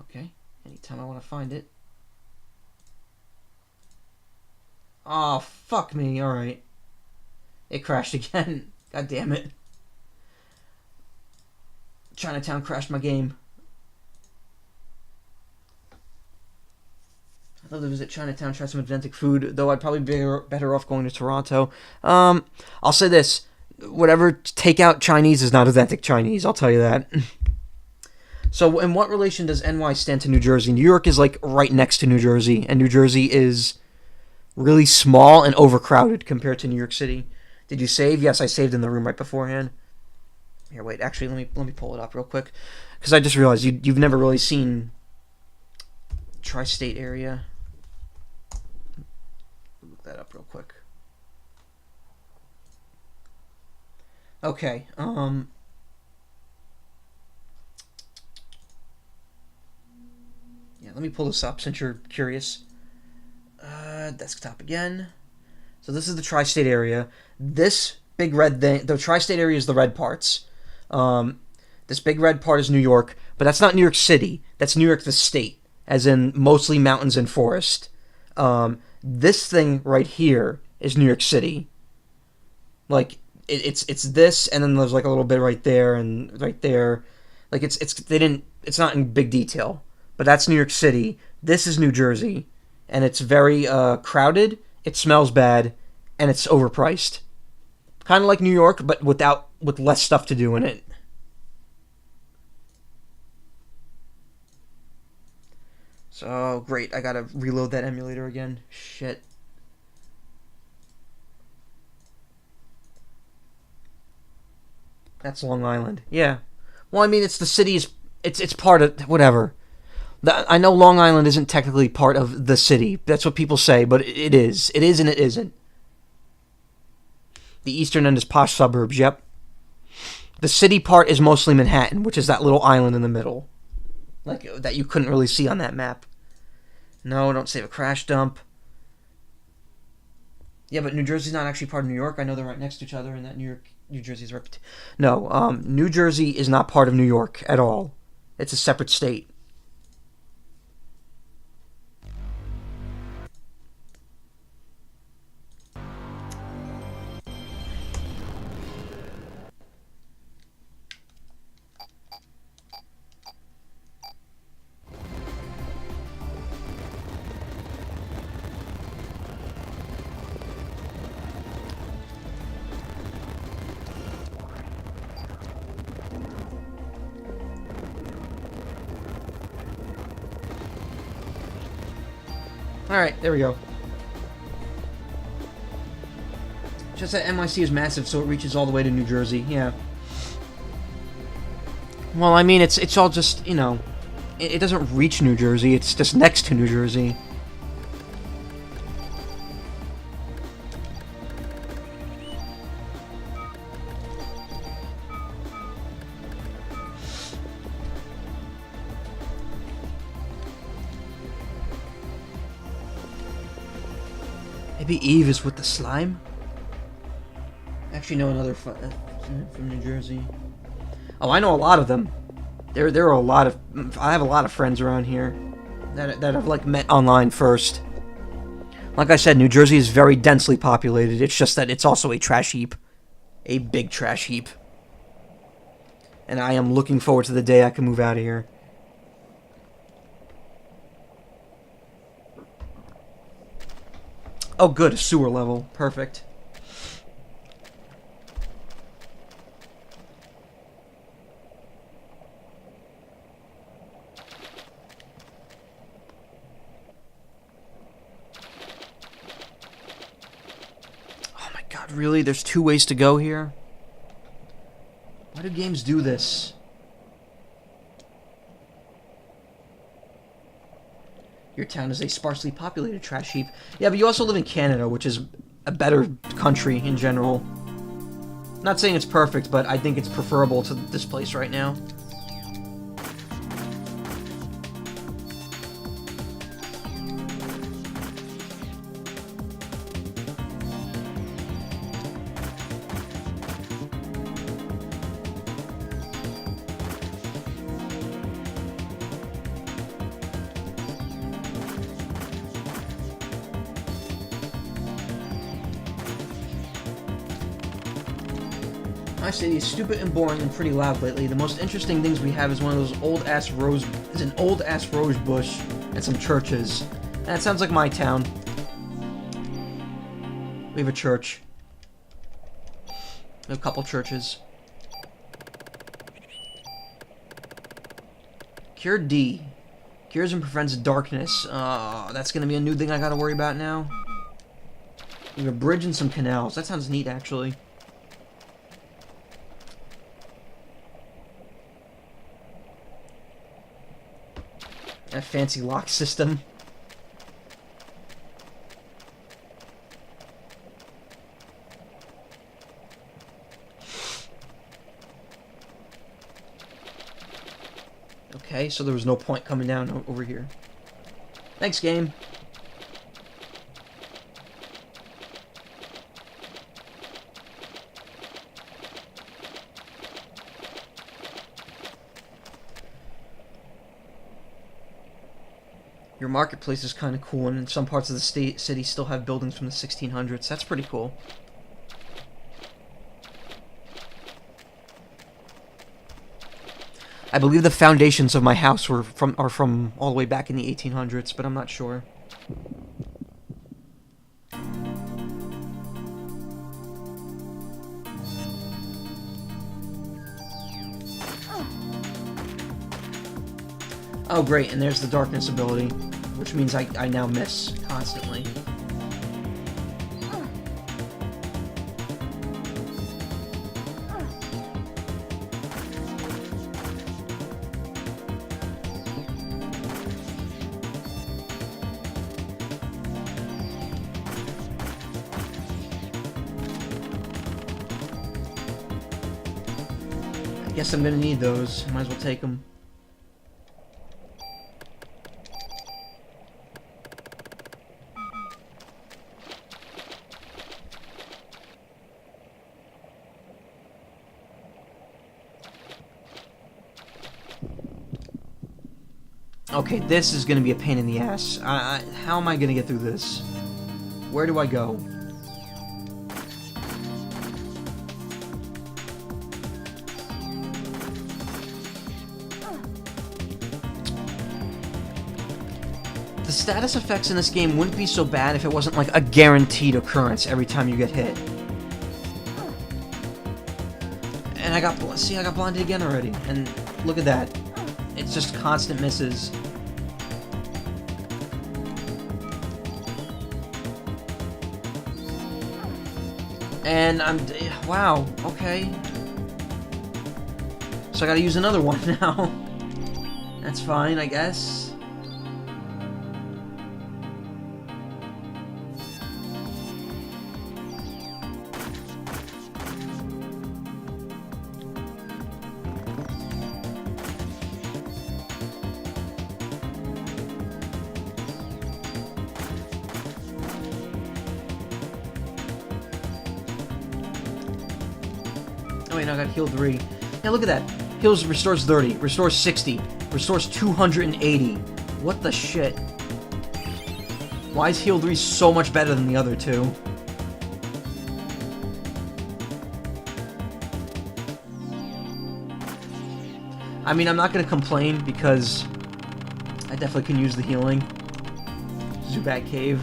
Okay. Anytime I want to find it. Oh, fuck me. Alright. It crashed again. God damn it. Chinatown crashed my game. I'd love to visit Chinatown, try some authentic food, though I'd probably be better off going to Toronto. I'll say this. Whatever takeout Chinese is not authentic Chinese, I'll tell you that. So, in what relation does NY stand to New Jersey? New York is like right next to New Jersey, and New Jersey is really small and overcrowded compared to New York City. Did you save? Yes, I saved in the room right beforehand. Here, wait. Actually, let me pull it up real quick, because I just realized you've never really seen tri-state area. Look that up real quick. Okay. Yeah, let me pull this up since you're curious. Desktop again. So this is the tri-state area. This big red thing, the tri-state area is the red parts. This big red part is New York, but that's not New York City. That's New York the state, as in mostly mountains and forest. This thing right here is New York City. Like it's this, and then there's like a little bit right there and right there. Like it's not in big detail, but that's New York City. This is New Jersey, and it's very crowded. It smells bad, and it's overpriced. Kind of like New York, but with less stuff to do in it. So great, I gotta reload that emulator again. Shit. That's Long Island. Yeah. Well, I mean, it's the city's. It's part of whatever. I know Long Island isn't technically part of the city. That's what people say, but it is. It is and it isn't. The eastern end is posh suburbs. Yep. The city part is mostly Manhattan, which is that little island in the middle, like that you couldn't really see on that map. No, don't save a crash dump. Yeah, but New Jersey's not actually part of New York. I know they're right next to each other, and that New Jersey's right. No, New Jersey is not part of New York at all. It's a separate state. Alright, there we go. Just that NYC is massive, so it reaches all the way to New Jersey, yeah. Well, I mean, it's all just, you know, it doesn't reach New Jersey, it's just next to New Jersey. Maybe Eve is with the slime? I actually know another from New Jersey. Oh, I know a lot of them. There are a lot of. I have a lot of friends around here. that I've like met online first. Like I said, New Jersey is very densely populated. It's just that it's also a trash heap. A big trash heap. And I am looking forward to the day I can move out of here. Oh good, a sewer level. Perfect. God, really? There's 2 ways to go here? Why do games do this? Your town is a sparsely populated trash heap. Yeah, but you also live in Canada, which is a better country in general. Not saying it's perfect, but I think it's preferable to this place right now. My city is stupid and boring and pretty loud lately. The most interesting things we have is one of those old-ass rose... is an old-ass rose bush and some churches. That sounds like my town. We have a church. We have a couple churches. Cure D. Cures and prevents darkness. That's gonna be a new thing I gotta worry about now. We have a bridge and some canals. That sounds neat, actually. A fancy lock system. Okay, so there was no point coming down over here. Thanks, game. Your marketplace is kind of cool, and in some parts of the city still have buildings from the 1600s. That's pretty cool. I believe the foundations of my house are from all the way back in the 1800s, but I'm not sure. Oh great, and there's the darkness ability, which means I now miss constantly. I guess I'm gonna need those. Might as well take them. Okay, this is gonna be a pain in the ass. How am I gonna get through this? Where do I go? The status effects in this game wouldn't be so bad if it wasn't like a guaranteed occurrence every time you get hit. And I got blinded again already, and look at that. It's just constant misses. And wow, okay. So I gotta use another one now. That's fine, I guess. Oh wait, no, I got heal 3. Yeah, look at that. Heals, restores 30, restores 60, restores 280. What the shit? Why is heal 3 so much better than the other two? I mean, I'm not gonna complain because I definitely can use the healing. Zubat Cave.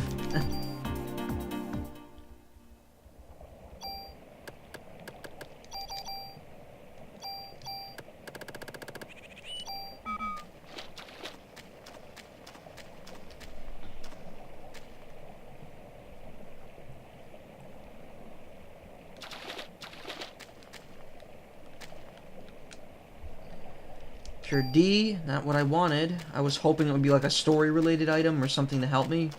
Pure D, not what I wanted. I was hoping it would be like a story-related item or something to help me.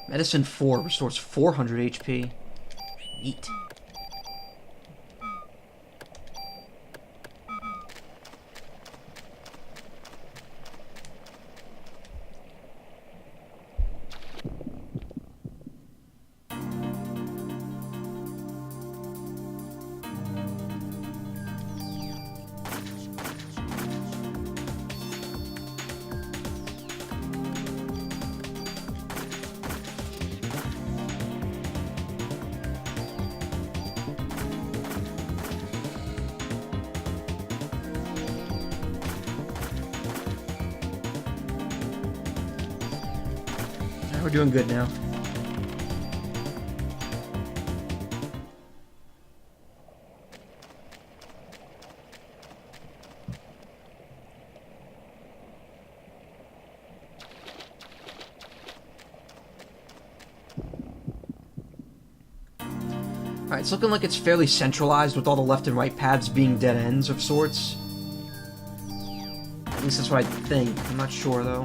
Medicine 4 restores 400 HP. Eat. We're doing good now. Alright, it's looking like it's fairly centralized with all the left and right paths being dead ends of sorts. At least that's what I think. I'm not sure though.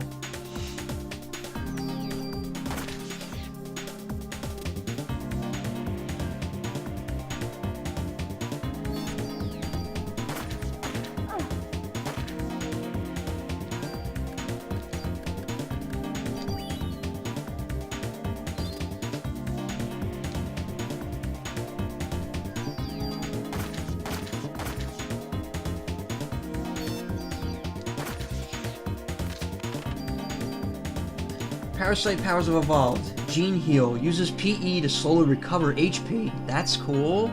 Parasite powers have evolved. Gene Heal uses PE to slowly recover HP. That's cool.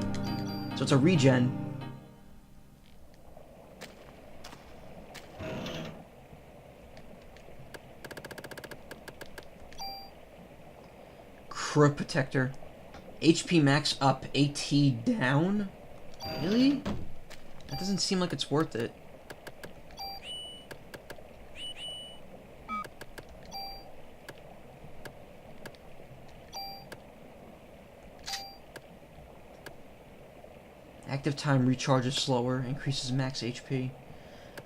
So it's a regen. Crow Protector. HP max up, AT down? Really? That doesn't seem like it's worth it. Active time recharges slower, increases max HP.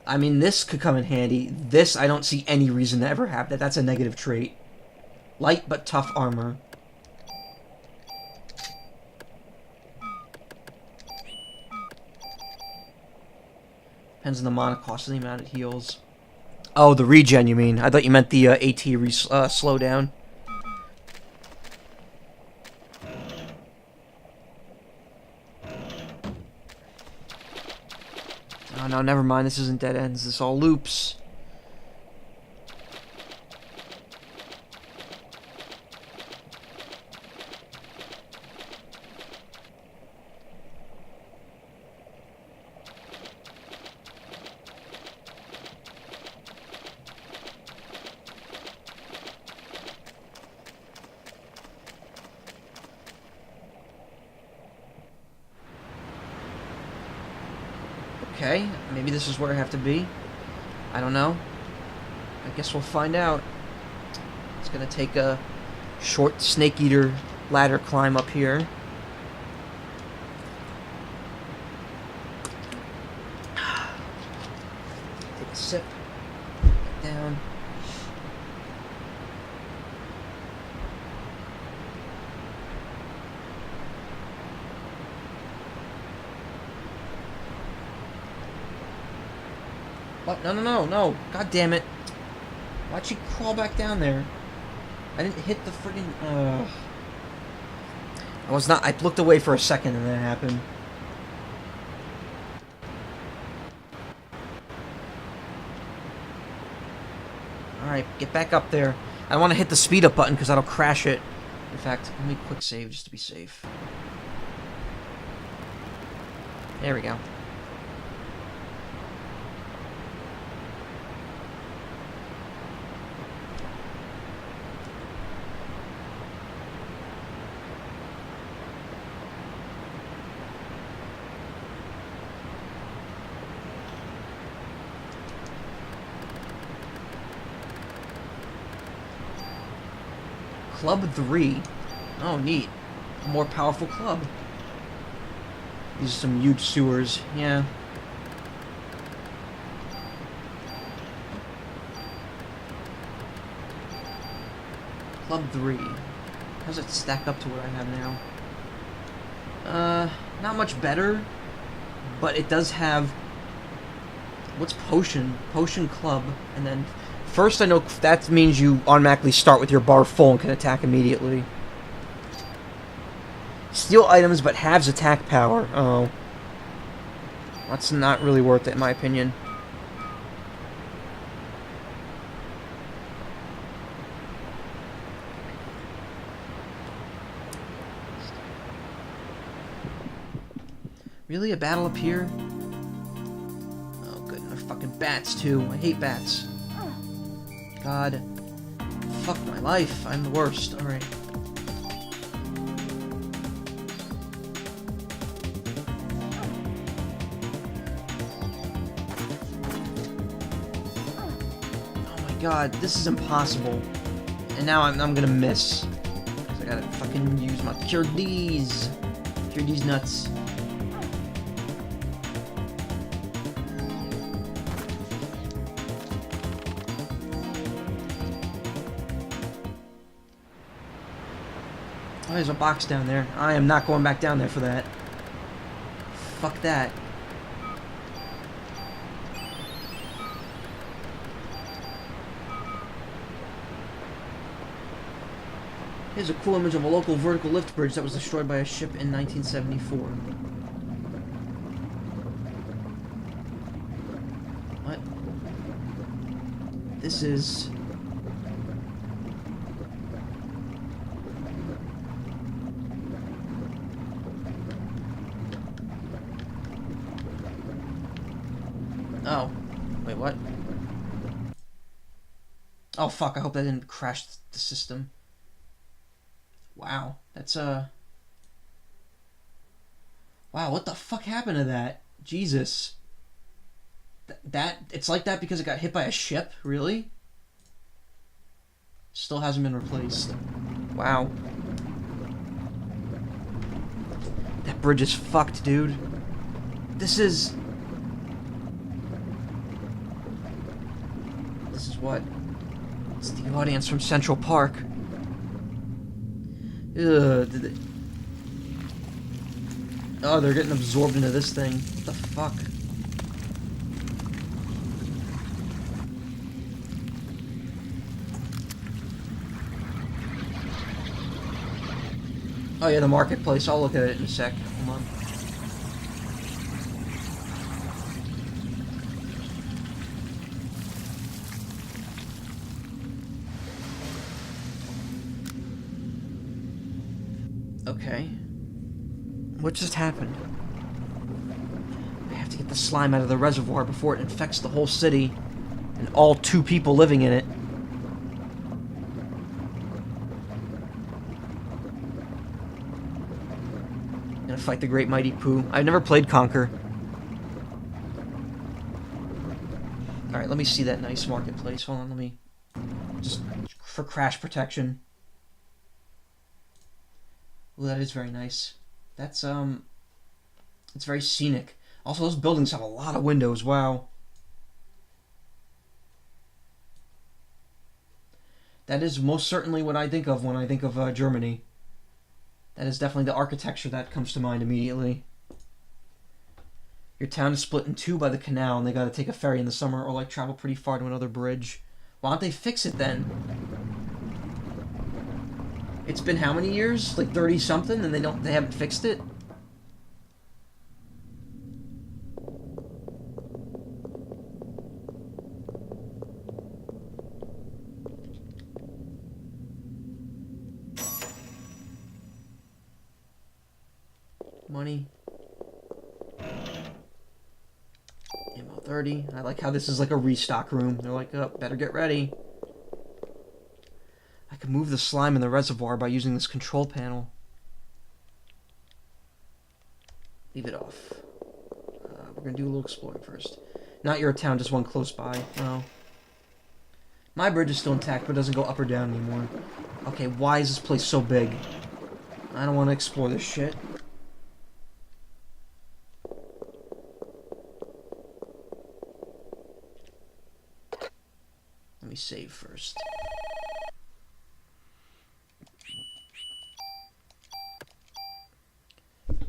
I mean, this could come in handy. This, I don't see any reason to ever have that. That's a negative trait. Light but tough armor. Depends on the mana cost and the amount it heals. Oh, the regen, you mean? I thought you meant the AT slowdown. Oh no, never mind. This isn't dead ends. This all loops. Okay, maybe this is where I have to be. I don't know. I guess we'll find out. It's gonna take a short snake eater ladder climb up here. Take a sip. Get down. What? No, no, no, no. God damn it. Why'd she crawl back down there? I didn't hit the friggin'... I was not... I looked away for a second and then it happened. Alright, get back up there. I want to hit the speed up button because that'll crash it. In fact, let me quick save just to be safe. There we go. Club 3. Oh, neat. A more powerful club. These are some huge sewers. Yeah. Club 3. How does it stack up to what I have now? Not much better. But it does have... What's Potion? Potion Club. And then... First, I know that means you automatically start with your bar full and can attack immediately. Steal items, but halves attack power. Oh. That's not really worth it, in my opinion. Really? A battle up here? Oh, good. And they're fucking bats, too. I hate bats. God. Fuck my life. I'm the worst. Alright. Oh my god, this is impossible. And now I'm gonna miss. Because I gotta fucking use my cure these. Cure these nuts. Oh, there's a box down there. I am not going back down there for that. Fuck that. Here's a cool image of a local vertical lift bridge that was destroyed by a ship in 1974. What? This is... Oh. Wait, what? Oh, fuck, I hope that didn't crash the system. Wow. That's, Wow, what the fuck happened to that? Jesus. It's like that because it got hit by a ship? Really? Still hasn't been replaced. Wow. That bridge is fucked, dude. This is... This is what? It's the audience from Central Park. Ugh. Oh, they're getting absorbed into this thing. What the fuck? Oh yeah, the marketplace. I'll look at it in a sec. Hold on. Okay. What just happened? I have to get the slime out of the reservoir before it infects the whole city and all 2 people living in it. I'm gonna fight the Great Mighty Pooh. I've never played Conquer. Alright, let me see that nice marketplace. Hold on, let me... Just for crash protection. Well, that is very nice. That's, it's very scenic. Also, those buildings have a lot of windows, wow. That is most certainly what I think of when I think of, Germany. That is definitely the architecture that comes to mind immediately. Your town is split in two by the canal, and they gotta take a ferry in the summer or, like, travel pretty far to another bridge. Why don't they fix it, then? It's been how many years? Like 30-something, and they haven't fixed it? Money. Ammo 30. I like how this is like a restock room. They're like, oh, better get ready. I can move the slime in the reservoir by using this control panel. Leave it off. We're gonna do a little exploring first. Not your town, just one close by. No. My bridge is still intact, but it doesn't go up or down anymore. Okay, why is this place so big? I don't want to explore this shit. Let me save first.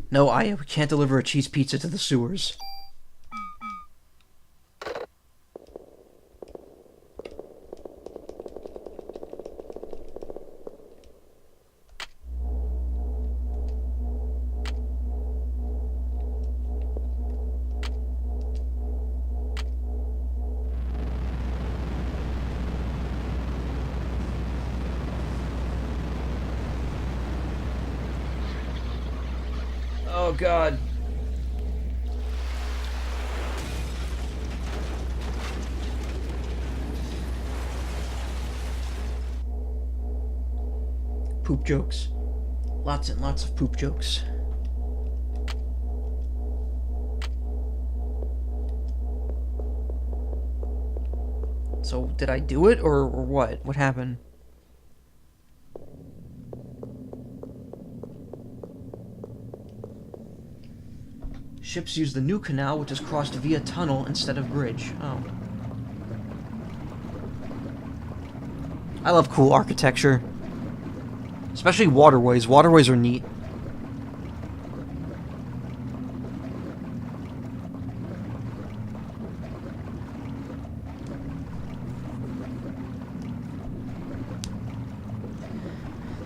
No, we can't deliver a cheese pizza to the sewers. Oh, God. Poop jokes. Lots and lots of poop jokes. So, did I do it, or what? What happened? Ships use the new canal, which is crossed via tunnel instead of bridge. Oh. I love cool architecture. Especially waterways. Waterways are neat.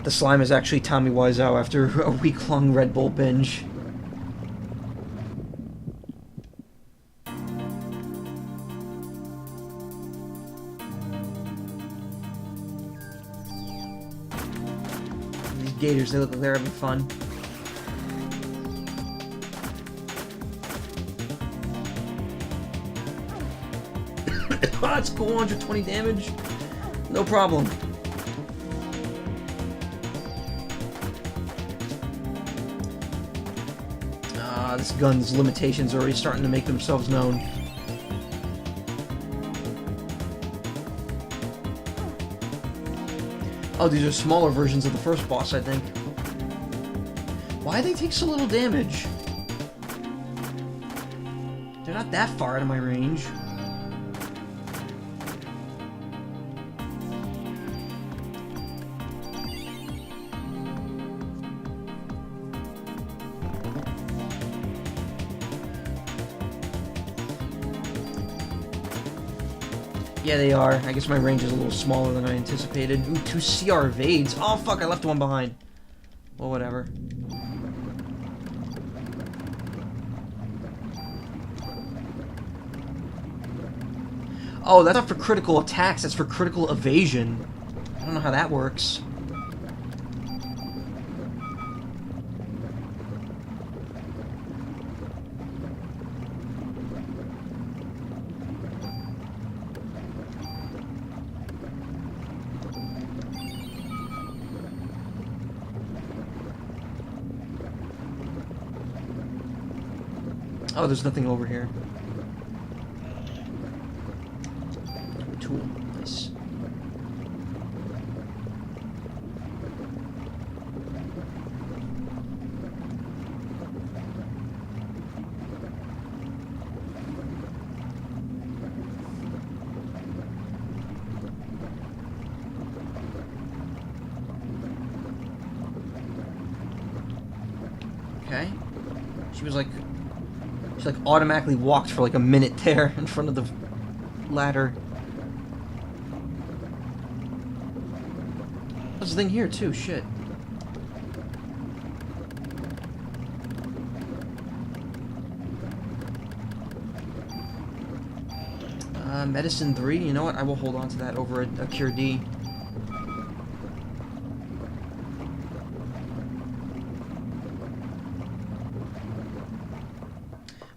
The slime is actually Tommy Wiseau after a week-long Red Bull binge. Gators, they look like they're having fun. Oh, that's cool, 120 damage. No problem. This gun's limitations are already starting to make themselves known. Oh, these are smaller versions of the first boss, I think. Why do they take so little damage? They're not that far out of my range. Yeah, they are. I guess my range is a little smaller than I anticipated. Ooh, 2 CR evades. Oh, fuck, I left one behind. Well, whatever. Oh, that's not for critical attacks. That's for critical evasion. I don't know how that works. Oh, there's nothing over here. Tool. Nice. Okay. She was like She like automatically walked for like a minute there in front of the ladder. There's a thing here too, shit. Medicine 3, you know what? I will hold on to that over a Cure D.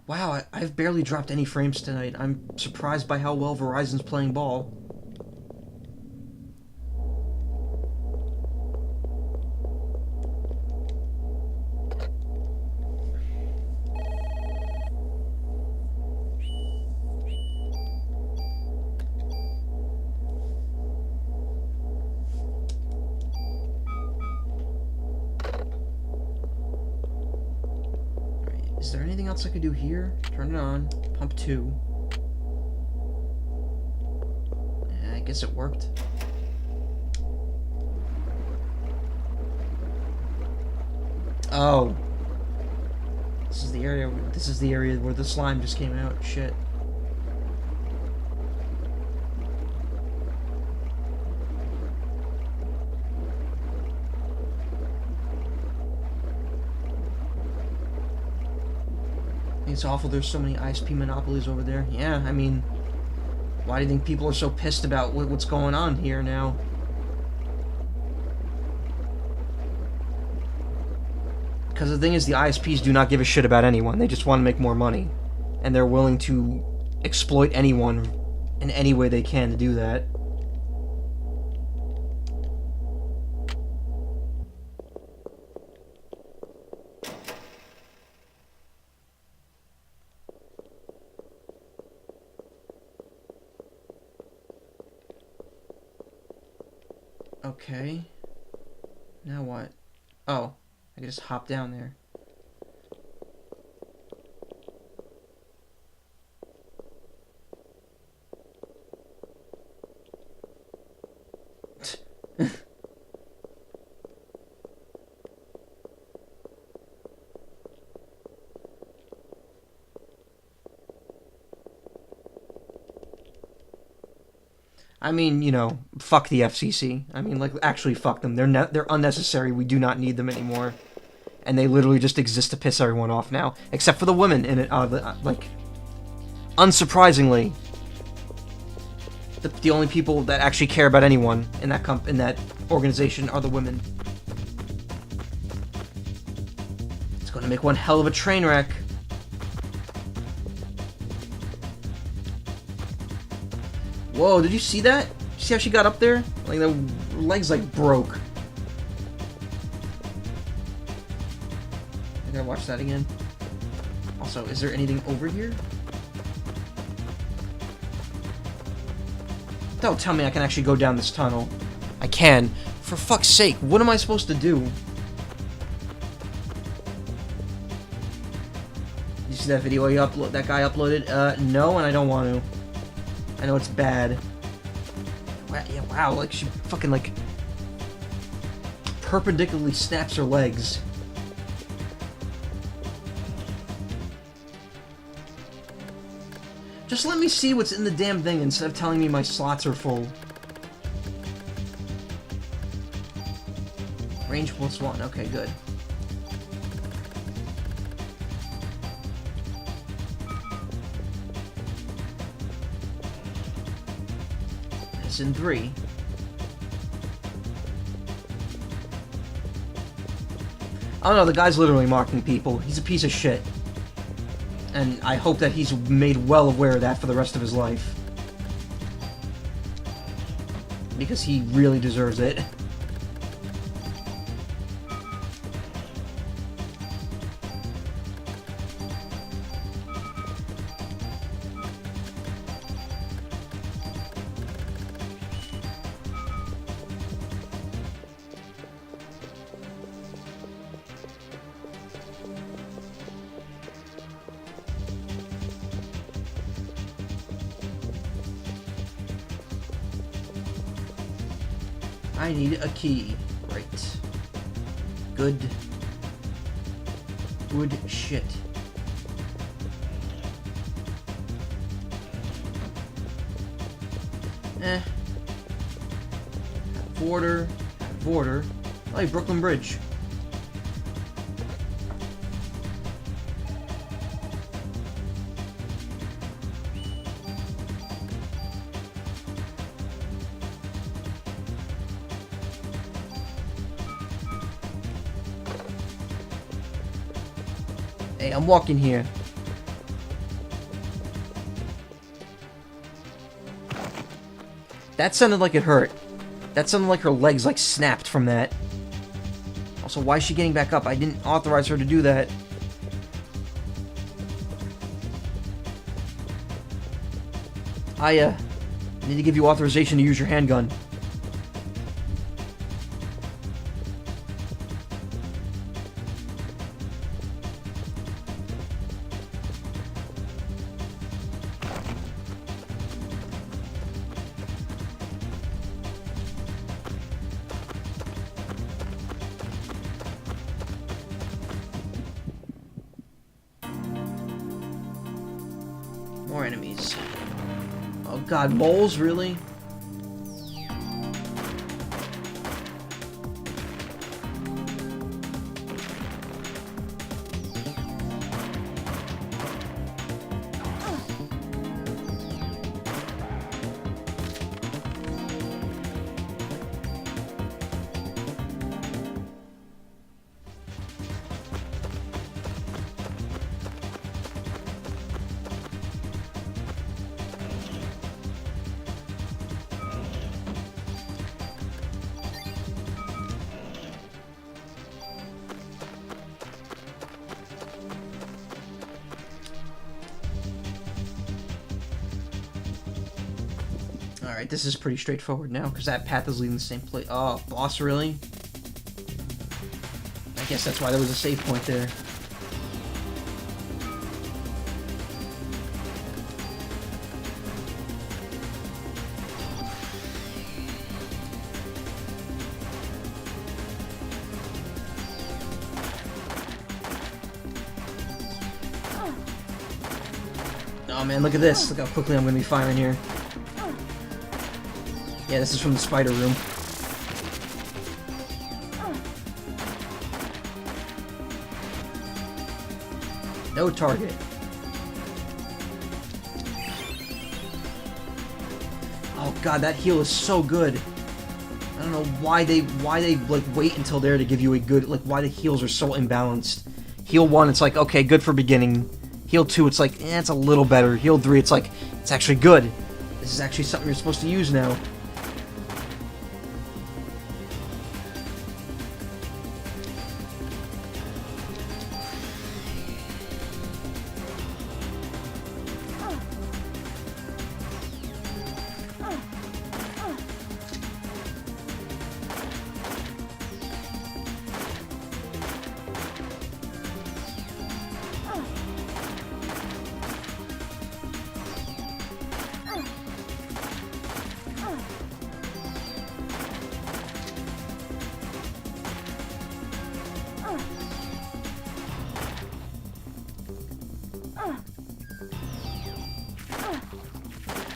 Wow, I've barely dropped any frames tonight. I'm surprised by how well Verizon's playing ball. Is there anything else I could do here? Turn it on. Pump 2. I guess it worked. Oh. This is the area where the slime just came out. Shit. It's awful there's so many ISP monopolies over there. Yeah, I mean, why do you think people are so pissed about what's going on here now? Because the thing is, the ISPs do not give a shit about anyone. They just want to make more money. And they're willing to exploit anyone in any way they can to do that. Okay. Now what? Oh, I can just hop down there. I mean, you know, fuck the FCC. I mean, like, actually fuck them. They're unnecessary. We do not need them anymore. And they literally just exist to piss everyone off now. Except for the women in it. Like, unsurprisingly, the only people that actually care about anyone in that organization are the women. It's going to make one hell of a train wreck. Whoa, did you see that? See how she got up there? Like, the legs, like, broke. I gotta watch that again. Also, is there anything over here? Don't tell me I can actually go down this tunnel. I can. For fuck's sake, what am I supposed to do? You see that video that guy uploaded? No, and I don't want to. I know it's bad. Yeah, wow, like, she fucking, like, perpendicularly snaps her legs. Just let me see what's in the damn thing instead of telling me my slots are full. Range +1, okay, good. In 3. I don't know, the guy's literally marking people. He's a piece of shit. And I hope that he's made well aware of that for the rest of his life. Because he really deserves it. I need a key. Right. Good shit. Eh. Border. Border. Oh, hey, Brooklyn Bridge. Hey, I'm walking here. That sounded like it hurt. That sounded like her legs like snapped from that. Also, why is she getting back up? I didn't authorize her to do that. I need to give you authorization to use your handgun. More enemies. Oh god, moles, really? Alright, this is pretty straightforward now, because that path is leading the same place. Oh, boss, really? I guess that's why there was a save point there. Oh man, look at this. Look how quickly I'm going to be firing here. Yeah, this is from the spider room. No target. Oh god, that heal is so good. I don't know why they like wait until there to give you a good, like, why the heals are so imbalanced. Heal 1, it's like, okay, good for beginning. Heal 2, it's like, it's a little better. Heal 3, it's like, it's actually good. This is actually something you're supposed to use now.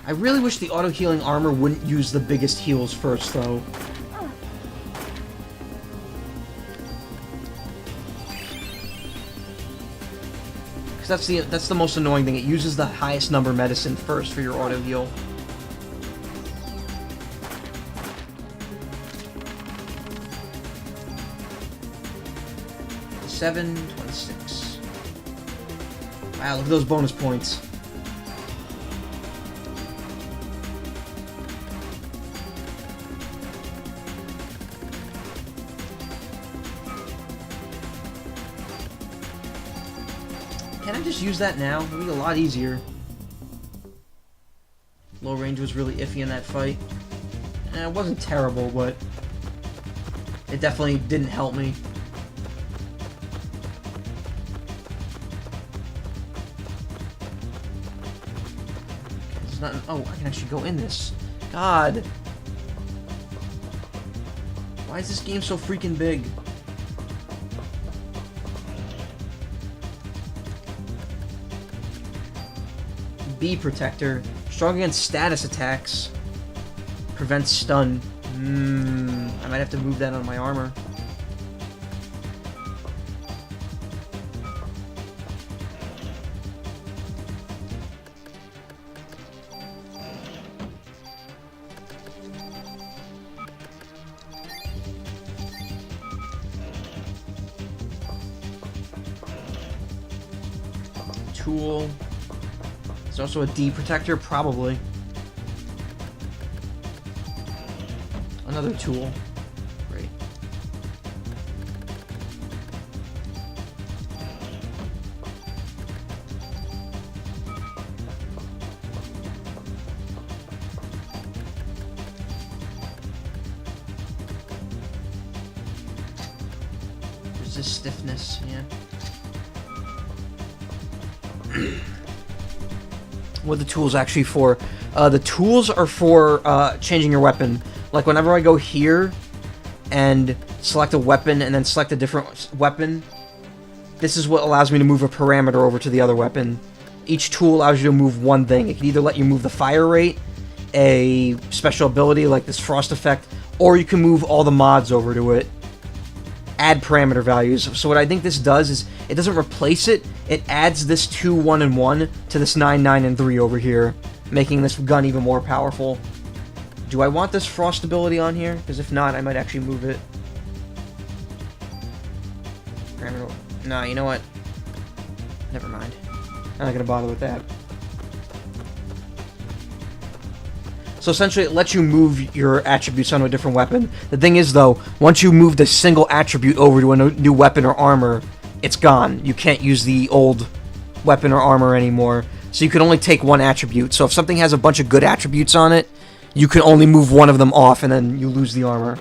I really wish the auto-healing armor wouldn't use the biggest heals first, though. Because that's the most annoying thing. It uses the highest number medicine first for your auto-heal. $7.26. Wow, look at those bonus points. Can I just use that now? It'll be a lot easier. Low range was really iffy in that fight. It wasn't terrible, but it definitely didn't help me. It's not. Oh, I can actually go in this. God. Why is this game so freaking big? B Protector. Strong against status attacks. Prevent stun. I might have to move that on my armor. Tool. There's also a D protector, probably. Another tool. Great. Resist stiffness, yeah. What the tools actually for? The tools are for changing your weapon. Like whenever I go here and select a weapon and then select a different weapon, this is what allows me to move a parameter over to the other weapon. Each tool allows you to move one thing. It can either let you move the fire rate, a special ability like this frost effect, or you can move all the mods over to it. Add parameter values. So what I think this does is it doesn't replace it. It adds this 2, 1, and 1 to this 9, 9, and 3 over here, making this gun even more powerful. Do I want this frost ability on here? Because if not, I might actually move it. Nah, you know what? Never mind. I'm not gonna bother with that. So essentially, it lets you move your attributes onto a different weapon. The thing is, though, once you move the single attribute over to a new weapon or armor, it's gone. You can't use the old weapon or armor anymore. So you can only take one attribute. So if something has a bunch of good attributes on it, you can only move one of them off, and then you lose the armor.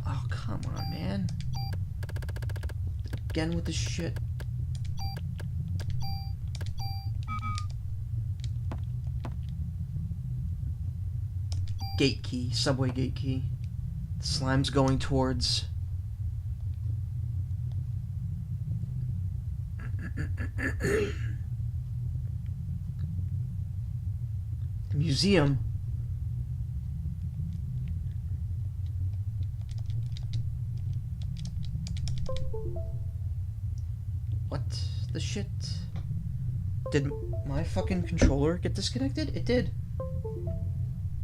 Oh, come on, man. Again with this shit. Gate key, subway gate key. The slime's going towards... the museum. What the shit? Did my fucking controller get disconnected? It did.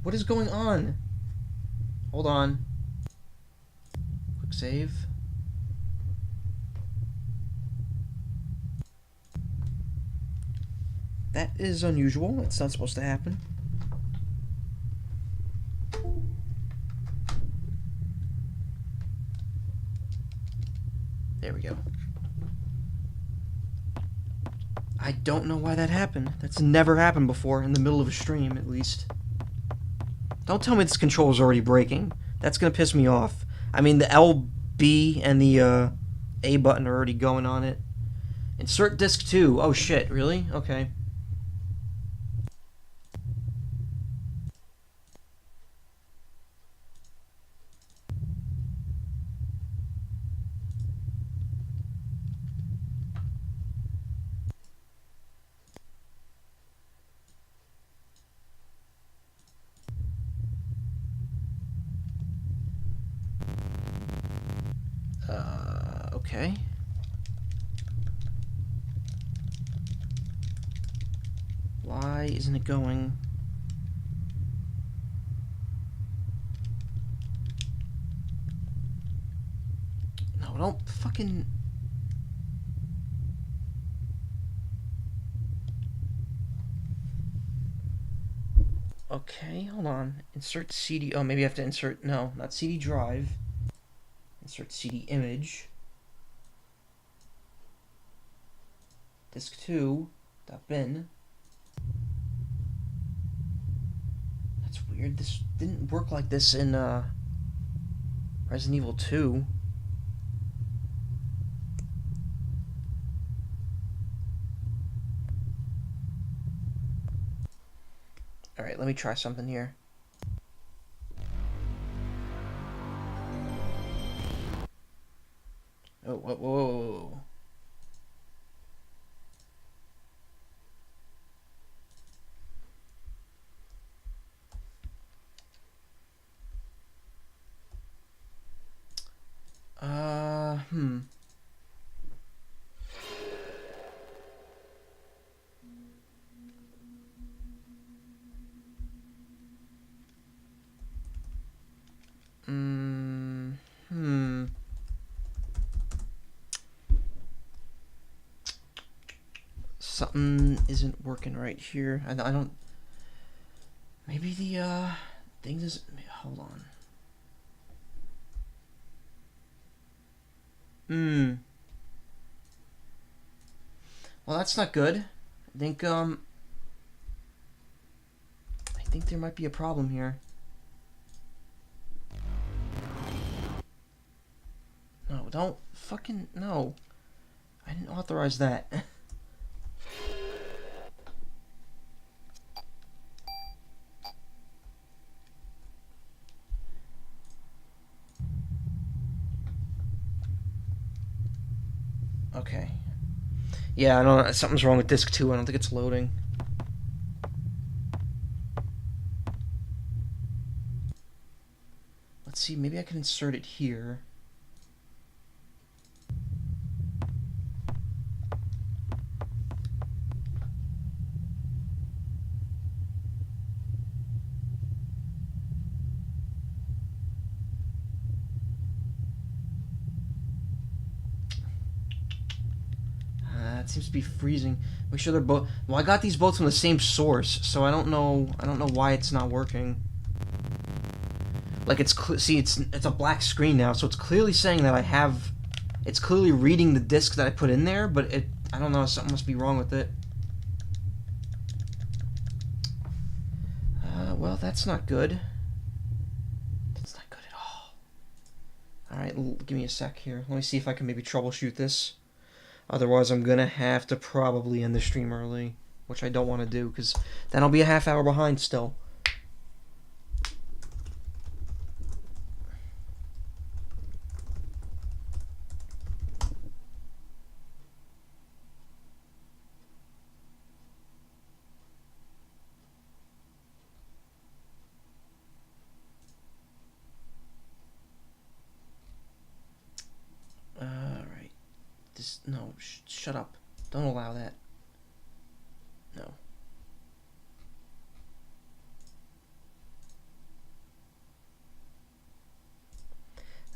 What is going on? Hold on. Quick save. That is unusual. It's not supposed to happen. There we go. I don't know why that happened. That's never happened before, in the middle of a stream, at least. Don't tell me this controller's already breaking. That's gonna piss me off. I mean, the L, B, and the A button are already going on it. Insert disc 2. Oh shit, really? Okay. Okay. Why isn't it going? No, don't fucking... Okay, hold on. Insert CD... Oh, maybe I have to insert... No, not CD drive. Insert CD image. Disk 2. .bin. That's weird. This didn't work like this in Resident Evil 2. Alright, let me try something here. Oh, whoa, whoa, whoa. Something isn't working right here. I don't. Maybe the thing doesn't. Hold on. Well, that's not good. I think there might be a problem here. No, don't fucking no. I didn't authorize that. Okay. Yeah, I know something's wrong with disc 2. I don't think it's loading. Let's see, maybe I can insert it here. It seems to be freezing. Make sure they're both. Well, I got these both from the same source, so I don't know. I don't know why it's not working. Like see, it's a black screen now, so it's clearly saying that I have. It's clearly reading the disc that I put in there, but I don't know. Something must be wrong with it. Well, that's not good. That's not good at all. All right, give me a sec here. Let me see if I can maybe troubleshoot this. Otherwise, I'm gonna have to probably end the stream early, which I don't want to do, because then I'll be a half hour behind still. Alright. No, shut up. Don't allow that. No.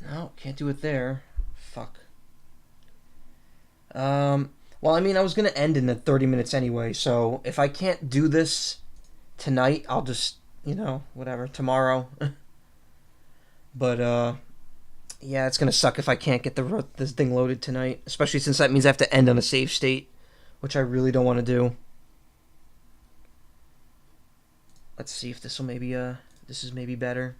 No, can't do it there. Fuck. Well, I mean, I was gonna end in 30 minutes anyway, so if I can't do this tonight, I'll just, whatever, tomorrow. But, yeah, it's gonna suck if I can't get this thing loaded tonight, especially since that means I have to end on a save state, which I really don't want to do. Let's see if this will maybe, this is maybe better.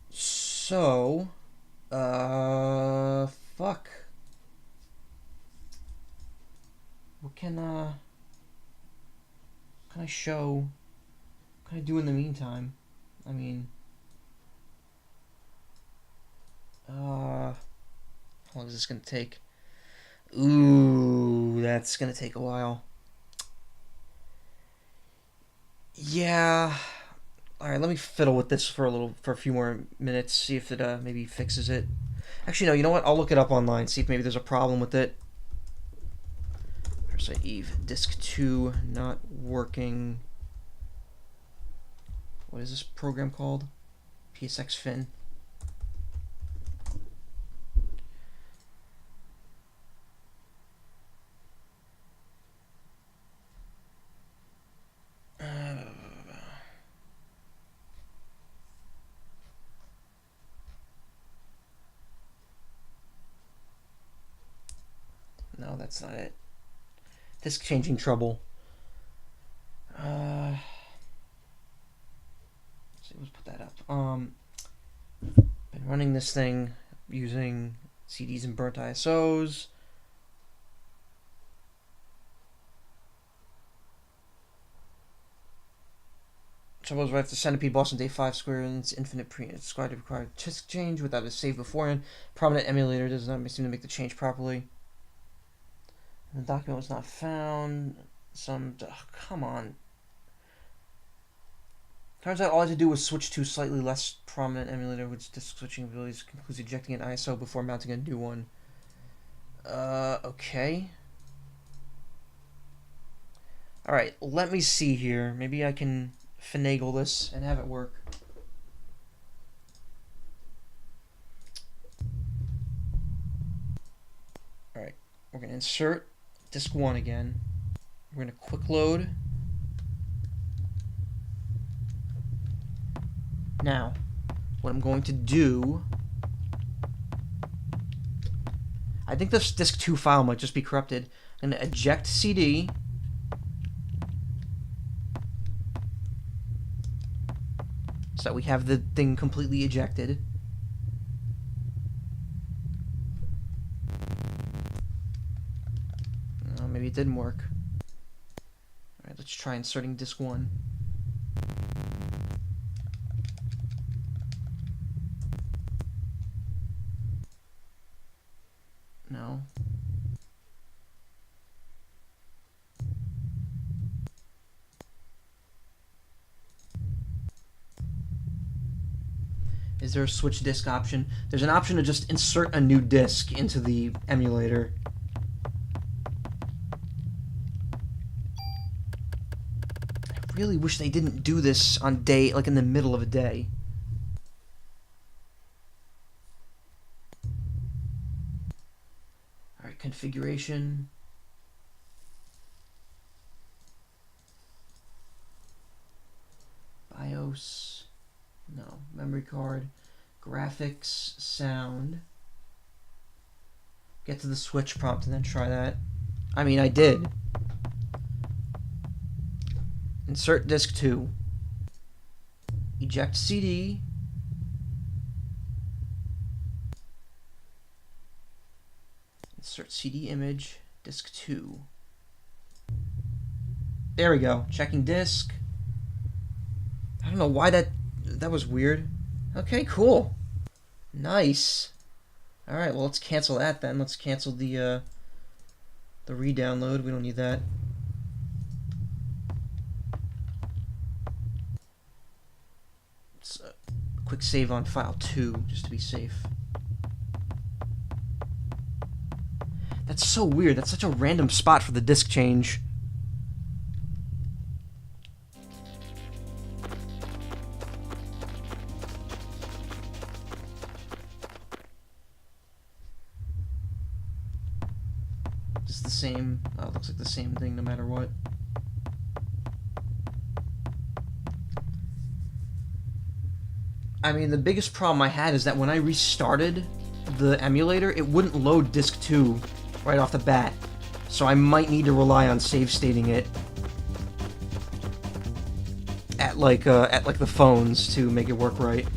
So, fuck. What can I show? What can I do in the meantime? I mean, how long is this gonna take? Ooh, that's gonna take a while. Yeah. Alright, let me fiddle with this for a few more minutes, see if it maybe fixes it. Actually, no, you know what? I'll look it up online, see if maybe there's a problem with it. Parasite Eve, Disc 2 not working. What is this program called? PSX Fin. No, that's not it. Disk changing trouble. Let's put that up. Been running this thing using CDs and burnt ISOs. Troubles right after Centipede boss on day 5 square and its infinite squad required disk change without a save beforehand. Prominent emulator does not seem to make the change properly. The document was not found. Come on. Turns out all I had to do was switch to a slightly less prominent emulator with disk switching abilities, includes ejecting an ISO before mounting a new one. Okay. Alright, let me see here. Maybe I can finagle this and have it work. Alright, we're going to insert disk 1 again. We're going to quick load. Now, what I'm going to do... I think this disk 2 file might just be corrupted. I'm going to eject CD. So that we have the thing completely ejected. Oh, maybe it didn't work. Alright, let's try inserting disk 1. No. Is there a switch disk option? There's an option to just insert a new disk into the emulator. I really wish they didn't do this on day, like in the middle of a day. Alright, configuration. BIOS. No. Memory card. Graphics. Sound. Get to the switch prompt and then try that. I mean, I did. Insert disk 2. Eject CD. Insert CD image. Disk 2. There we go. Checking disk. I don't know why that was weird. Okay, cool. Nice. Alright, well, let's cancel that then. Let's cancel the re-download. We don't need that. Let's quick save on file 2, just to be safe. That's so weird. That's such a random spot for the disk change. Same, looks like the same thing no matter what. I mean, the biggest problem I had is that when I restarted the emulator, it wouldn't load disk 2 right off the bat. So I might need to rely on save stating it at like the phones to make it work right.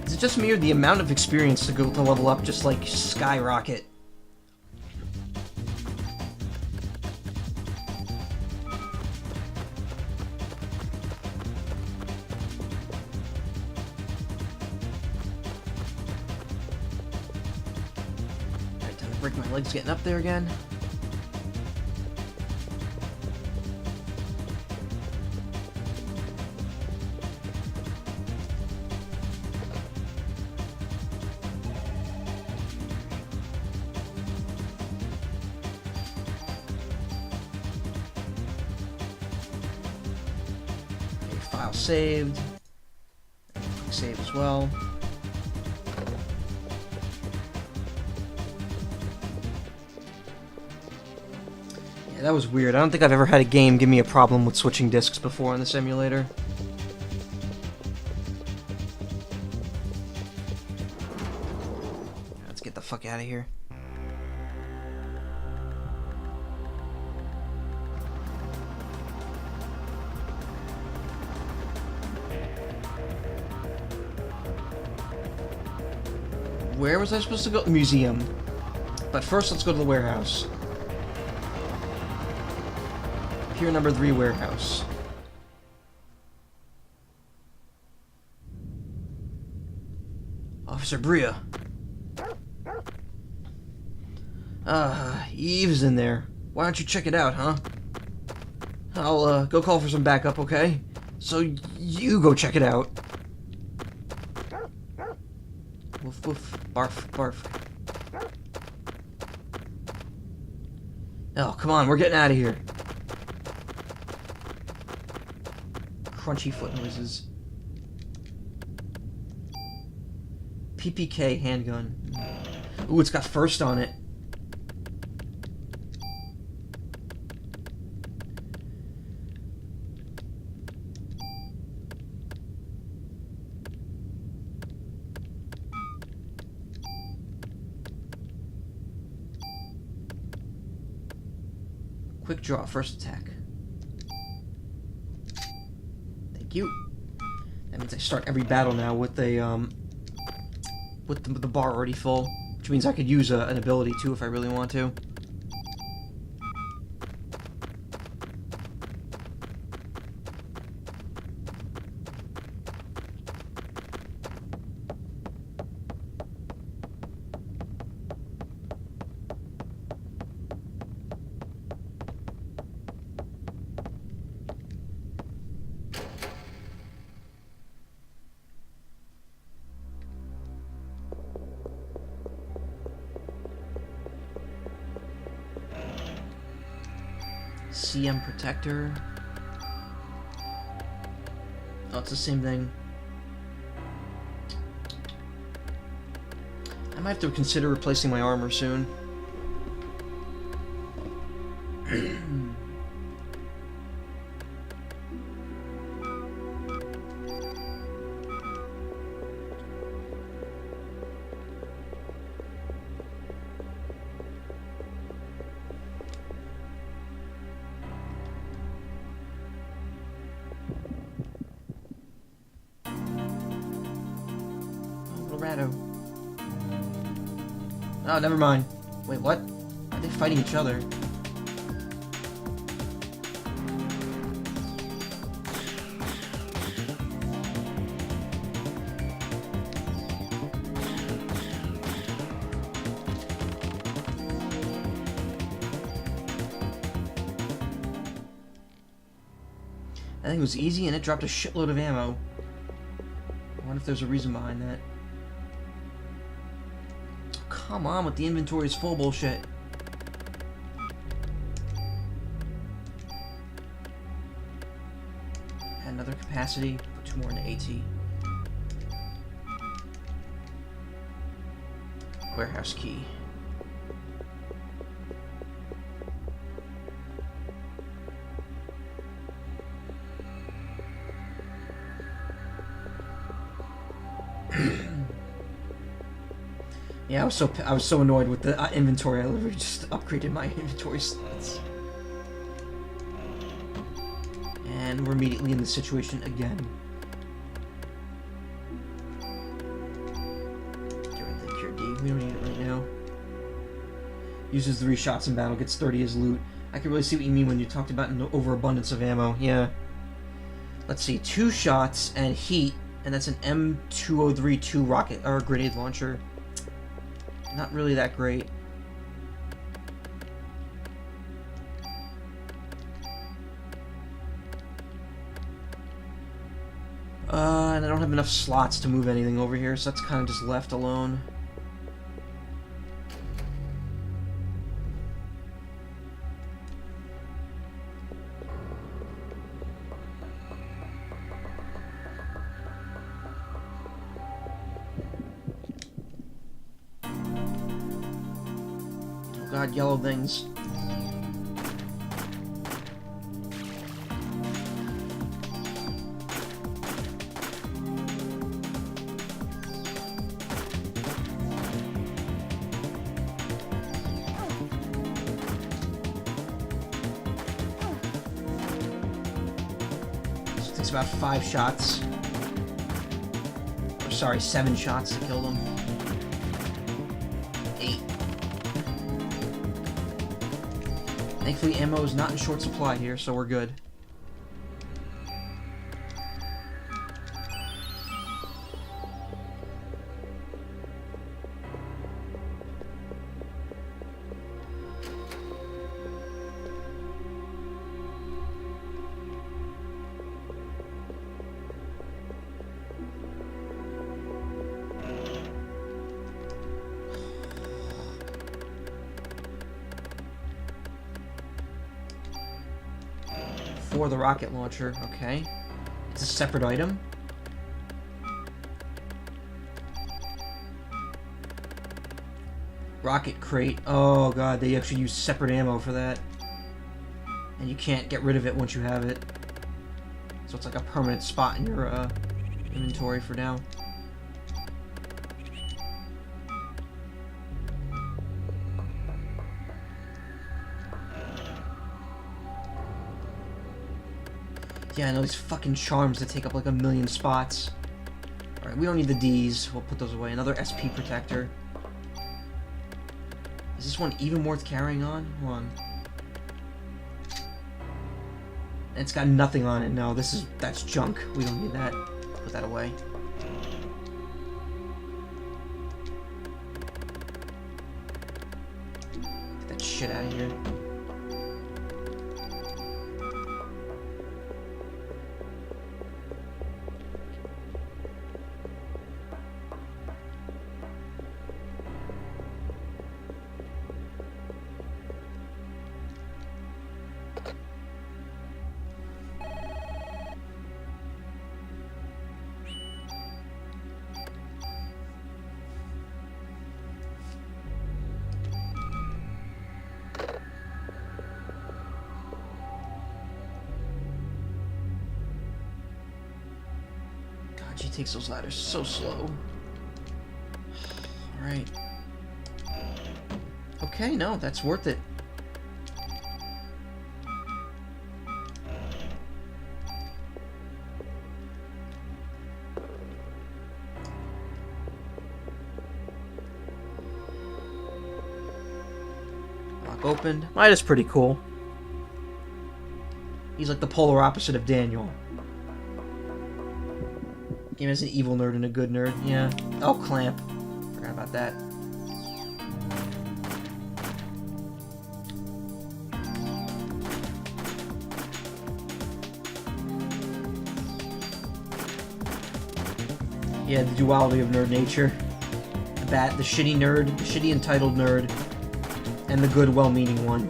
Is it just me or the amount of experience to go to level up just like skyrocket? Alright, time to break my legs getting up there again. File saved. Save as well. Yeah, Yeah, that was weird. I don't think I've ever had a game give me a problem with switching discs before in the simulator. Let's get the fuck out of here. Where was I supposed to go? Museum. But first, let's go to the warehouse. Pier number 3 warehouse. Officer Bria. Eve's in there. Why don't you check it out, huh? I'll, go call for some backup, okay? So, you go check it out. Woof woof. Barf, barf. Oh, come on, we're getting out of here. Crunchy foot noises. PPK handgun. Ooh, it's got first on it. Quick draw, first attack. Thank you. That means I start every battle now with the bar already full, which means I could use an ability too if I really want to. CM Protector. Oh, it's the same thing. I might have to consider replacing my armor soon. Oh, never mind. Wait, what? Are they fighting each other? I think it was easy and it dropped a shitload of ammo. I wonder if there's a reason behind that. Come on with the inventory is full bullshit. Add another capacity, put 2 more into AT. Warehouse key. Yeah, I was so annoyed with the inventory. I literally just upgraded my inventory stats. And we're immediately in the situation again. Get rid of the Cure D. We don't need it right now. Uses 3 shots in battle, gets 30 as loot. I can really see what you mean when you talked about an overabundance of ammo. Yeah. Let's see, 2 shots and heat, and that's an M2032 rocket or grenade launcher. Not really that great. And I don't have enough slots to move anything over here, so that's kind of just left alone. God, yellow things. Takes about 5 shots. Or sorry, 7 shots to kill them. 8. Thankfully, ammo is not in short supply here, so we're good. For the rocket launcher, okay. It's a separate item. Rocket crate. Oh god, they actually use separate ammo for that. And you can't get rid of it once you have it. So it's like a permanent spot in your inventory for now. Yeah, I know these fucking charms that take up like a million spots. Alright, we don't need the Ds. We'll put those away. Another SP protector. Is this one even worth carrying on? Hold on. It's got nothing on it. No, that's junk. We don't need that. Put that away. Get that shit out of here. She takes those ladders so slow. Alright. Okay, no, that's worth it. Lock opened. That is pretty cool. He's like the polar opposite of Daniel. Game has an evil nerd and a good nerd. Yeah. Oh, clamp. Forgot about that. Yeah, the duality of nerd nature. The shitty nerd, the shitty entitled nerd, and the good, well-meaning one.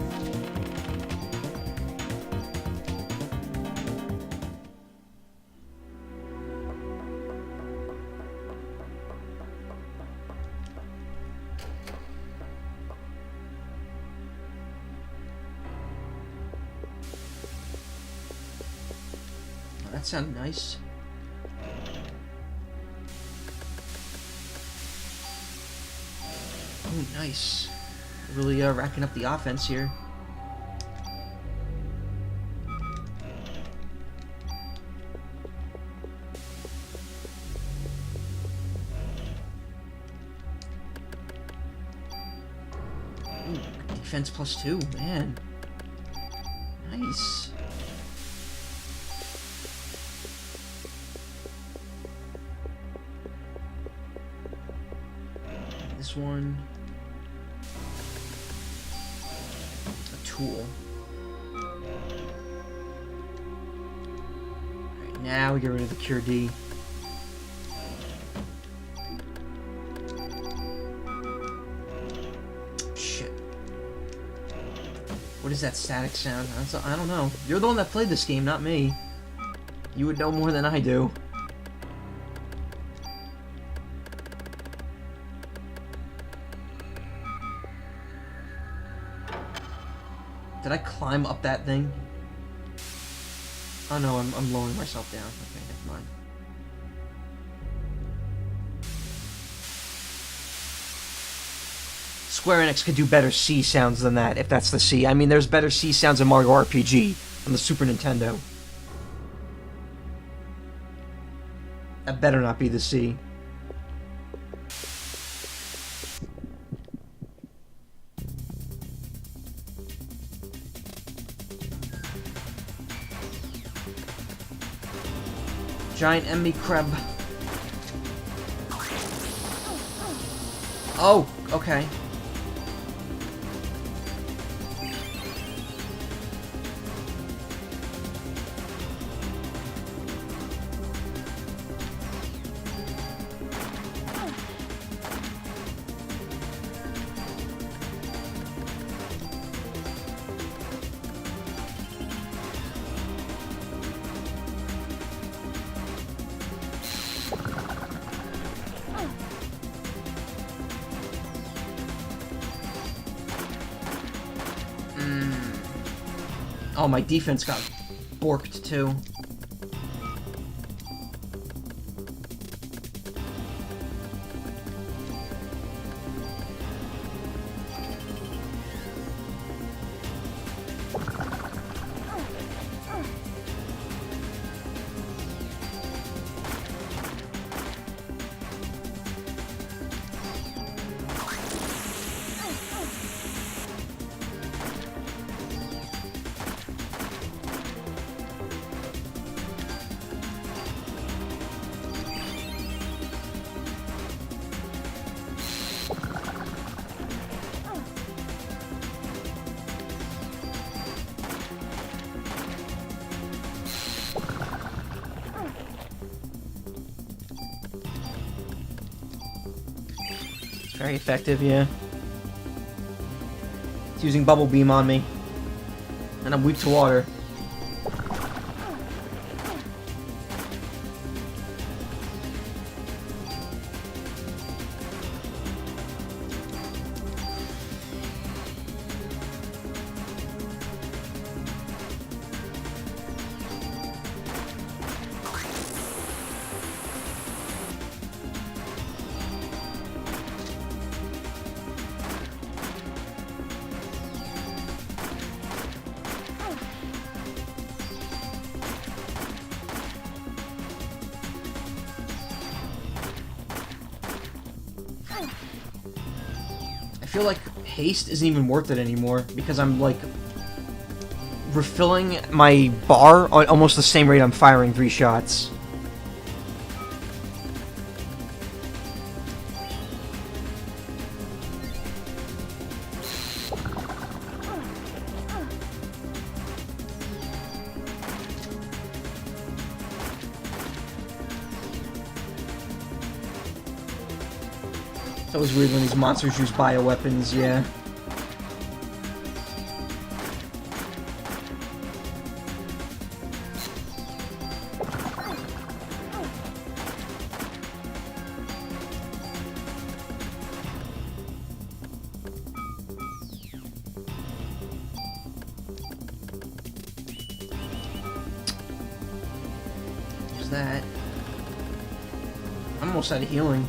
That sounded nice. Oh, nice. Really racking up the offense here. Ooh, defense +2, man. Nice. This one. A tool. Alright, now we get rid of the Cure D. Shit. What is that static sound? I don't know. You're the one that played this game, not me. You would know more than I do. Did I climb up that thing? Oh no, I'm lowering myself down. Okay, never mind. Square Enix could do better C sounds than that, if that's the C. I mean, there's better C sounds in Mario RPG on the Super Nintendo. That better not be the sea. Giant enemy crab. Oh, okay. Oh, my defense got borked too. Very effective, yeah. It's using Bubble Beam on me. And I'm weak to water. I feel like haste isn't even worth it anymore because I'm like refilling my bar at almost the same rate I'm firing 3 shots. That was weird when these monsters use bioweapons, yeah. There's that. I'm almost out of healing.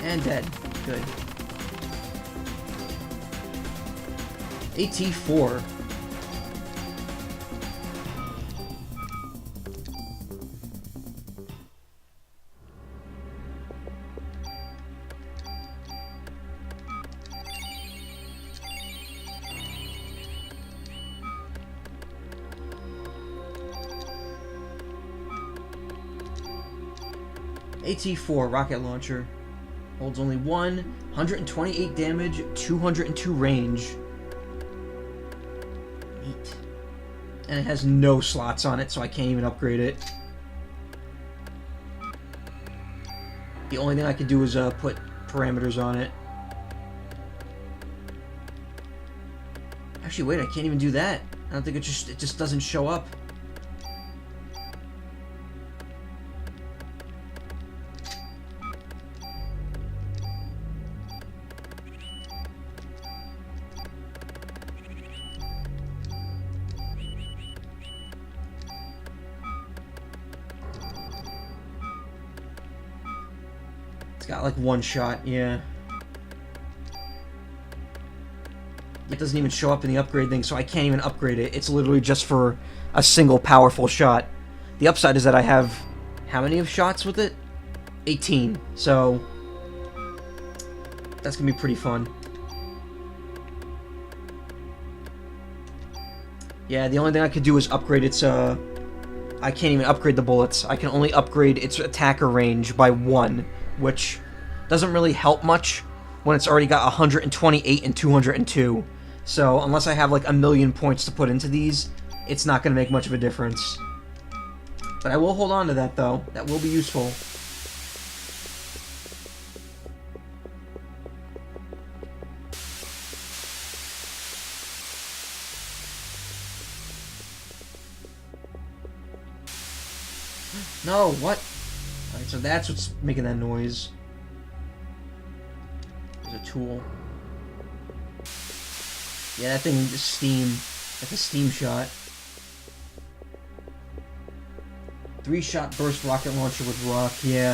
And dead. Good. AT4. AT4 rocket launcher. Holds only 128 damage, 202 range. Neat. And it has no slots on it, so I can't even upgrade it. The only thing I could do is put parameters on it. Actually, wait, I can't even do that. I don't think it just doesn't show up. got like one shot, yeah. It doesn't even show up in the upgrade thing, so I can't even upgrade it. It's literally just for a single powerful shot. The upside is that I have... how many of shots with it? 18, so... that's gonna be pretty fun. Yeah, the only thing I could do is upgrade its, I can't even upgrade the bullets. I can only upgrade its attacker range by 1, which doesn't really help much when it's already got 128 and 202. So, unless I have like a million points to put into these, it's not going to make much of a difference. But I will hold on to that, though. That will be useful. No, what? Alright, so that's what's making that noise. There's a tool. Yeah, that thing is steam. That's a steam shot. 3-shot burst rocket launcher with rock, yeah.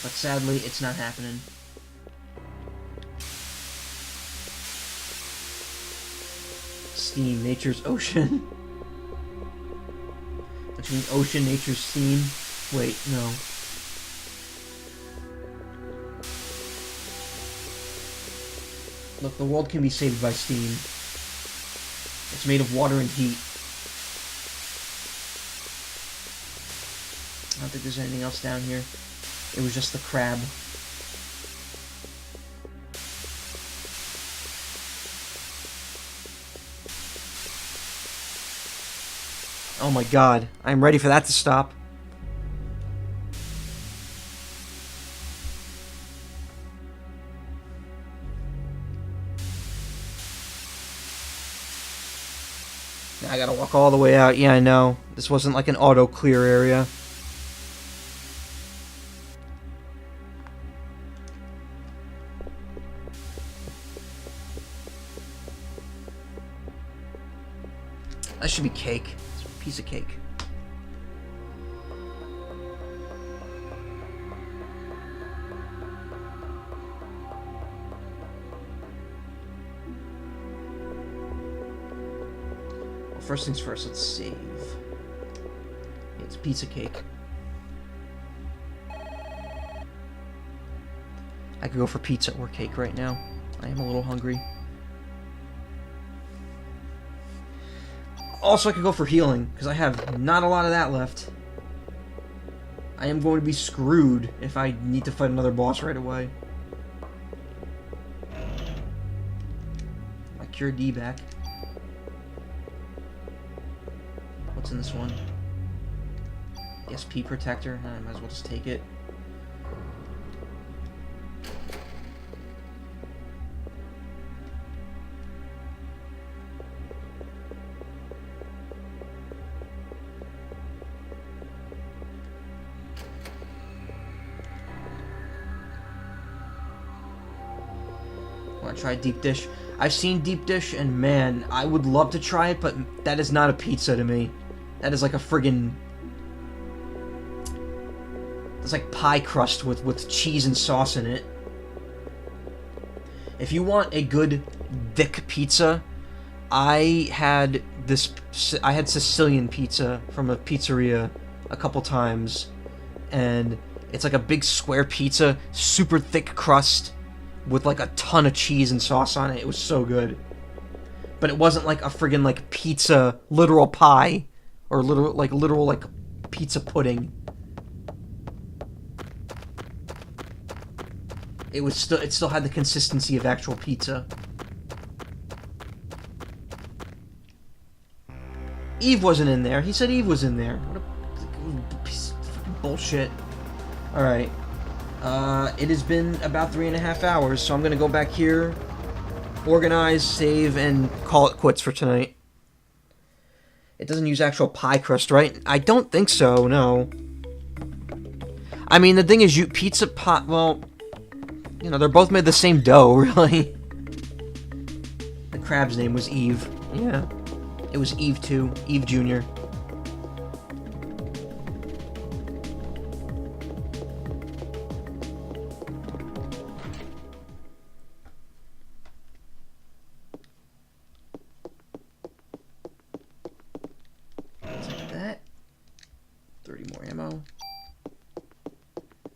But sadly, it's not happening. Steam, nature's ocean. Between ocean, nature's steam. Wait, no. Look, the world can be saved by steam. It's made of water and heat. I don't think there's anything else down here. It was just the crab. Oh my god, I'm ready for that to stop. Now I gotta walk all the way out. Yeah, I know. This wasn't like an auto clear area. That should be cake. It's a piece of cake. Well, first things first, let's save. It's pizza cake. I could go for pizza or cake right now. I am a little hungry. Also, I could go for healing, because I have not a lot of that left. I am going to be screwed if I need to fight another boss right away. My Cure D back. What's in this one? SP Protector. I might as well just take it. Try deep dish. I've seen deep dish, and man, I would love to try it, but that is not a pizza to me. That is like a friggin'... it's like pie crust with cheese and sauce in it. If you want a good, thick pizza, I had Sicilian pizza from a pizzeria a couple times, and it's like a big square pizza, super thick crust, with like a ton of cheese and sauce on it. It was so good. But it wasn't like a friggin' like pizza, literal pie, or literal like pizza pudding. It still had the consistency of actual pizza. Eve wasn't in there. He said Eve was in there. What a piece of fucking bullshit. Alright. It has been about 3.5 hours, so I'm gonna go back here, organize, save, and call it quits for tonight. It doesn't use actual pie crust, right? I don't think so, no. I mean, the thing is, pizza pie, well, you know, they're both made the same dough, really. The crab's name was Eve. Yeah. It was Eve 2, Eve Jr.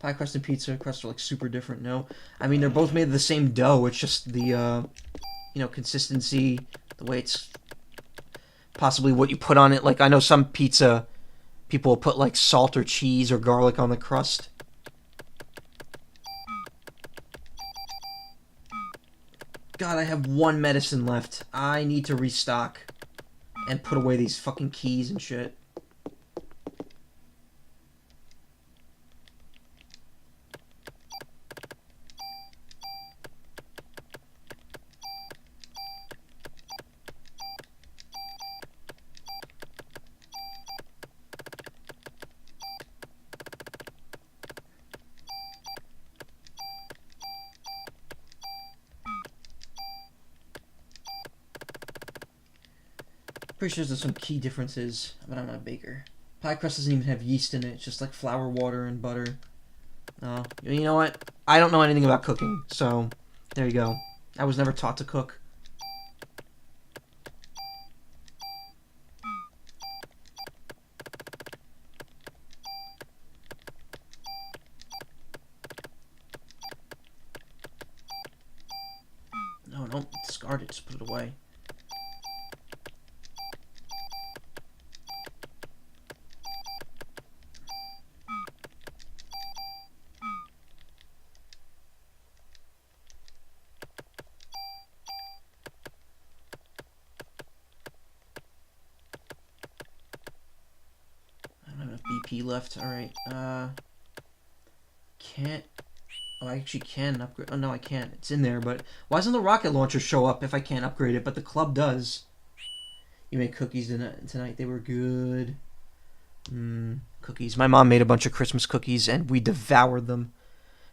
Pie crust and pizza crust are like super different. No, I mean they're both made of the same dough. It's just the consistency, the way it's possibly what you put on it. Like I know some pizza people will put like salt or cheese or garlic on the crust. God, I have one medicine left. I need to restock and put away these fucking keys and shit. Pretty sure there's some key differences, but I'm not a baker. Pie crust doesn't even have yeast in it. It's just like flour, water, and butter. Oh, you know what? I don't know anything about cooking, so there you go. I was never taught to cook. No, don't discard it. Just put it away. BP left. Alright, can't... Oh, I actually can upgrade... Oh, no, I can't. It's in there, but... Why doesn't the rocket launcher show up if I can't upgrade it? But the club does. You made cookies tonight. They were good. Cookies. My mom made a bunch of Christmas cookies, and we devoured them.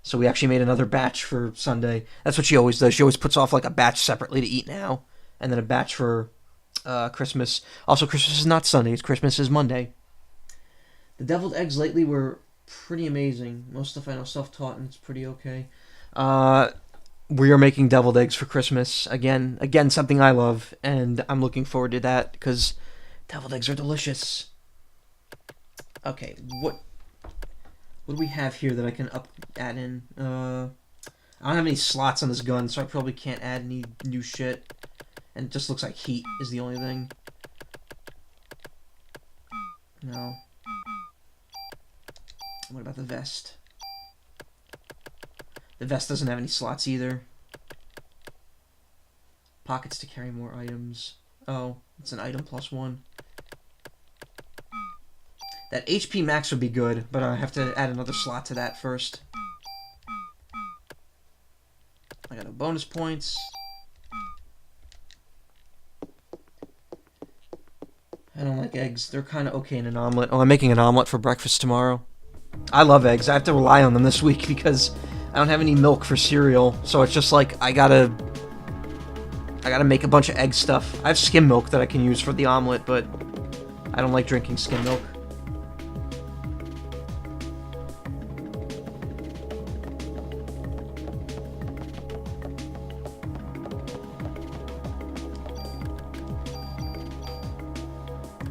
So we actually made another batch for Sunday. That's what she always does. She always puts off, like, a batch separately to eat now, and then a batch for Christmas. Also, Christmas is not Sunday. Christmas is Monday. The deviled eggs lately were pretty amazing. Most stuff I know self-taught, and it's pretty okay. We are making deviled eggs for Christmas. Again, something I love, and I'm looking forward to that, because deviled eggs are delicious. Okay, what do we have here that I can add in? I don't have any slots on this gun, so I probably can't add any new shit. And it just looks like heat is the only thing. No. What about the vest? The vest doesn't have any slots either. Pockets to carry more items. Oh, it's an item plus one. That HP max would be good, but I have to add another slot to that first. I got no bonus points. I don't like eggs. They're kind of okay in an omelet. Oh, I'm making an omelet for breakfast tomorrow. I love eggs. I have to rely on them this week because I don't have any milk for cereal. So it's just like I gotta make a bunch of egg stuff. I have skim milk that I can use for the omelet, but I don't like drinking skim milk.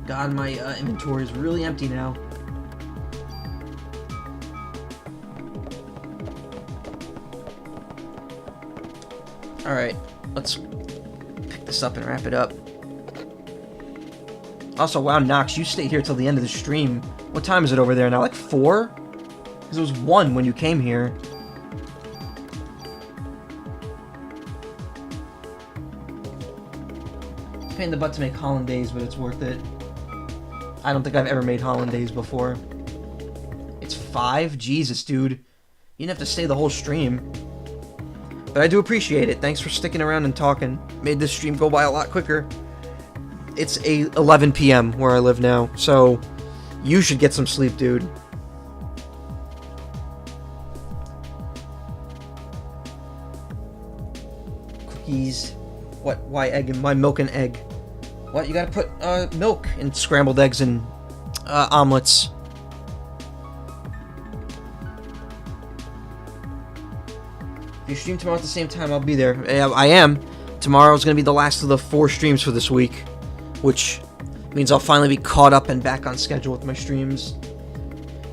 God, my inventory is really empty now. Alright, let's pick this up and wrap it up. Also, wow, Nox, you stayed here till the end of the stream. What time is it over there now? Like 4? Because it was 1 when you came here. It's a pain in the butt to make hollandaise, but it's worth it. I don't think I've ever made hollandaise before. It's 5? Jesus, dude. You didn't have to stay the whole stream. But I do appreciate it. Thanks for sticking around and talking. Made this stream go by a lot quicker. It's 11 p.m. where I live now, so you should get some sleep, dude. Cookies. What? Why egg and why milk and egg? What? You gotta put milk in scrambled eggs and omelets. If you stream tomorrow at the same time, I'll be there. I am. Tomorrow's going to be the last of the 4 streams for this week, which means I'll finally be caught up and back on schedule with my streams.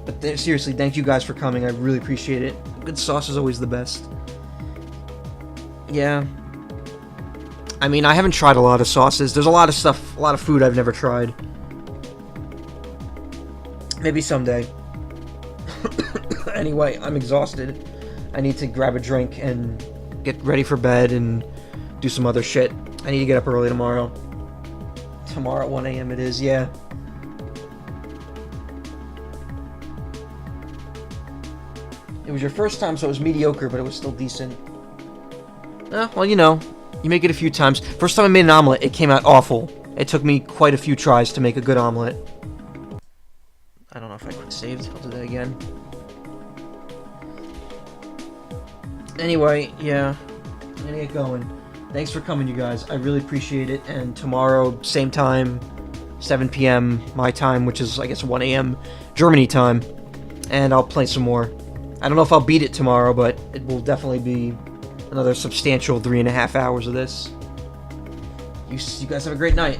But seriously, thank you guys for coming. I really appreciate it. Good sauce is always the best. Yeah. I mean, I haven't tried a lot of sauces. There's a lot of stuff, a lot of food I've never tried. Maybe someday. Anyway, I'm exhausted. I need to grab a drink and get ready for bed and do some other shit. I need to get up early tomorrow. Tomorrow at 1 a.m. it is, yeah. It was your first time, so it was mediocre, but it was still decent. Well, you know, you make it a few times. First time I made an omelet, it came out awful. It took me quite a few tries to make a good omelet. I don't know if I quick saved. I'll do that again. Anyway, yeah. I'm gonna get going. Thanks for coming, you guys. I really appreciate it. And tomorrow, same time, 7 p.m. my time, which is, I guess, 1 a.m. Germany time. And I'll play some more. I don't know if I'll beat it tomorrow, but it will definitely be another substantial 3.5 hours of this. You guys have a great night.